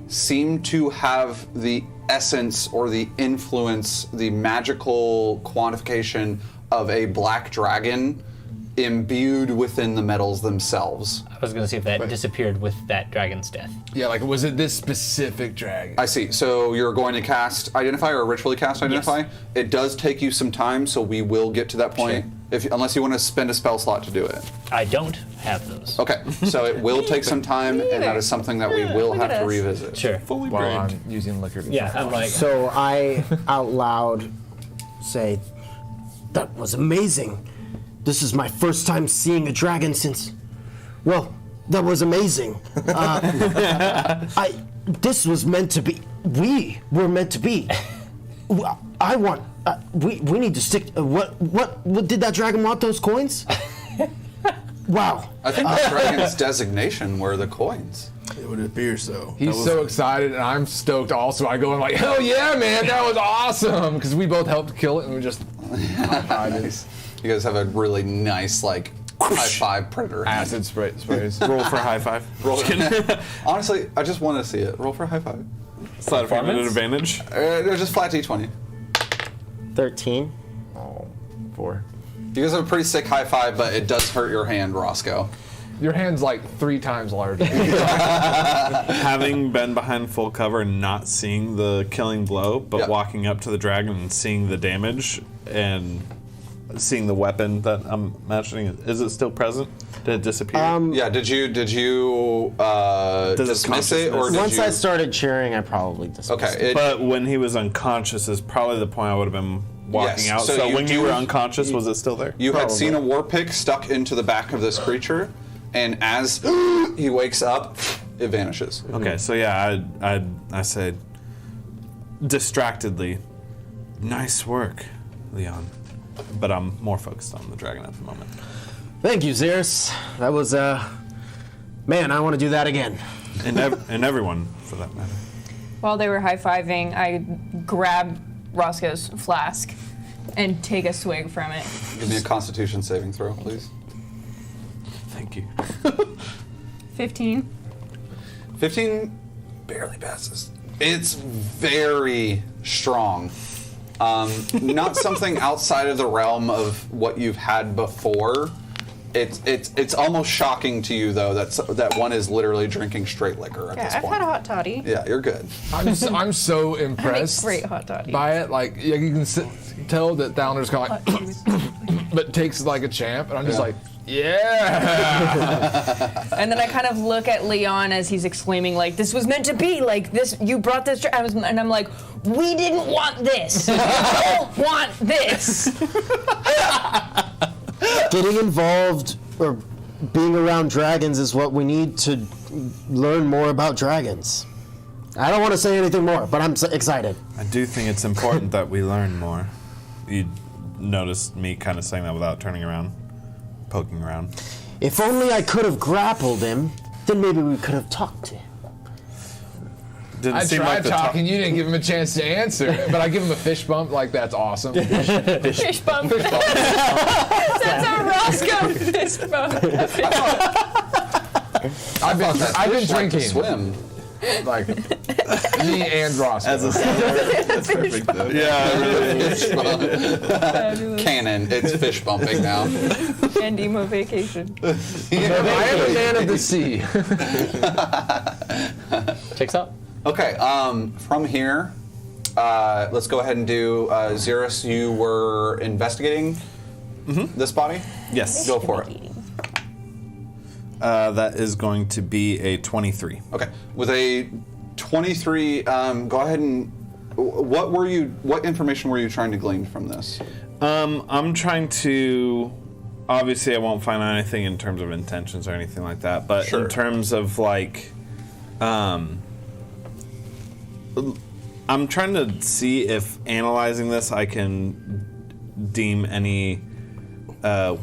seem to have the essence or the influence, the magical quantification of a black dragon imbued within the metals themselves. I was going to see if that disappeared with that dragon's death. Yeah, like, was it this specific dragon? I see. So you're going to cast Identify or ritually cast Identify? Yes. It does take you some time, so we will get to that point. Unless you want to spend a spell slot to do it. I don't have those. Okay, so it will take some time, and that is something that we will have to revisit. Sure. Fully While brained. I'm using liquor. Yeah, I'm like, So I, out loud, say, "That was amazing. This is my first time seeing a dragon since, well, that was amazing. This was meant to be. We were meant to be. I want. We need to stick. What did that dragon want? Those coins? Wow. I think that dragon's designation were the coins. It would appear so. He's so excited, and I'm stoked also. I go in like, hell yeah, man, that was awesome! Because we both helped kill it, and we just Nice. You guys have a really nice, like, high five predator. acid sprays. Roll for a high five. Roll. Honestly, I just want to see it. Roll for a high five. Slide of an advantage. They're just flat D20. 13. 4. You guys have a pretty sick high five, but it does hurt your hand, Roscoe. Your hand's like 3 times larger. Having been behind full cover and not seeing the killing blow, but walking up to the dragon and seeing the damage and seeing the weapon that I'm imagining, is it still present? Did it disappear? Yeah. Did you dismiss it, or did Once you? I started cheering, I probably dismissed it. Okay. But when he was unconscious is probably the point I would have been walking Yes, out. so So, you when you do- were unconscious, was it still there? You had seen a war pick stuck into the back of this creature, and as he wakes up, it vanishes. Okay, so yeah, I said distractedly, nice work, Leon. But I'm more focused on the dragon at the moment. Thank you, Xeris. That was, man, I want to do that again. And everyone, for that matter. While they were high-fiving, I grab Roscoe's flask and take a swig from it. Give me a Constitution saving throw, please. Thank you. 15. 15 barely passes. It's very strong. Not something outside of the realm of what you've had before. It's almost shocking to you though that one is literally drinking straight liquor at this I've point. had a hot toddy. Yeah, you're good. I'm so impressed great hot toddy. by it. Like, you can tell that Thalner's kind of like, but takes it like a champ, and I'm just like, yeah. And then I kind of look at Leon as he's exclaiming, like, this was meant to be, like, this, you brought this, and I'm like, we didn't want this. We don't want this. Getting involved or being around dragons is what we need to learn more about dragons. I don't want to say anything more, but I'm excited. I do think it's important that we learn more. You noticed me kind of saying that without turning around, poking around. If only I could have grappled him, then maybe we could have talked to him. Didn't I seem tried like the talking, you didn't give him a chance to answer, but I give him a fist bump, like, that's awesome. Fish bump. Fist bump. That's a Roscoe fist bump. I've been Fish drinking. like to swim. Like me and Ross. As a that's perfect. Though. Yeah, really. Canon. It's fish bumping now. And emo vacation. I am a man of the sea. Checks out. Okay. From here, let's go ahead and do Xeris. You were investigating this body. Yes. Go for it. That is going to be a 23. Okay. With a 23, go ahead and what information were you trying to glean from this? I'm trying to. Obviously, I won't find anything in terms of intentions or anything like that. But Sure. in terms of like, I'm trying to see if analyzing this, I can deem any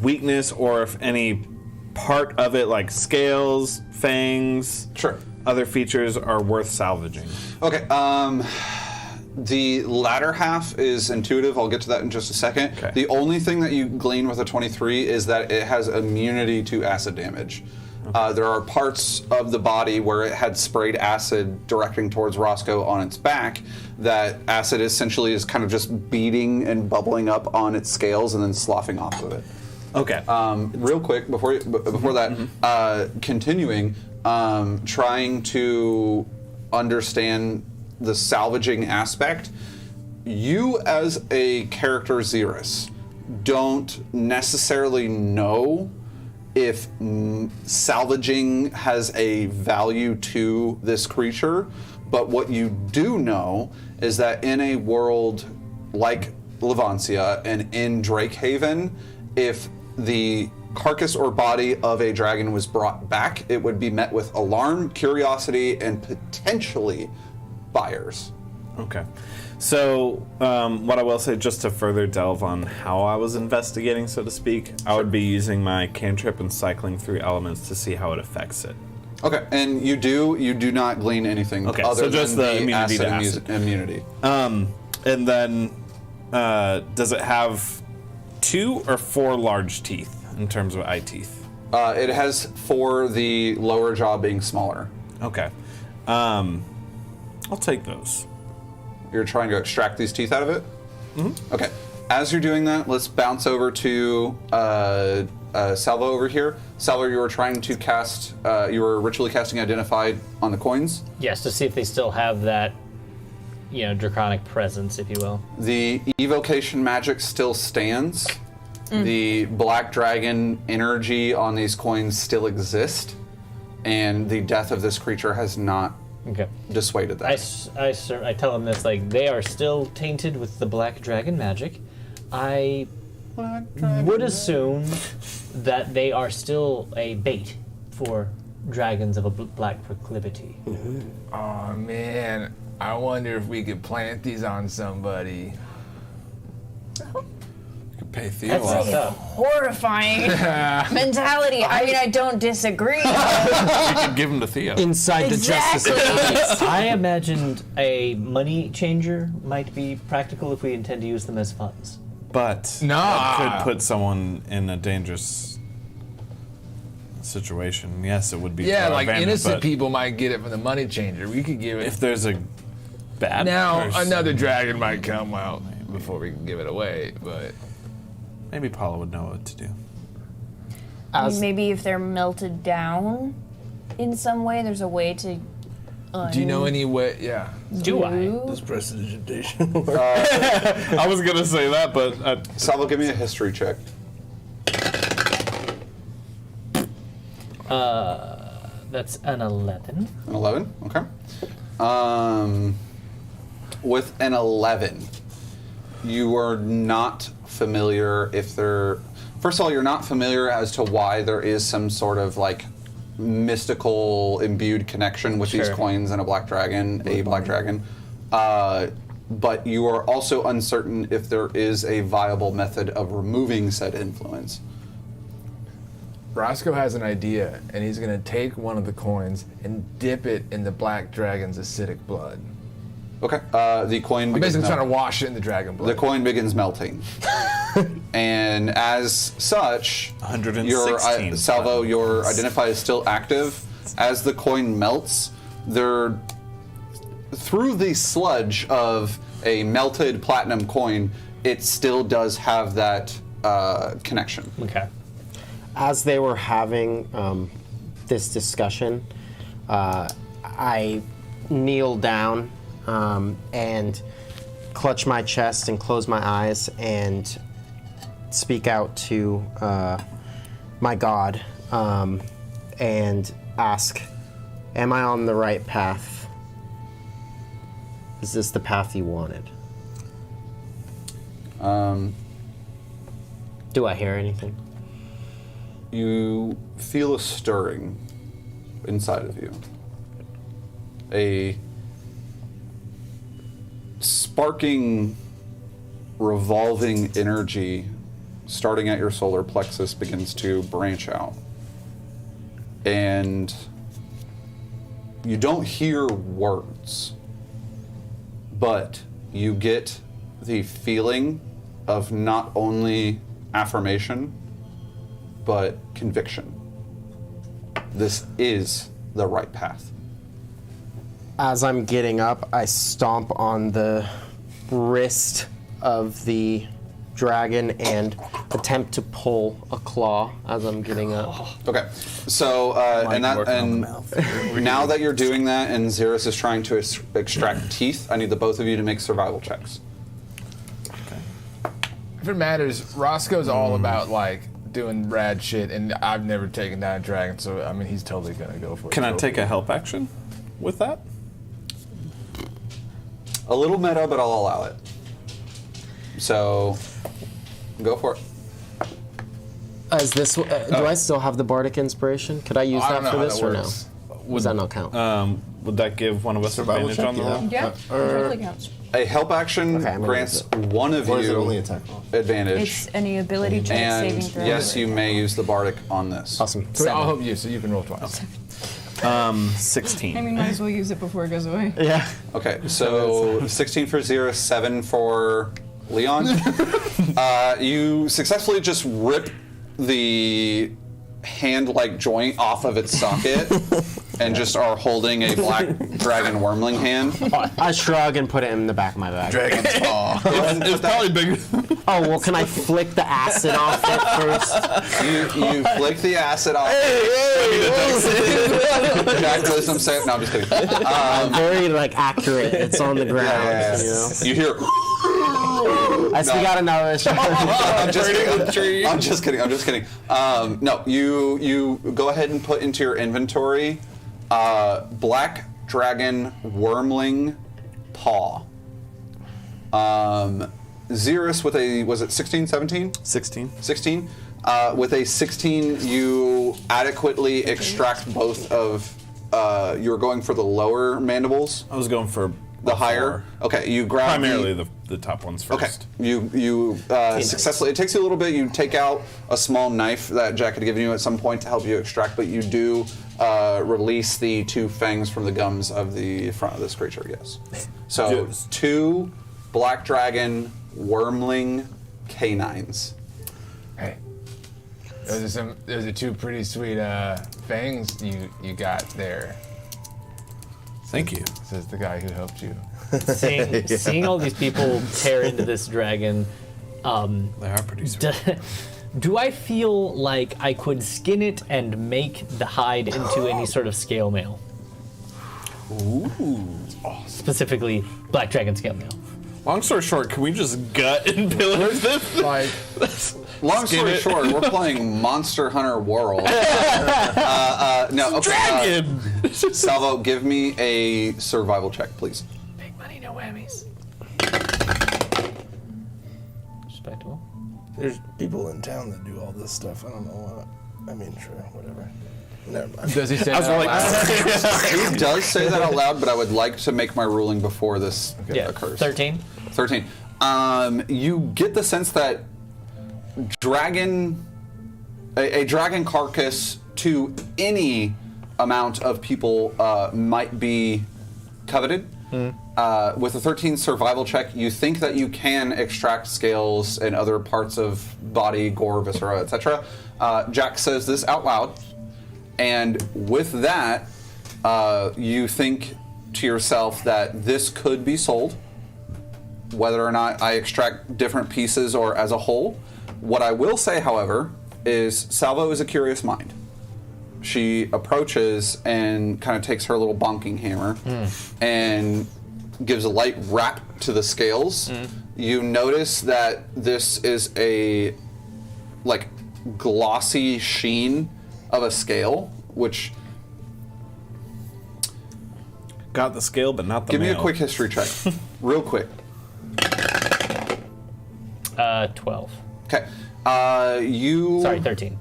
weakness or if any part of it, like scales, fangs, Sure. other features, are worth salvaging. Okay. The latter half is intuitive. I'll get to that in just a second. Okay. The only thing that you glean with a 23 is that it has immunity to acid damage. There are parts of the body where it had sprayed acid directing towards Roscoe on its back. That acid essentially is kind of just beating and bubbling up on its scales and then sloughing off of it. Okay. Real quick, before that, continuing, trying to understand the salvaging aspect, you as a character Xeris don't necessarily know if salvaging has a value to this creature, but what you do know is that in a world like Levancia and in Drakehaven, if the carcass or body of a dragon was brought back, it would be met with alarm, curiosity, and potentially buyers. Okay. So, what I will say, just to further delve on how I was investigating, so to speak, I would be using my cantrip and cycling through elements to see how it affects it. Okay, and you do not glean anything Okay, other so just than the immunity to acid acid. immunity. And then, does it have 2 or 4 large teeth in terms of eye teeth? It has 4, the lower jaw being smaller. Okay. I'll take those. You're trying to extract these teeth out of it? Mm-hmm. Okay. As you're doing that, let's bounce over to Salvo over here. Salvo, you were trying to cast, you were ritually casting Identified on the coins. Yes, to see if they still have that, draconic presence, if you will. The evocation magic still stands. The black dragon energy on these coins still exist. And the death of this creature has not dissuaded that. I tell them this, they are still tainted with the black dragon magic. I would assume that they are still a bait for dragons of a black proclivity. Oh man, I wonder if we could plant these on somebody. Pay Theo That's off. a horrifying mentality. I mean, I don't disagree. You can give them to Theo. Inside the justice. Exactly. I imagined a money changer might be practical if we intend to use them as funds. But that could put someone in a dangerous situation. Yes, it would be. Yeah, to our like advantage, innocent but people might get it from the money changer. We could give it. If there's a bad Now person, another dragon might come out before we can give it away, but maybe Paula would know what to do. I mean, maybe if they're melted down in some way, there's a way to. do you know any way? Yeah. Do I? This prestidigitation. I was gonna say that, but Salvo, give me a history check. That's an 11. An 11? Okay. With an 11, you are not familiar if there... First of all, you're not familiar as to why there is some sort of, mystical imbued connection with these Sure. coins and a black dragon, but you are also uncertain if there is a viable method of removing said influence. Roscoe has an idea, and he's gonna take one of the coins and dip it in the black dragon's acidic blood. Okay. The coin I'm begins basically trying to melting. wash it in the dragon blood. The coin begins melting. And as such, 116 your Salvo, your identify is still active. As the coin melts, they're through the sludge of a melted platinum coin, it still does have that connection. Okay. As they were having this discussion, I kneel down and clutch my chest and close my eyes and speak out to my God and ask, am I on the right path? Is this the path you wanted? Do I hear anything? You feel a stirring inside of you. A sparking, revolving energy starting at your solar plexus begins to branch out. And you don't hear words, but you get the feeling of not only affirmation, but conviction. This is the right path. As I'm getting up, I stomp on the wrist of the dragon and attempt to pull a claw as I'm getting up. Okay, so now that you're doing that, and Xeris is trying to extract teeth, I need the both of you to make survival checks. If it matters, Roscoe's all about like doing rad shit, and I've never taken down a dragon, so I mean he's totally gonna go for it. Can I take a help action with that? A little meta, but I'll allow it. So, go for it. Is this? Do I still have the bardic inspiration? Could I use I don't that know for how this that or works. no? Does that not count? Would that give one of us Survival advantage check, on the yeah. roll? Yeah, totally counts. A help action Okay, I'm gonna grants use one of Or is it you only attack roll? advantage, It's any ability check, saving and throw. yes, you may use the bardic on this. Awesome. So I'll 7. help you, so you can roll twice. 16. I mean, might as well use it before it goes away. Yeah. Okay, so 16 for Xeris, 7 for Leon. You successfully just rip the hand-like joint off of its socket and just are holding a black dragon wormling hand. I shrug and put it in the back of my bag. Dragon's paw. It's probably bigger. Oh, well, can I flick the acid off it first? You flick the acid off. Jack wisdom save. No, I'm just kidding. Very, like, accurate. It's on the ground, you know? You hear. I still got another shot. I'm just kidding. No, you go ahead and put into your inventory black dragon wormling paw. Xeris with a, was it 16, 17? 16. 16. With a 16, you adequately extract both of. You were going for the lower mandibles. I was going for The higher. Okay, you grab primarily the top ones first. Okay, you successfully. It takes you a little bit. You take out a small knife that Jack had given you at some point to help you extract, but you do release the 2 fangs from the gums of the front of this creature. Yes. So Yes. 2 black dragon wormling canines. Hey, those are 2 pretty sweet fangs you got there. Thank you. Says the guy who helped you. Seeing all these people tear into this dragon, They are pretty sweet. do I feel like I could skin it and make the hide into any sort of scale mail? Ooh. Specifically, black dragon scale mail. Long story short, can we just gut and pillage this? Like, Long story short, we're playing Monster Hunter World. No, okay. Dragon! Salvo, give me a survival check, please. Big money, no whammies. Respectable. There's people in town that do all this stuff. I don't know what. I mean, sure, whatever. Never mind. does he say I was that like, out loud? He does say that out loud, but I would like to make my ruling before this occurs. 13. 13. You get the sense that a dragon carcass to any amount of people might be coveted. With a 13 survival check, you think that you can extract scales and other parts of body, gore, viscera, etc. Jack says this out loud, and with that, You think to yourself that this could be sold, whether or not I extract different pieces or as a whole. What I will say, however, is Salvo is a curious mind. She approaches and kind of takes her little bonking hammer and gives a light rap to the scales. You notice that this is a like glossy sheen of a scale, which Got the scale, but not the give me a mail. quick history check, real quick. 12. Okay, you Sorry, 13.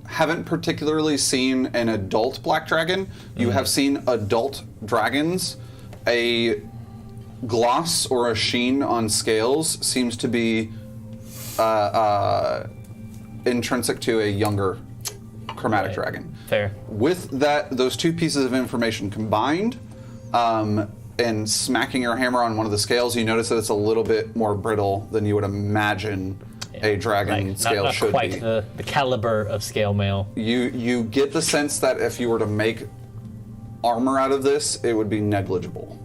haven't particularly seen an adult black dragon. You have seen adult dragons. A gloss or a sheen on scales seems to be intrinsic to a younger chromatic Right. dragon. Fair. With that, those two pieces of information combined, and smacking your hammer on one of the scales, you notice that it's a little bit more brittle than you would imagine a dragon Like, scale not should quite be. the caliber of scale mail. You get the sense that if you were to make armor out of this, it would be negligible.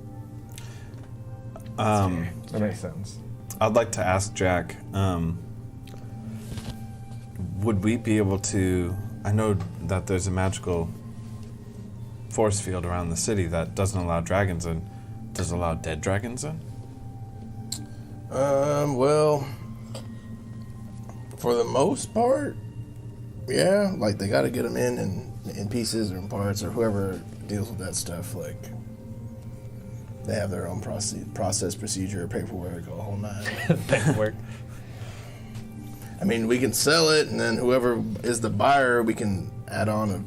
That makes sense. I'd like to ask Jack, would we be able to... I know that there's a magical force field around the city that doesn't allow dragons in. Does it allow dead dragons in? Well, for the most part, yeah. Like, they got to get them in pieces or in parts, or whoever deals with that stuff. Like, they have their own process, procedure, paperwork, a whole nine. Paperwork. I mean, we can sell it, and then whoever is the buyer, we can add on a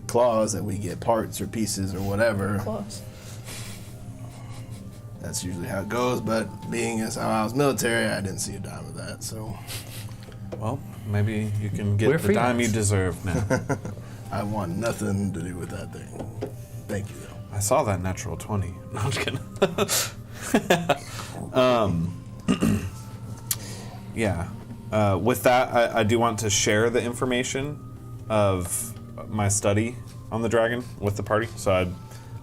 clause that we get parts or pieces or whatever. Close. That's usually how it goes, but being as how I was military, I didn't see a dime of that, so Well, maybe you can get We're the dime you freelance. deserve now. I want nothing to do with that thing. Thank you, though. I saw that natural 20. No, I'm just kidding. Yeah. With that, I do want to share the information of my study on the dragon with the party. So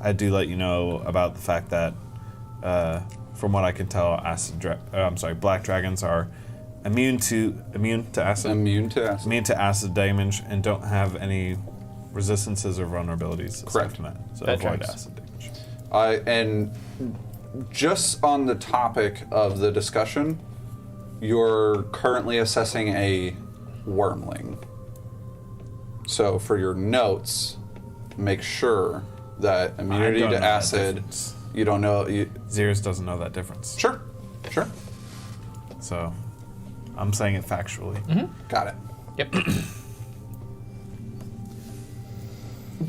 I do let you know about the fact that, from what I can tell, black dragons are immune to acid. Immune to acid. Immune to acid damage and don't have any resistances or vulnerabilities. Correct. aside from that. So That avoid tracks. acid damage. And just on the topic of the discussion, you're currently assessing a wormling. So for your notes, make sure that immunity don't to know that acid, difference. you don't know. Xeris doesn't know that difference. Sure. So I'm saying it factually. Got it. Yep.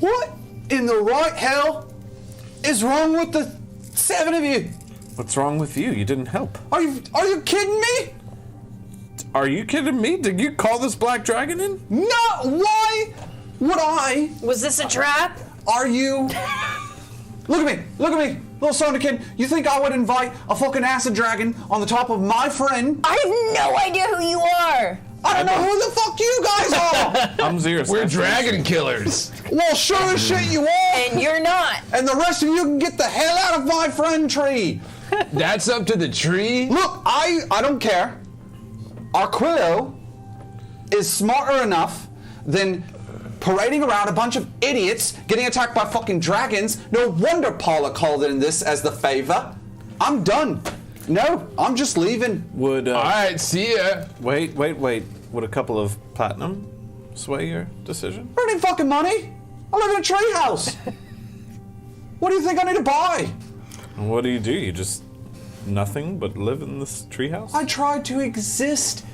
What in the right hell is wrong with the 7 of you? What's wrong with you? You didn't help. Are you kidding me? Are you kidding me? Did you call this black dragon in? No. Why would I? Was this a trap? Are you? Look at me, little Sona kid. You think I would invite a fucking acid dragon on the top of my friend? I have no idea who you are. I don't know who the fuck you guys are. I'm Xeris. We're dragon killers. Well, sure as shit you are. And you're not. And the rest of you can get the hell out of my friend tree. That's up to the tree. Look, I don't care. Arquillo is smarter enough than parading around a bunch of idiots getting attacked by fucking dragons. No wonder Paula called in this as the favor. I'm done. No, I'm just leaving. Would All right, see ya. wait. Would a couple of platinum sway your decision? I don't need fucking money. I live in a treehouse. What do you think I need to buy? And what do? You just nothing but live in this treehouse? I try to exist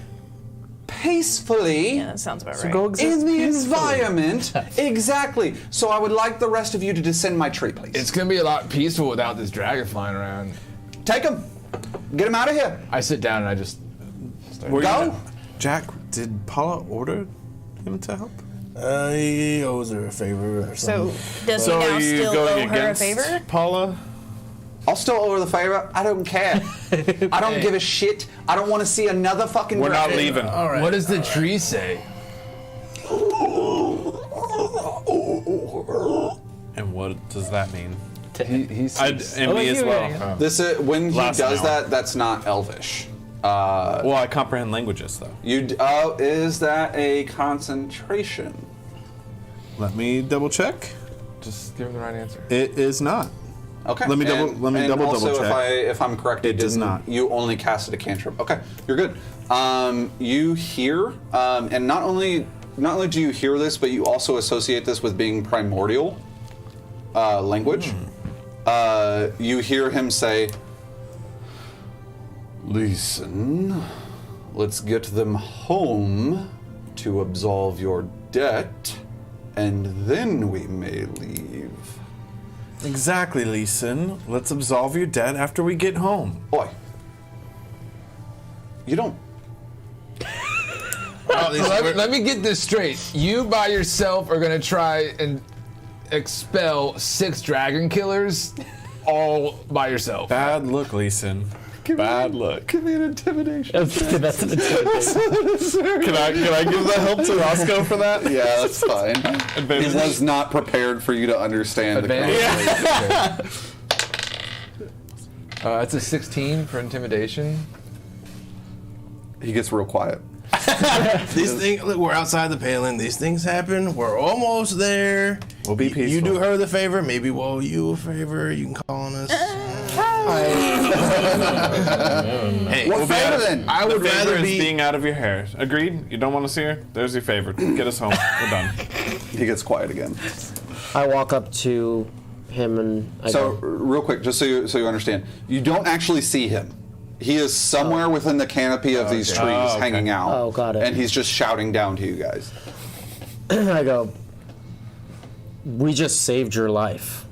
peacefully. Yeah, that sounds about right. Go exist In the peacefully. environment. Exactly. So I would like the rest of you to descend my tree, please. It's gonna be a lot peaceful without this dragon flying around. Take him. Get him out of here. I sit down and I just start. Go. Jack, did Paula order him to help? He owes her a favor or So something. does he now still owe her a favor? Paula? I'll still owe her the favor. I don't care. I don't give a shit. I don't want to see another fucking We're not dragon. leaving. All right. What does the tree say? And What does that mean? He's And me as well. This is when he Last does hour. that. That's not Elvish. Well, I comprehend languages, though. Is that a concentration? Let me double check. just give him the right answer. It is not. Okay. Let me double also, check. if I'm correct, It does not. You only casted a cantrip. Okay, you're good. You hear, and not only do you hear this, but you also associate this with being primordial language. You hear him say, "Listen, let's get them home to absolve your debt, and then we may leave." Exactly, Leeson. Let's absolve your debt after we get home. Oi. You don't. Let me get this straight. You by yourself are gonna try and expel 6 dragon killers all by yourself. Bad look, Leeson. Bad look. Give me an intimidation. That's an intimidation. Can I give the help to Roscoe for that? Yeah, that's fine. He was not prepared for you to understand the Advantage? conversation. That's a 16 for intimidation. He gets real quiet. These things, look, we're outside the paling. These things happen. We're almost there. We'll be peaceful. You do her the favor. Maybe we'll owe you a favor. You can call on us. Hey, What favor then? I would The favor rather is be. being out of your hair. Agreed? You don't want to see her? There's your favor. Get us home. We're done. He gets quiet again. I walk up to him and I So, go, real quick, just so you understand, you don't actually see him. He is somewhere within the canopy of these trees, Oh, okay. hanging out. Oh, got it. And he's just shouting down to you guys. I go, we just saved your life.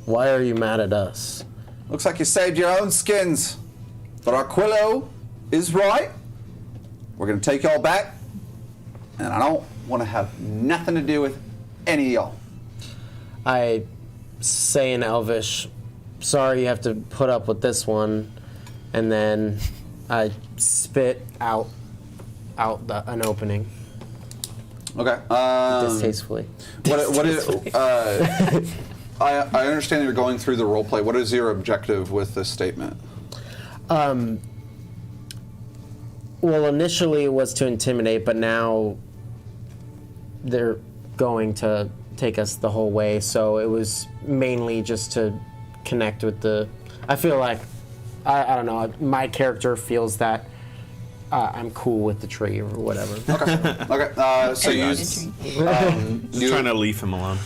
Why are you mad at us? Looks like you saved your own skins. But Aquilo is right. We're going to take y'all back. And I don't want to have nothing to do with any of y'all. I say in Elvish, sorry you have to put up with this one. And then I spit out an opening Okay. distastefully. What is, I understand you're going through the role play. What is your objective with this statement? Well, initially it was to intimidate, but now they're going to take us the whole way. So it was mainly just to connect with the. I feel like I don't know. My character feels that I'm cool with the tree or whatever. Okay. So you. Just trying to leave him alone.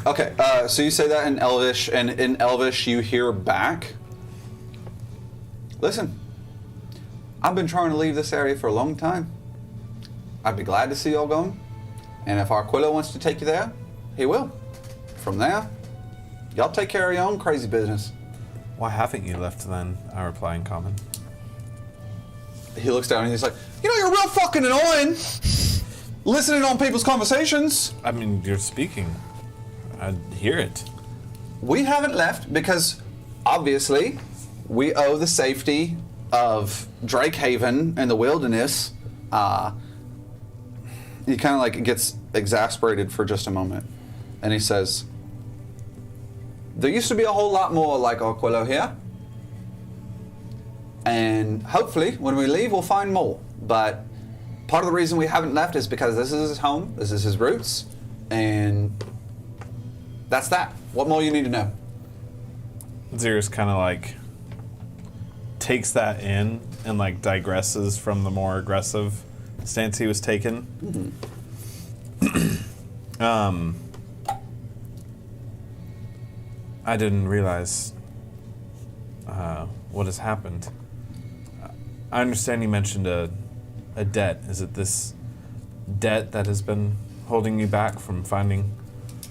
Okay. So you say that in Elvish, and in Elvish you hear back. Listen, I've been trying to leave this area for a long time. I'd be glad to see y'all going, and if Aquilo wants to take you there, he will. From there, y'all take care of your own crazy business. Why haven't you left then? I reply in common. He looks down and he's like, you're real fucking annoying. Listening on people's conversations. I mean, you're speaking. I hear it. We haven't left because, obviously, we owe the safety of Drakehaven and the wilderness. He kind of like gets exasperated for just a moment. And he says, there used to be a whole lot more like Aquilo here. And hopefully, when we leave, we'll find more. But part of the reason we haven't left is because this is his home, this is his roots, and that's that. What more you need to know? Zir's kind of like takes that in and like digresses from the more aggressive stance he was taking. I didn't realize what has happened. I understand you mentioned a debt. Is it this debt that has been holding you back from finding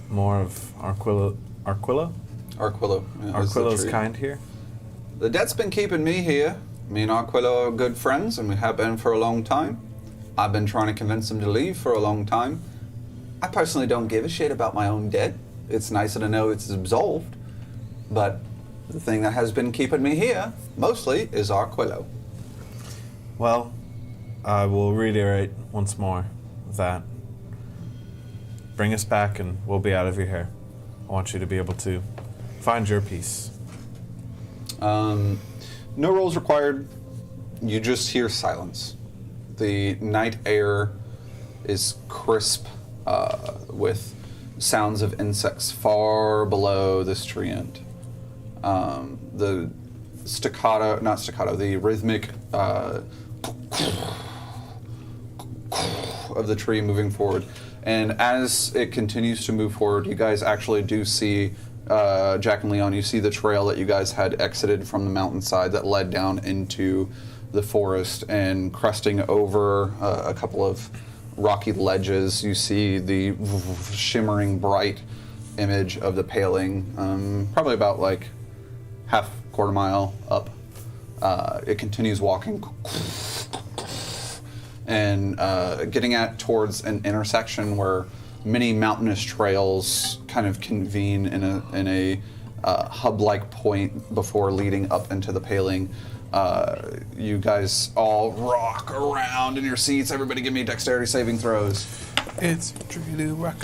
more of Aquilo? Aquilo. Yeah, is the Arquilo's tree. kind here? The debt's been keeping me here. Me and Aquilo are good friends, and we have been for a long time. I've been trying to convince him to leave for a long time. I personally don't give a shit about my own debt. It's nicer to know it's absolved. But the thing that has been keeping me here, mostly, is Aquilo. Well, I will reiterate once more that bring us back and we'll be out of your hair. I want you to be able to find your peace. No rolls required. You just hear silence. The night air is crisp with sounds of insects far below this Treant. The the rhythmic of the tree moving forward. And as it continues to move forward, you guys actually do see, Jack and Leon, you see the trail that you guys had exited from the mountainside that led down into the forest, and cresting over a couple of rocky ledges, you see the shimmering bright image of the paling, probably about like quarter mile up. It continues walking and getting towards an intersection where many mountainous trails kind of convene in a hub-like point before leading up into the paling. You guys all rock around in your seats. Everybody give me dexterity saving throws. It's tricky to rock.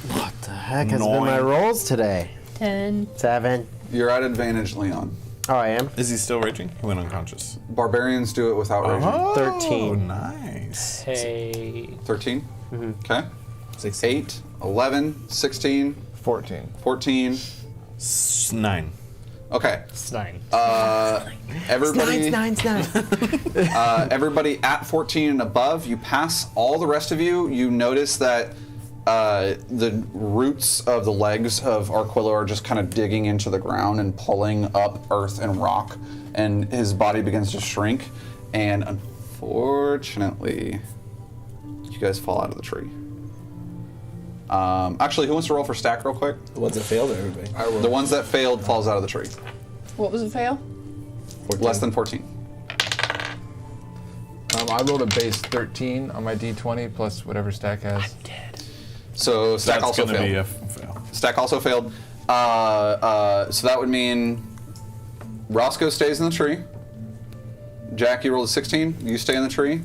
What the heck has been my rolls today? 10. 7. You're at advantage, Leon. Oh, I am? Is he still raging? He went unconscious. Barbarians do it without raging. 13. Nice. Hey. 13? Okay. 16. 8, 11, 16, 14. 14. 9. Okay. It's 9. Everybody, Nine. everybody at 14 and above, you pass. All the rest of you, you notice that the roots of the legs of Arquillo are just kind of digging into the ground and pulling up earth and rock, and his body begins to shrink, and unfortunately, you guys fall out of the tree. Actually, who wants to roll for stack real quick? The ones that failed, everybody. The ones that failed falls out of the tree. What was a fail? 14. Less than 14. I rolled a base 13 on my d20 plus whatever stack has. So stack That's also gonna failed. be a fail. Stack also failed. So that would mean Roscoe stays in the tree. Jack, you rolled a 16. You stay in the tree.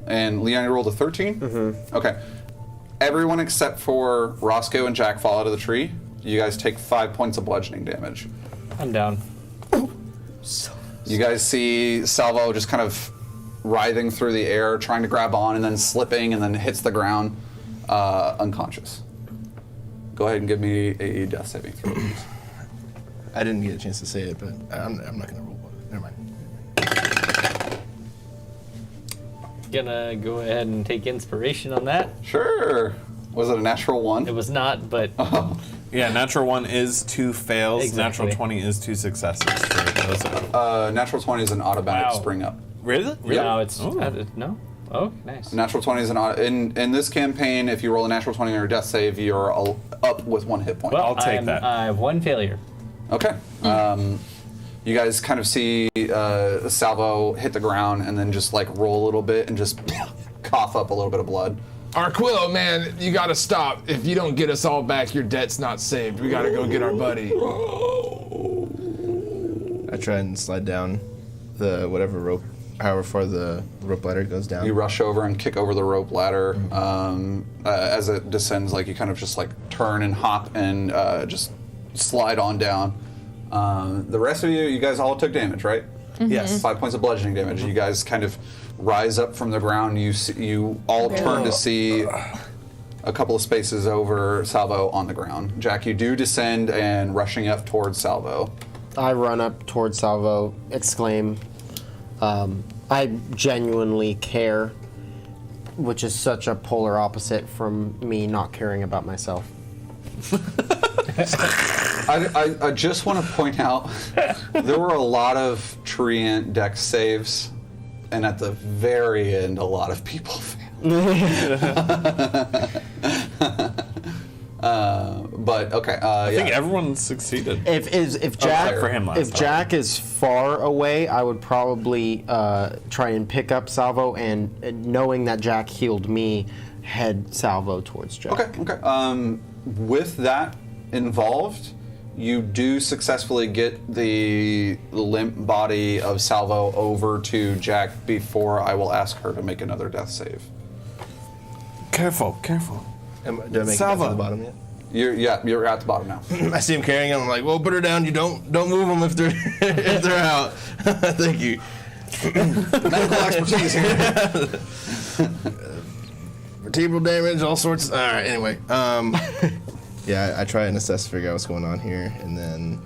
And Leon, you rolled a 13? Mm-hmm. Okay. Everyone except for Roscoe and Jack fall out of the tree. You guys take 5 points of bludgeoning damage. I'm down. You guys see Salvo just kind of writhing through the air, trying to grab on, and then slipping, and then hits the ground, unconscious. Go ahead and give me a death saving throw, please. I didn't get a chance to say it, but I'm not going to roll one. Never mind. Gonna go ahead and take inspiration on that. Sure. Was it a natural 1? It was not, but Yeah, natural 1 is 2 fails. Exactly. Natural 20 is 2 successes. Natural 20 is an automatic Wow. spring up. Really? no, it's Ooh. no. Oh, nice. Natural 20 is in this campaign, if you roll a natural 20 or a death save, you're up with 1 hit point. Well, I'll take that. I have 1 failure. Okay. You guys kind of see Salvo hit the ground and then just like roll a little bit and just cough up a little bit of blood. Arquillo, man, you gotta stop. If you don't get us all back, your debt's not saved. We gotta go get our buddy. I try and slide down the whatever rope, however far the rope ladder goes down. You rush over and kick over the rope ladder. As it descends, like you kind of just like turn and hop and just slide on down. The rest of you guys all took damage, right? Yes. 5 points of bludgeoning damage. You guys kind of rise up from the ground. You all turn to see a couple of spaces over Salvo on the ground. Jack, you do descend and rushing up towards Salvo. I run up towards Salvo, exclaim, I genuinely care, which is such a polar opposite from me not caring about myself. I just want to point out there were a lot of Treant dex saves, and at the very end, a lot of people failed. But okay, I think everyone succeeded. If Jack for him last if time. Jack is far away, I would probably try and pick up Salvo, and knowing that Jack healed me, head Salvo towards Jack. Okay. With that involved, you do successfully get the limp body of Salvo over to Jack before I will ask her to make another death save. Careful. Did I make it to Salva. the bottom yet? You're at the bottom now. I see him carrying him. I'm like, well, put her down. You don't move them if they're if they're out. Thank you. Medical expertise here. Vertebral damage, all sorts. All right. Anyway, yeah, I try and assess, figure out what's going on here, and then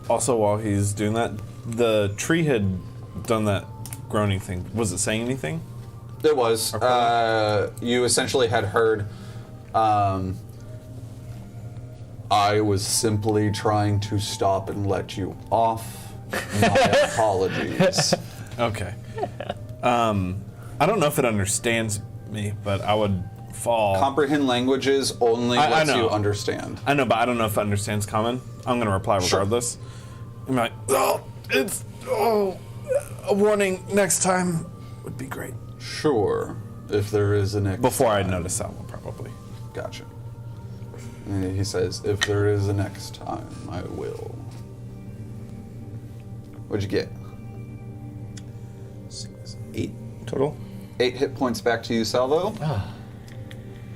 Also, while he's doing that, the tree had done that groaning thing. Was it saying anything? It was. You essentially had heard. I was simply trying to stop and let you off. My apologies. Okay. I don't know if it understands me, but I would fall. Comprehend languages only I lets know. you understand. I know, but I don't know if it understands common. I'm going to reply regardless. I'm like, a warning next time would be great. Sure, if there is a next Before I time. notice that one, probably. Gotcha. And he says, if there is a next time, I will. What'd you get? 8 total. 8 hit points back to you, Salvo.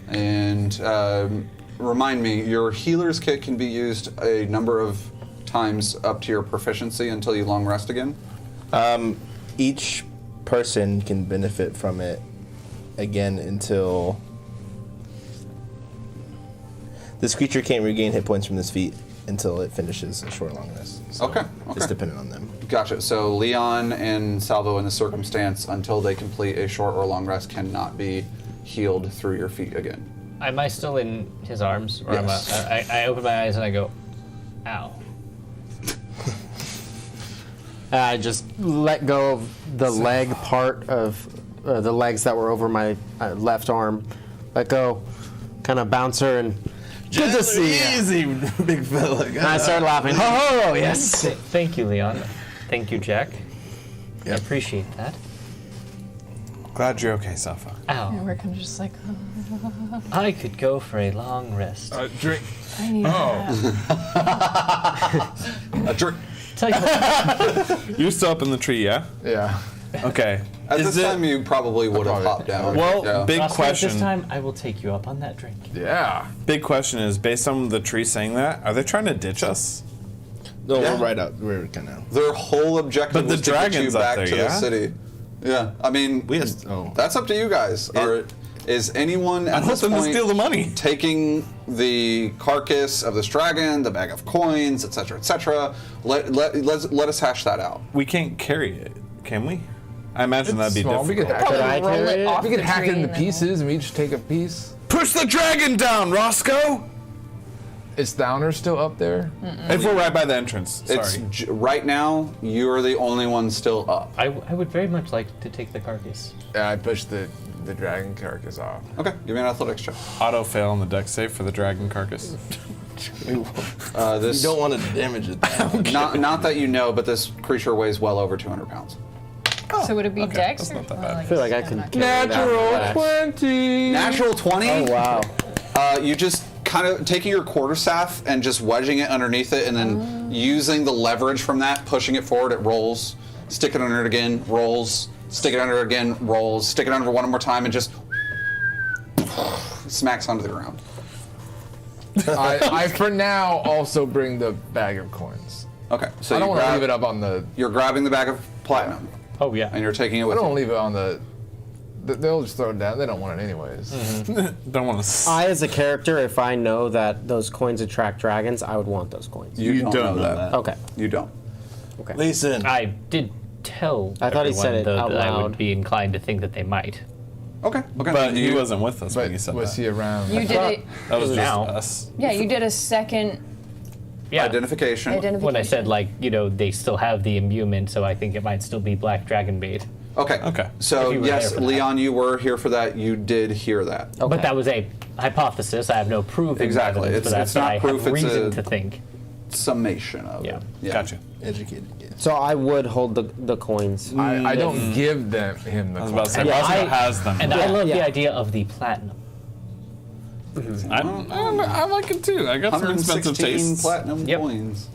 And remind me, your healer's kit can be used a number of times up to your proficiency until you long rest again? Each person can benefit from it again until this creature can't regain hit points from this feat until it finishes a short or long rest. So Okay. It's dependent on them. Gotcha. So Leon and Salvo, in this circumstance, until they complete a short or long rest, cannot be healed through your feet again. Am I still in his arms? Or Yes. I open my eyes and I go, ow. I just let go of the leg part of the legs that were over my left arm. Let go, kind of bounce her, and good to see you. Easy, big fella. And I started laughing. Oh, yes. Thank you, Leon. Thank you, Jack. I Yep. appreciate that. Glad you're okay, Safa. Ow. And we're kind of just like, I could go for a long rest. Drink. I need A drink. Tell you what, You're still up in the tree, yeah? Yeah. Okay. At Is this it- time, you probably would have probably- hopped down. Well, Yeah. big Roscoe, question. This time, I will take you up on that drink. Yeah. Big question is, based on the tree saying that, are they trying to ditch us? No, Yeah. we're right out. We're kind of. Their whole objective But the was to get you dragon's up back there, to yeah? the city. Yeah, I mean, that's up to you guys. Is anyone I at want this them to point steal the money. taking the carcass of this dragon, the bag of coins, etc., etc.? Let us hash that out. We can't carry it, can we? I imagine that'd be Small. We difficult. could hack Could I it. carry it? We could hack it into pieces and we each take a piece. Push the dragon down, Roscoe! Is Thowner still up there? If we're right by the entrance. It's Sorry. right now. You're the only one still up. I would very much like to take the carcass. Yeah, I pushed the dragon carcass off. Okay, give me an athletics check. Auto fail on the deck save for the dragon carcass. This You don't want to damage it. not that you know, but this creature weighs well over 200 pounds. So would it be Dex? that's or- not that well, bad. I feel like I could carry Natural that. 20. Natural 20. Oh, wow. You just kind of taking your quarterstaff and just wedging it underneath it, and then using the leverage from that, pushing it forward. It rolls. Stick it under it again. Rolls. Stick it under it again. Rolls. Stick it under one more time, and just smacks onto the ground. I for now also bring the bag of coins. Okay, so I don't you want to grab- leave it up on the. You're grabbing the bag of platinum, Oh, yeah. and you're taking it I with don't you. leave it on the. They'll just throw it down. They don't want it anyways. Don't want to. I, as a character, if I know that those coins attract dragons, I would want those coins. You don't know that. Okay. You don't. Okay. Listen. I did tell I thought he said everyone, it though, out that I loud. would be inclined to think that they might. Okay. Okay. But he You- wasn't with us when But you said was that. he around? You did it. That was just Now. us. Yeah, you did a second Yeah. Identification. identification. When I said, like, they still have the imbuement, so I think it might still be black dragon bait. Okay. Okay. So If you were yes, there for that. Leon, you were here for that. You did hear that. But that was a hypothesis. I have no proof. Exactly. Evidence It's- for that, it's but not I proof, have it's reason a- to think. Summation of Yeah. it. Yeah. Gotcha. Educated. Yeah. So I would hold the coins. I don't give him the I was about to say, Yeah, Roscoe I- has them. And I love yeah. the idea of the platinum. I like it too. I got some expensive 116 tastes. platinum Yep. coins.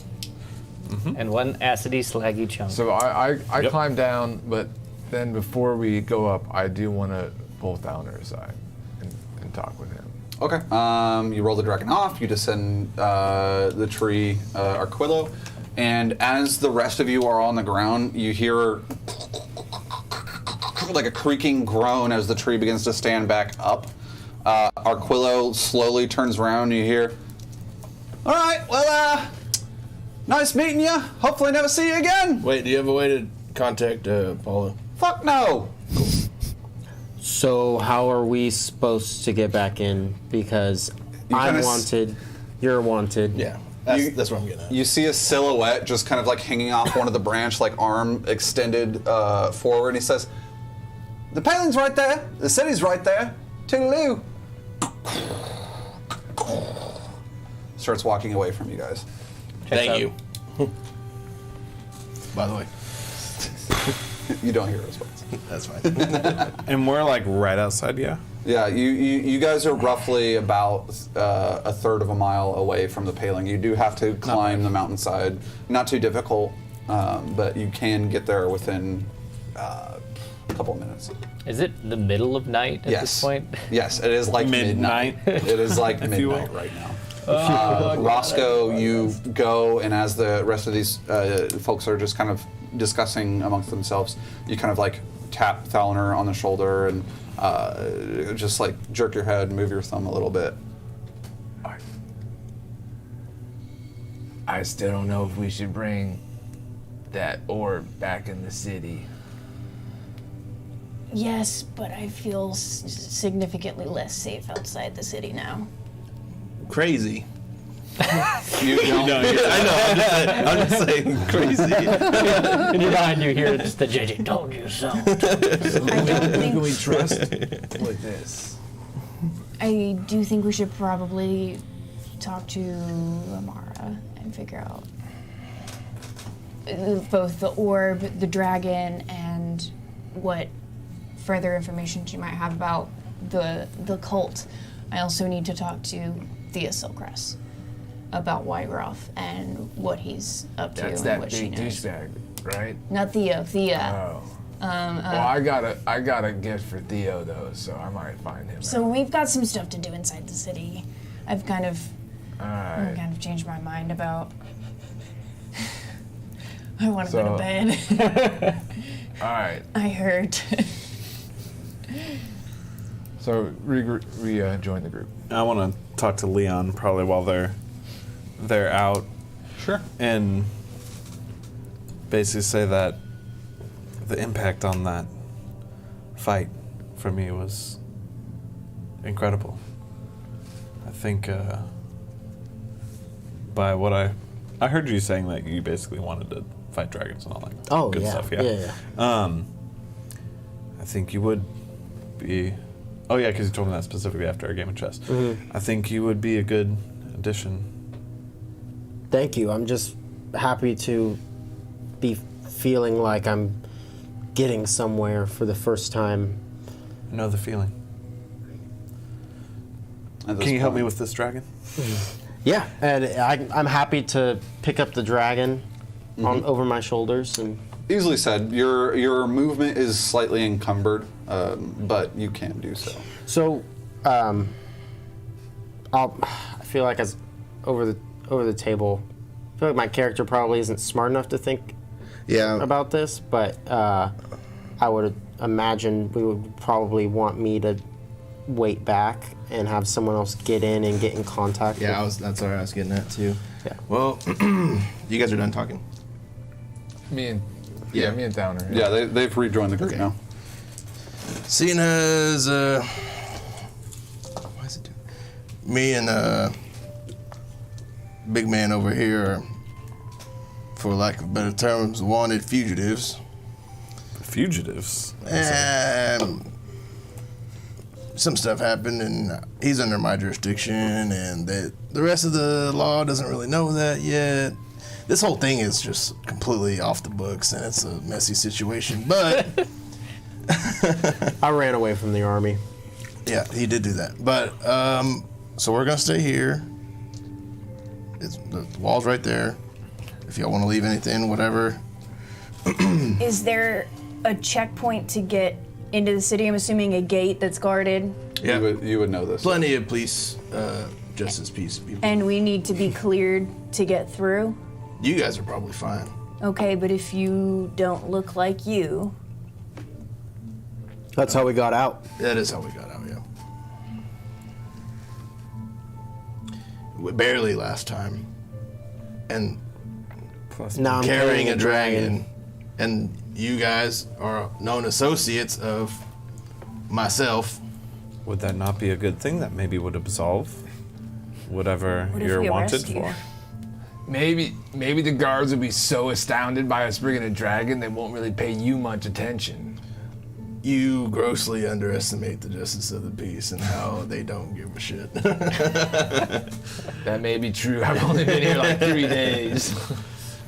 And one acidy slaggy chunk. So I Yep. climb down, but then before we go up, I do want to pull Thowner aside. and talk with him. Okay. You roll the dragon off. You descend the tree Arquillo, and as the rest of you are on the ground, you hear like a creaking groan as the tree begins to stand back up. Arquillo slowly turns around. And you hear, "All right, well, nice meeting you. Hopefully, never see you again." Wait, do you have a way to contact Paula? Fuck no. So how are we supposed to get back in? Because I'm kinda wanted, you're wanted. Yeah, that's what I'm getting at. You see a silhouette just kind of like hanging off one of the branch, like arm extended forward, and he says, "The paling's right there. The city's right there. Toodaloo." Starts walking away from you guys. Thank you. By the way, You don't hear a response. that's fine. And we're like right outside, yeah? Yeah, you guys are roughly about a third of a mile away from the paling. You do have to climb the mountainside. Not too difficult, but you can get there within a couple of minutes. Is it the middle of night at this point? Yes, it is like midnight. It is like If you will. midnight right now. Roscoe, you go, and as the rest of these folks are just kind of discussing amongst themselves, you kind of like tap Thalner on the shoulder and just like jerk your head, move your thumb a little bit. I still don't know if we should bring that orb back in the city. Yes, but I feel significantly less safe outside the city now. Crazy. You don't. I'm just saying crazy. And behind you hear just the JJ, told you so. I don't Who can we think. trust with this? I do think we should probably talk to Amara and figure out both the orb, the dragon, and what further information she might have about the cult. I also need to talk to Thea Sylcrest about Wiegraf and what he's up to That's and that what she big knows. douchebag, right? Not Thea. Oh. Well, I got a gift for Theo though, so I might find him. So we've got some stuff to do inside the city. I've kind of Alright. changed my mind about. I want to go So- to bed. Alright. I hurt. So rejoin the group. I want to talk to Leon probably while they're out. Sure. And basically say that the impact on that fight for me was incredible. I think by what I heard you saying that you basically wanted to fight dragons and all that good stuff. Yeah. I think you would be. Oh yeah, because you told me that specifically after our game of chess. Mm-hmm. I think you would be a good addition. Thank you. I'm just happy to be feeling like I'm getting somewhere for the first time. I know the feeling. At this Can you help me point. with this dragon? Yeah, and I'm happy to pick up the dragon on over my shoulders and. Easily said. Your movement is slightly encumbered, but you can do so. So, I feel like as over the table, I feel like my character probably isn't smart enough to think about this, but I would imagine we would probably want me to wait back and have someone else get in and get in contact. Yeah, with, that's what I was getting at too. Yeah. Well, you guys are done talking. Me and Downer. Yeah, they've rejoined the group now. Seeing as why is it doing? Me and big man over here are, for lack of better terms, wanted fugitives. Fugitives. Some stuff happened, and he's under my jurisdiction, and the rest of the law doesn't really know that yet. This whole thing is just completely off the books, and it's a messy situation. But I ran away from the army. yeah, he did do that. But so we're gonna stay here. The wall's right there. If y'all want to leave anything, whatever. Is there a checkpoint to get into the city? I'm assuming a gate that's guarded. Yeah. You would know this. Plenty of police, justice peace people. And we need to be cleared to get through? You guys are probably fine. Okay, but if you don't look like you... That's how we got out. That is how we got out, yeah. Barely last time. And Now I'm carrying a dragon. And you guys are known associates of myself. Would that not be a good thing? That maybe would absolve whatever What if you're we wanted arrest you? for? Maybe the guards will be so astounded by us bringing a dragon they won't really pay you much attention. You grossly underestimate the justice of the peace and how they don't give a shit. That may be true. I've only been here like 3 days.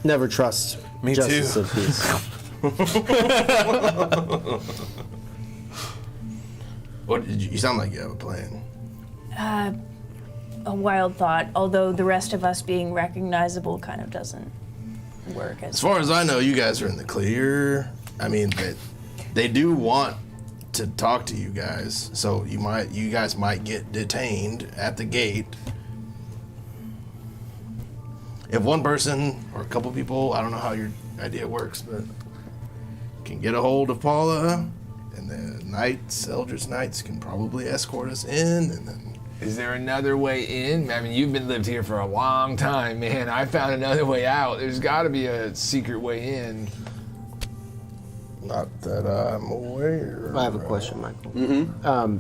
Never trust Me justice too. of peace. What did you sound like you have a plan. A wild thought, although the rest of us being recognizable kind of doesn't work As far as I know, you guys are in the clear. I mean, they do want to talk to you guys, so you guys might get detained at the gate. If one person or a couple people, I don't know how your idea works, but can get a hold of Paula, and the knights, Eldritch Knights, can probably escort us in, and then Is there another way in? I mean, you've been lived here for a long time, man. I found another way out. There's got to be a secret way in. not that I'm aware. I have a question, Michael. Mm-hmm.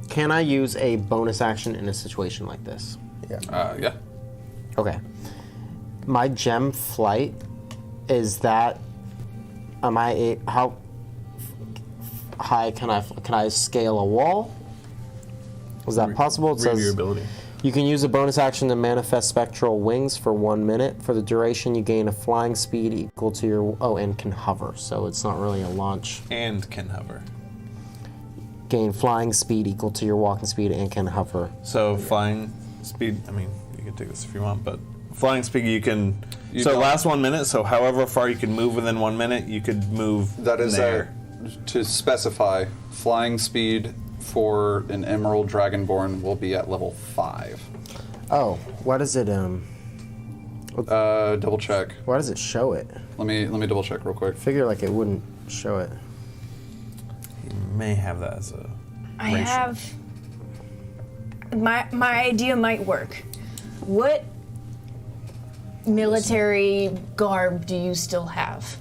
Can I use a bonus action in a situation like this? Yeah. Okay. My gem flight, is that? How high can I scale a wall? Is that possible? It Read your says ability. you can use a bonus action to manifest spectral wings for 1 minute. For the duration, you gain a flying speed equal to your and can hover. So it's not really a launch. And can hover. Gain flying speed equal to your walking speed and can hover. So flying speed, I mean, you can take this if you want, but flying speed you can... You so don't- last 1 minute, so however far you can move within 1 minute, you could move That is there. to specify, flying speed for an Emerald Dragonborn will be at level 5. Oh, why does it Double check. why does it show it? Let me double check real quick. Figure like it wouldn't show it. You may have that as a I ratio. have... My idea might work. What military garb do you still have?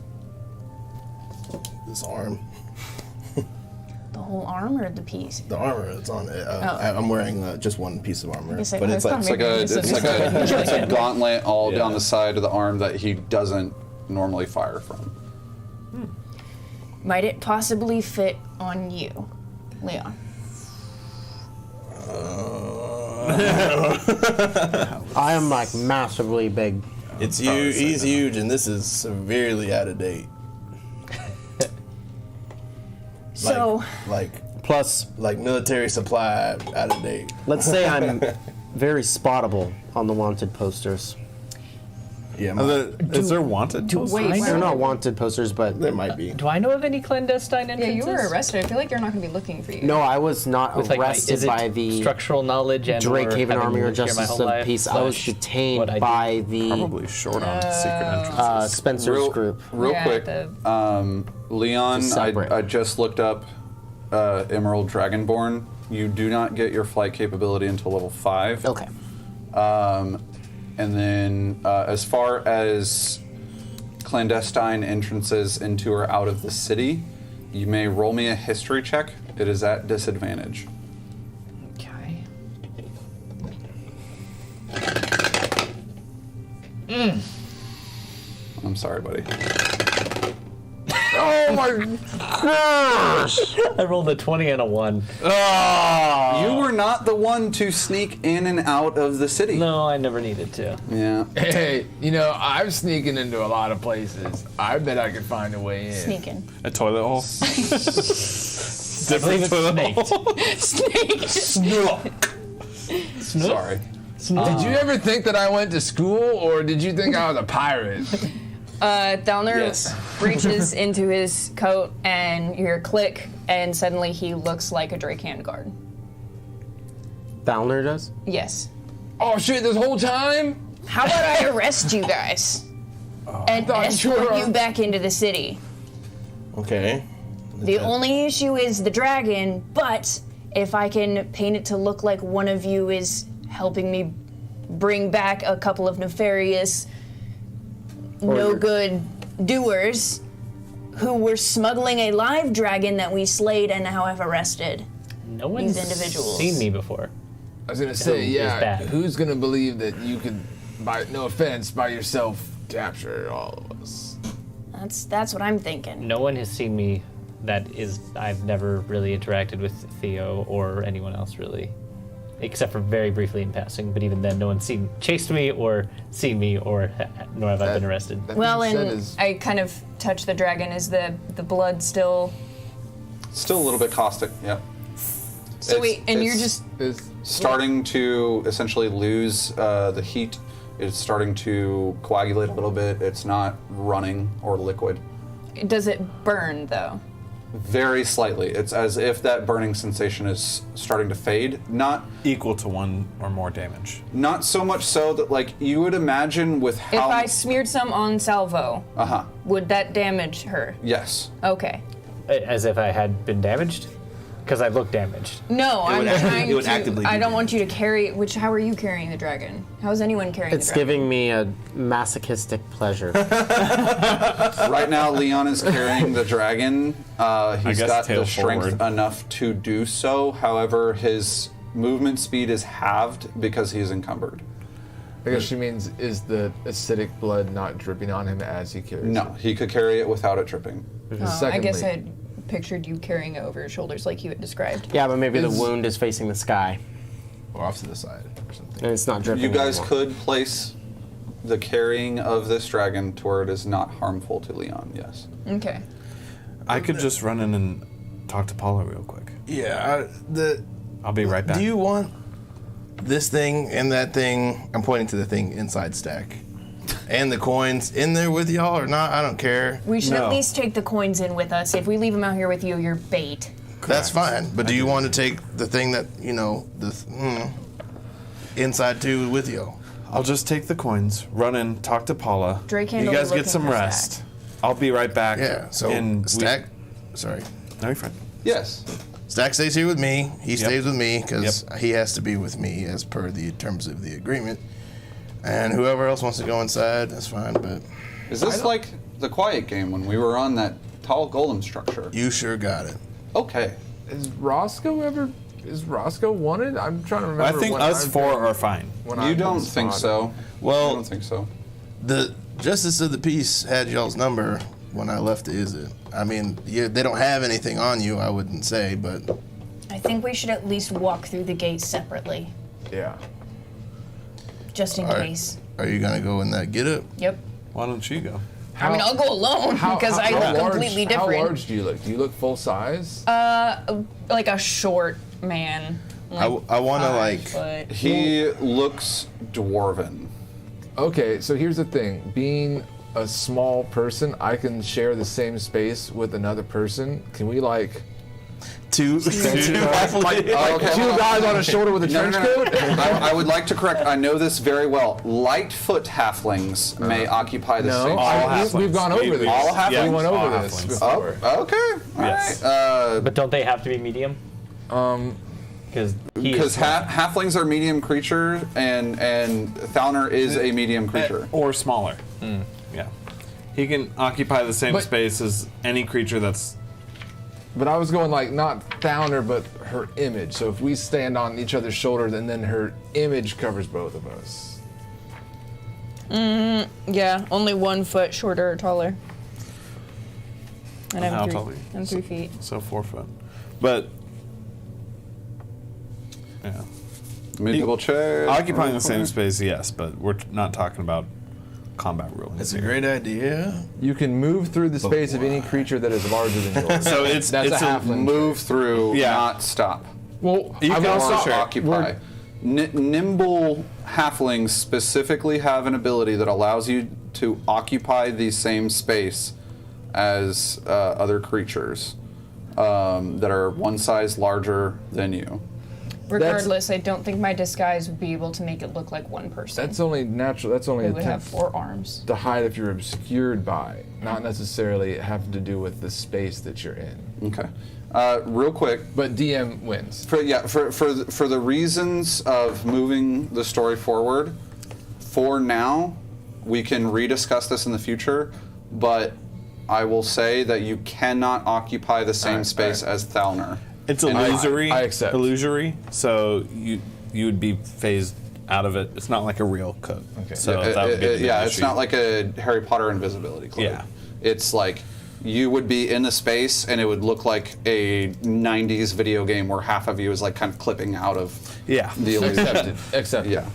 This arm, The whole arm or the piece? the armor that's on it. I'm wearing just one piece of armor, guess I- but I it's thought like maybe It's a gauntlet all down the side of the arm that he doesn't normally fire from. Might it possibly fit on you, Leon? I am like massively big. it's huge. He's huge, and this is severely out of date. So, like Plus, military supply out of date. let's say I'm very spottable on the wanted posters. Yeah, Is there wanted? wait, They're not wanted posters, but there might be. Do I know of any clandestine Yeah, entrances? you were arrested. I feel like they're not going to be looking for you. no, I was not With, like, arrested is it by the structural knowledge and Drake or Haven having Army or lived here my Justice whole of the life, Peace. I was slash detained what I do. by the Probably short on secret entrances. Spencer's group. Real Yeah, quick, the- Leon, Just separate. I just looked up Emerald Dragonborn. You do not get your flight capability until level 5. Okay. And then as far as clandestine entrances into or out of the city, you may roll me a history check. It is at disadvantage. Okay. I'm sorry, buddy. Oh my gosh! I rolled a 20 and a 1. You were not the one to sneak in and out of the city. No, I never needed to. Yeah. Hey, I'm sneaking into a lot of places. I bet I could find a way in. sneaking. A toilet hole? I believe it's toilet hole. Sorry. Did you ever think that I went to school, or did you think I was a pirate? Thalner Yes. reaches into his coat and you hear click, and suddenly he looks like a Drake hand guard. Thalner does? Yes. Oh shit! This whole time? How about I arrest you guys and thought you were escort on- you back into the city? Okay. The only issue is the dragon, but if I can paint it to look like one of you is helping me bring back a couple of nefarious, no good doers who were smuggling a live dragon that we slayed and now have arrested. No one's individuals. seen me before. I was gonna say, Who is yeah. bad? Who's gonna believe that you could, by no offense, by yourself capture all of us? That's what I'm thinking. No one has seen me. I've never really interacted with Theo or anyone else really, except for very briefly in passing. But even then, no one's chased me or seen me, or nor have I been arrested. That Well, being said and is- I kind of touch the dragon. Is the blood still? Still a little bit caustic. Yeah. So wait, and you're it's just is starting to essentially lose the heat. It's starting to coagulate a little bit. It's not running or liquid. does it burn though? Very slightly. It's as if that burning sensation is starting to fade. Not Equal to 1 or more damage. so much so that like you would imagine with If how I smeared some on Salvo, would that damage her? yes. Okay. As if I had been damaged, because I look damaged. No, I'm trying it would to. actively I do don't want you to carry. How are you carrying the dragon? How is anyone carrying It's the dragon? giving me a masochistic pleasure. Right now, Leon is carrying the dragon. He's guess got tail the strength forward. enough to do so. However, his movement speed is halved because he's encumbered. I guess she means, is the acidic blood not dripping on him as he carries No, he could carry it without it dripping. it? I guess I pictured you carrying it over your shoulders like you had described. Yeah, but maybe the Is- wound is facing the sky, Or off to the side or something. and it's not dripping You guys anymore. could place the carrying of this dragon to where it is not harmful to Leon, yes. Okay. I could just run in and talk to Paula real quick. Yeah. I'll be right back. Do you want this thing and that thing? I'm pointing to the thing inside stack. And the coins in there with y'all or not? I don't care. We should No. at least take the coins in with us. If we leave them out here with you, you're bait. That's fine. But do you want to take the thing that, inside too with you? I'll just take the coins, run in, talk to Paula. Drake you handle guys the get some looking for rest. I'll be right back. Yeah. So and Stack. Sorry. No, you're fine. Yes. Stack stays here with me. He stays with me because Yep. he has to be with me as per the terms of the agreement. And whoever else wants to go inside, that's fine. But Is this like the quiet game when we were on that tall golem structure? you sure got it. Okay. Is Roscoe wanted? I'm trying to I remember. think when us I've four been- are fine. when You I've been don't think spotted. so. Well- I don't think so. The Justice of the Peace had y'all's number when I left the Izzet. I mean, they don't have anything on you, I wouldn't say, but I think we should at least walk through the gates separately, Yeah. just in All right. case. are you gonna go in that get up? Yep. Why don't you go? I mean, I'll go alone because I look completely How different. large do you look? Do you look full size? Like a short man. I want to like. But He looks dwarven. Okay, so here's the thing. Being a small person, I can share the same space with another person. Can we like Two Okay, two guys on a shoulder with a No, trench no, no. coat? I would like to correct. I know this very well. Lightfoot halflings may occupy the same. We've gone over this. All halflings? We went all over this halflings. before. Oh, okay. All Yes. right. But don't they have to be medium? Because Because halflings are medium creatures, and Thalner is a medium creature. Or smaller. Yeah. He can occupy the same But- space as any creature that's. But I was going like not Thalner, but her image. So if we stand on each other's shoulders and then her image covers both of us. yeah, only 1 foot shorter or taller. And How I'm tall are you? I'm 3 feet. So 4 foot. But. Yeah. Let me double check. Occupying the same space, yes, but we're not talking about combat ruling. It's a great idea. You can move through the space of any creature that is larger than yours. So it's That's it's a halfling. Move through, Yeah. not stop. Well, You I'm can also also Or sure. occupy. Nimble halflings specifically have an ability that allows you to occupy the same space as other creatures that are one size larger than you. Regardless, I don't think my disguise would be able to make it look like one person. That's only natural. That's only It a would have attempt 4 arms. to hide if you're obscured by, not necessarily having to do with the space that you're in. Okay. Real quick, But DM wins. for the reasons of moving the story forward, for now, we can rediscuss this in the future, but I will say that you cannot occupy the same space as Thalner. It's And illusory. I accept. Illusory. So you would be phased out of it. It's not like a real code. Okay. So that would be the yeah, it's issue. not like a Harry Potter invisibility cloak. Yeah. It's like you would be in the space and it would look like a 90s video game where half of you is like kind of clipping out of Yeah. the illusion. Accepted. Accepted. Yeah.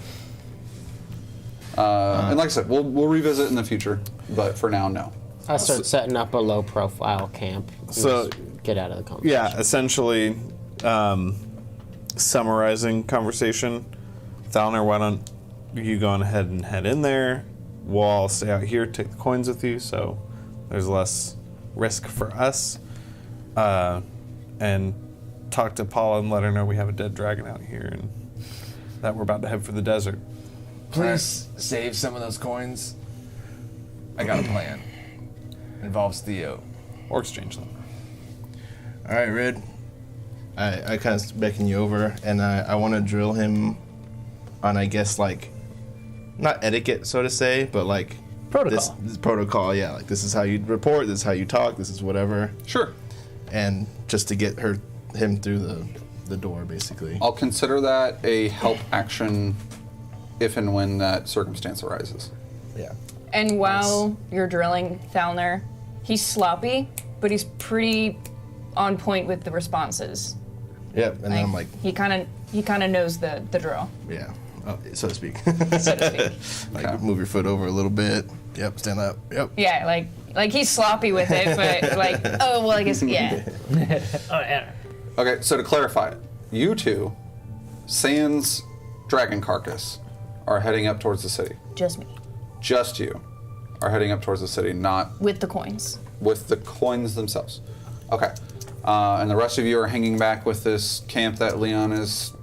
And like I said, we'll revisit in the future, but for now, no. I start setting up a low-profile camp. and So- just get out of the conversation. Yeah, essentially, summarizing conversation. Thalner, why don't you go on ahead and head in there? We'll all stay out here, take the coins with you, so there's less risk for us. And talk to Paula and let her know we have a dead dragon out here and that we're about to head for the desert. Please save some of those coins. I got a plan. Involves Theo. Or exchange them. All right, Red. I kind of beckon you over, and I want to drill him on, I guess, like, not etiquette, so to say, but like Protocol. This protocol, yeah. Like, this is how you report. This is how you talk. This is whatever. Sure. And just to get him through the door, basically. I'll consider that a help action if and when that circumstance arises. Yeah. And while you're drilling Thalner, he's sloppy, but he's pretty on point with the responses. Yep. And then I'm like, he kind of knows the drill, yeah, so to speak. so to speak. Like, Okay. move your foot over a little bit. Yep. Stand up. Yep. Yeah, like he's sloppy with it, but like, oh well, I guess yeah. Oh, yeah. Okay, so to clarify, you two, sans dragon carcass, are heading up towards the city. Just me Just you are heading up towards the city, not with the coins. with the coins themselves. Okay. And the rest of you are hanging back with this camp that Leon is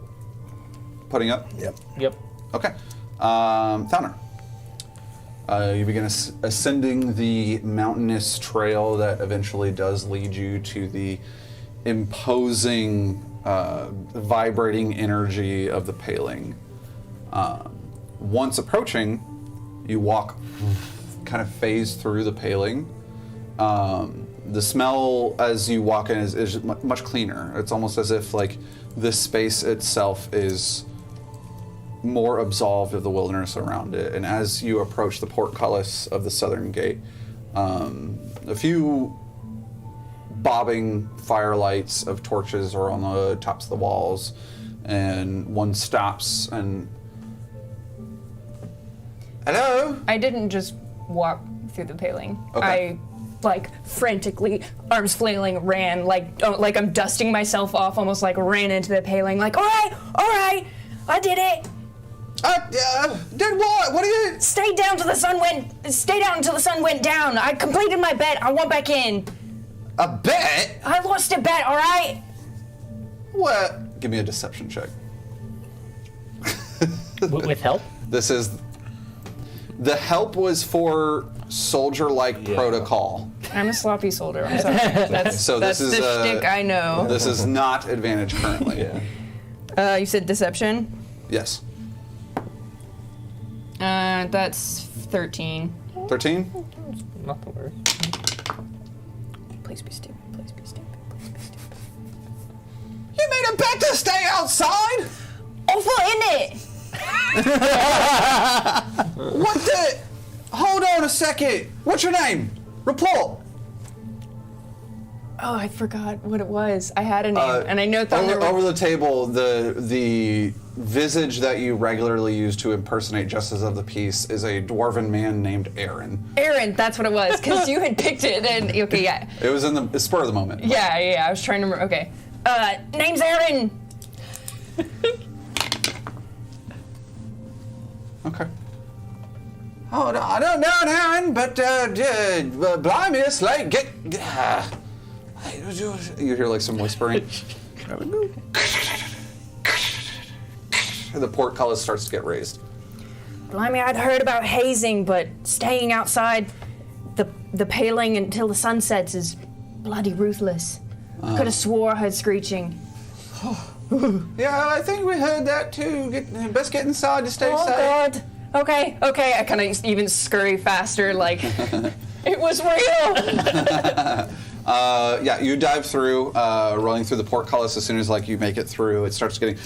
putting up? Yep. Yep. Okay. Thalner. You begin ascending the mountainous trail that eventually does lead you to the imposing, vibrating energy of the paling. Once approaching, you walk, kind of phase through the paling. The smell as you walk in is much cleaner. It's almost as if like this space itself is more absolved of the wilderness around it. And as you approach the portcullis of the southern gate, a few bobbing firelights of torches are on the tops of the walls, and one stops and, hello? I didn't just walk through the paling. Okay. I frantically, arms flailing, ran like I'm dusting myself off, almost like ran into the paling. Like, all right, I did it. Did what? What are you? Stay down until the sun went down. I completed my bet. I want back in. A bet? I lost a bet. All right. What? Give me a deception check. With help? This is. The help was for soldier-like protocol. I'm a sloppy soldier. I'm sorry. That's So that's this is the shtick I know. This is not advantage currently. You said deception. Yes. That's 13. 13? Not to worry. Please be stupid. Please be stupid. Please be stupid. You made a bet to stay outside? Awful, isn't it? What the? Hold on a second. What's your name? Report. Oh, I forgot what it was. I had a name, and I know Thunder. Over the table, the visage that you regularly use to impersonate Justice of the Peace is a dwarven man named Aaron. Aaron, that's what it was, because you had picked it, and okay, yeah. It was in the spur of the moment. Yeah, I was trying to remember. Okay. Name's Aaron. Okay. Oh, no, I don't know, Aaron, but blimey, it's like you hear like some whispering. the portcullis starts to get raised. Blimey, I'd heard about hazing, but staying outside the paling until the sun sets is bloody ruthless. I could have swore I heard screeching. Yeah, I think we heard that too. Best get inside to stay Oh, safe. God. Okay. I kind of even scurry faster, like, it was real! Yeah, you dive through, rolling through the portcullis. As soon as you make it through, it starts getting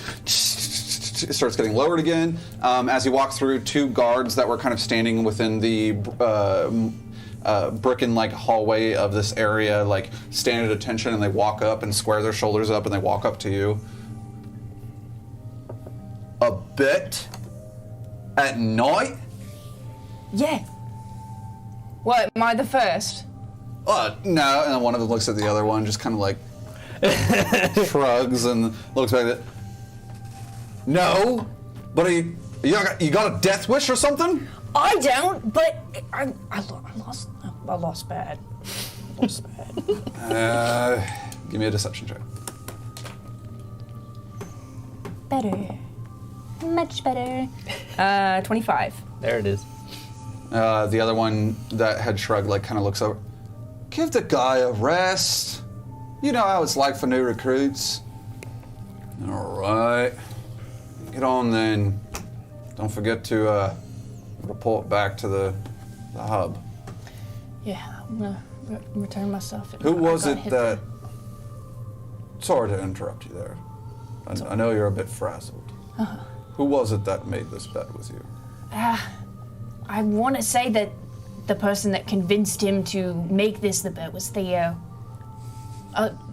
lowered again. As you walk through, 2 guards that were kind of standing within the bricken-like hallway of this area, stand at attention, and they walk up and square their shoulders up, and they walk up to you. A bit at night? Yeah. What, am I the first? No, and then one of them looks at the other one, just kind of shrugs and looks back at it. No, but you got a death wish or something? I don't, but I lost bad. Give me a deception check. Better. Much better. 25. There it is. The other one that had shrugged, kind of looks over. Give the guy a rest. You know how it's like for new recruits. All right. Get on then. Don't forget to report back to the hub. Yeah, I'm gonna return myself. Who was it that... Sorry to interrupt you there. I know you're a bit frazzled. Who was it that made this bet with you? I want to say that the person that convinced him to make this the bet was Theo.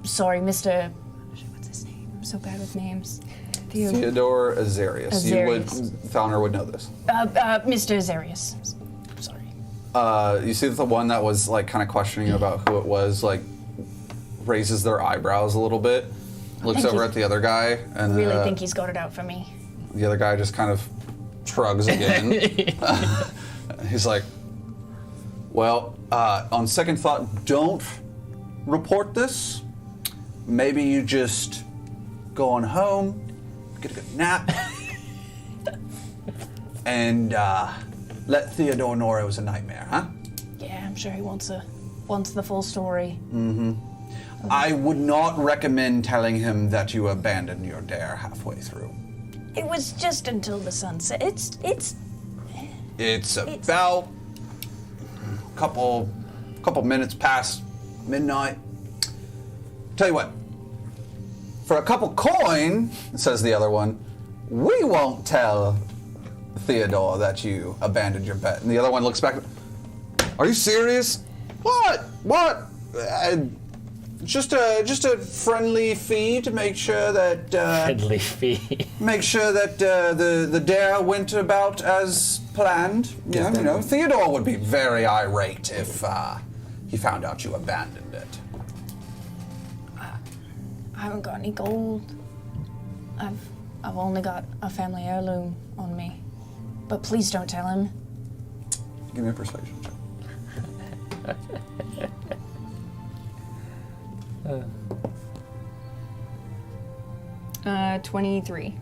Sorry, Mr... What's his name? I'm so bad with names. Theodore Azarius. Fowler would know this. Mr. Azarius. Sorry. You see that the one that was kind of questioning you about who it was, raises their eyebrows a little bit, looks over at the other guy, and I really think he's got it out for me. The other guy just kind of shrugs again. He's like, well, on second thought, don't report this. Maybe you just go on home, get a good nap, and let Theodore know it was a nightmare, huh? Yeah, I'm sure he wants the full story. Mm-hmm. I would not recommend telling him that you abandoned your dare halfway through. It was just until the sunset. It's about a couple minutes past midnight. Tell you what, for a couple coin, says the other one, we won't tell Theodore that you abandoned your bet. And the other one looks back. Are you serious? What? Just a friendly fee to make sure that Friendly fee. make sure that the dare went about as planned. Yeah, Theodore would be very irate if he found out you abandoned it. I haven't got any gold. I've only got a family heirloom on me. But please don't tell him. Give me a persuasion check. 23.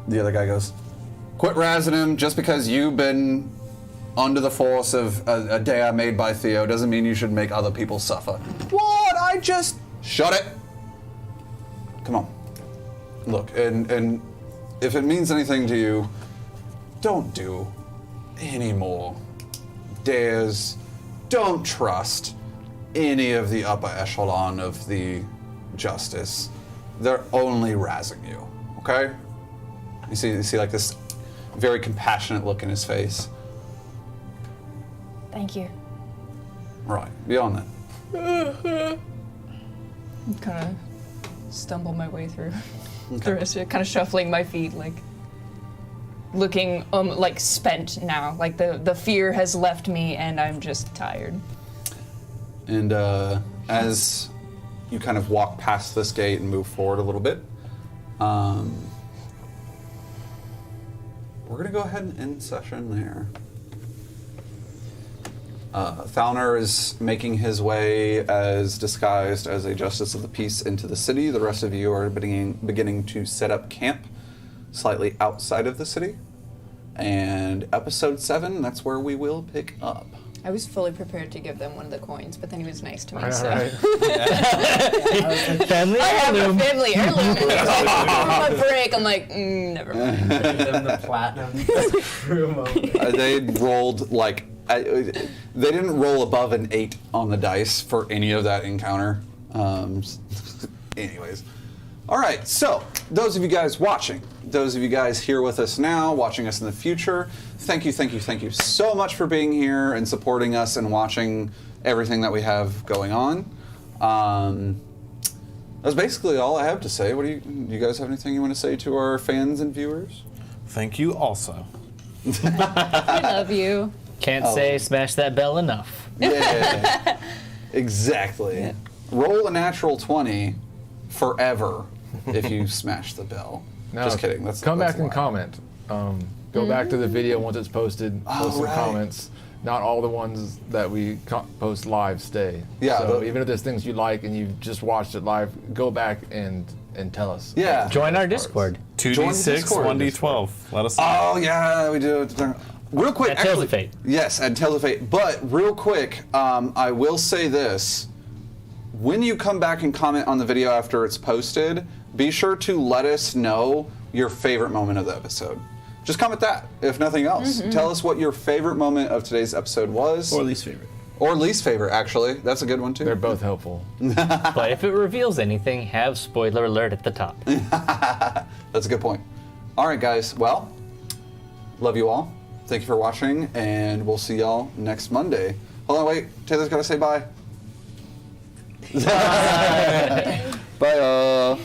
The other guy goes, quit razzing him. Just because you've been under the force of a dare made by Theo doesn't mean you should make other people suffer. What? I just... Shut it. Come on. Look, and if it means anything to you, don't do any more dares. Don't trust any of the upper echelon of the justice. They're only razzing you, okay? You see this very compassionate look in his face. Thank you. Right, beyond that. Kind of stumble my way through the rest of it, kind of shuffling my feet, looking spent now. The fear has left me and I'm just tired. And as you kind of walk past this gate and move forward a little bit, we're going to go ahead and end session there. Thalner is making his way as disguised as a justice of the peace into the city. The rest of you are beginning to set up camp slightly outside of the city. And episode 7, that's where we will pick up. I was fully prepared to give them one of the coins, but then he was nice to me. All So right. Family I have a heirloom. family heirloom. And on my break, I'm like, never mind. Give them the platinum crew moment. They rolled like they didn't roll above an 8 on the dice for any of that encounter. Anyways, all right. So those of you guys watching, those of you guys here with us now, watching us in the future, thank you so much for being here and supporting us and watching everything that we have going on. That's basically all I have to say. What do you guys have anything you want to say to our fans and viewers? Thank you also. I love you. Can't say smash that bell enough. Yeah, exactly. Roll a natural 20 forever if you smash the bell. No, Just kidding. Come that's back a and lie. comment. Go back to the video once it's posted. Post some right. comments. Not all the ones that we post live stay. Yeah, So but- even if there's things you like and you've just watched it live, go back and tell us. Yeah. Join our Discord. 2d6, Discord. 1d12. Let us know. Oh yeah, we do. Real quick, At Tales of Fate. Yes, at Tales of Fate. But real quick, I will say this: when you come back and comment on the video after it's posted, be sure to let us know your favorite moment of the episode. Just comment that, if nothing else. Tell us what your favorite moment of today's episode was, Or least favorite. or least favorite. Actually, that's a good one too. They're both helpful. But if it reveals anything, have spoiler alert at the top. That's a good point. All right, guys. Well, love you all. Thank you for watching, and we'll see y'all next Monday. Hold on, wait. Taylor's got to say bye.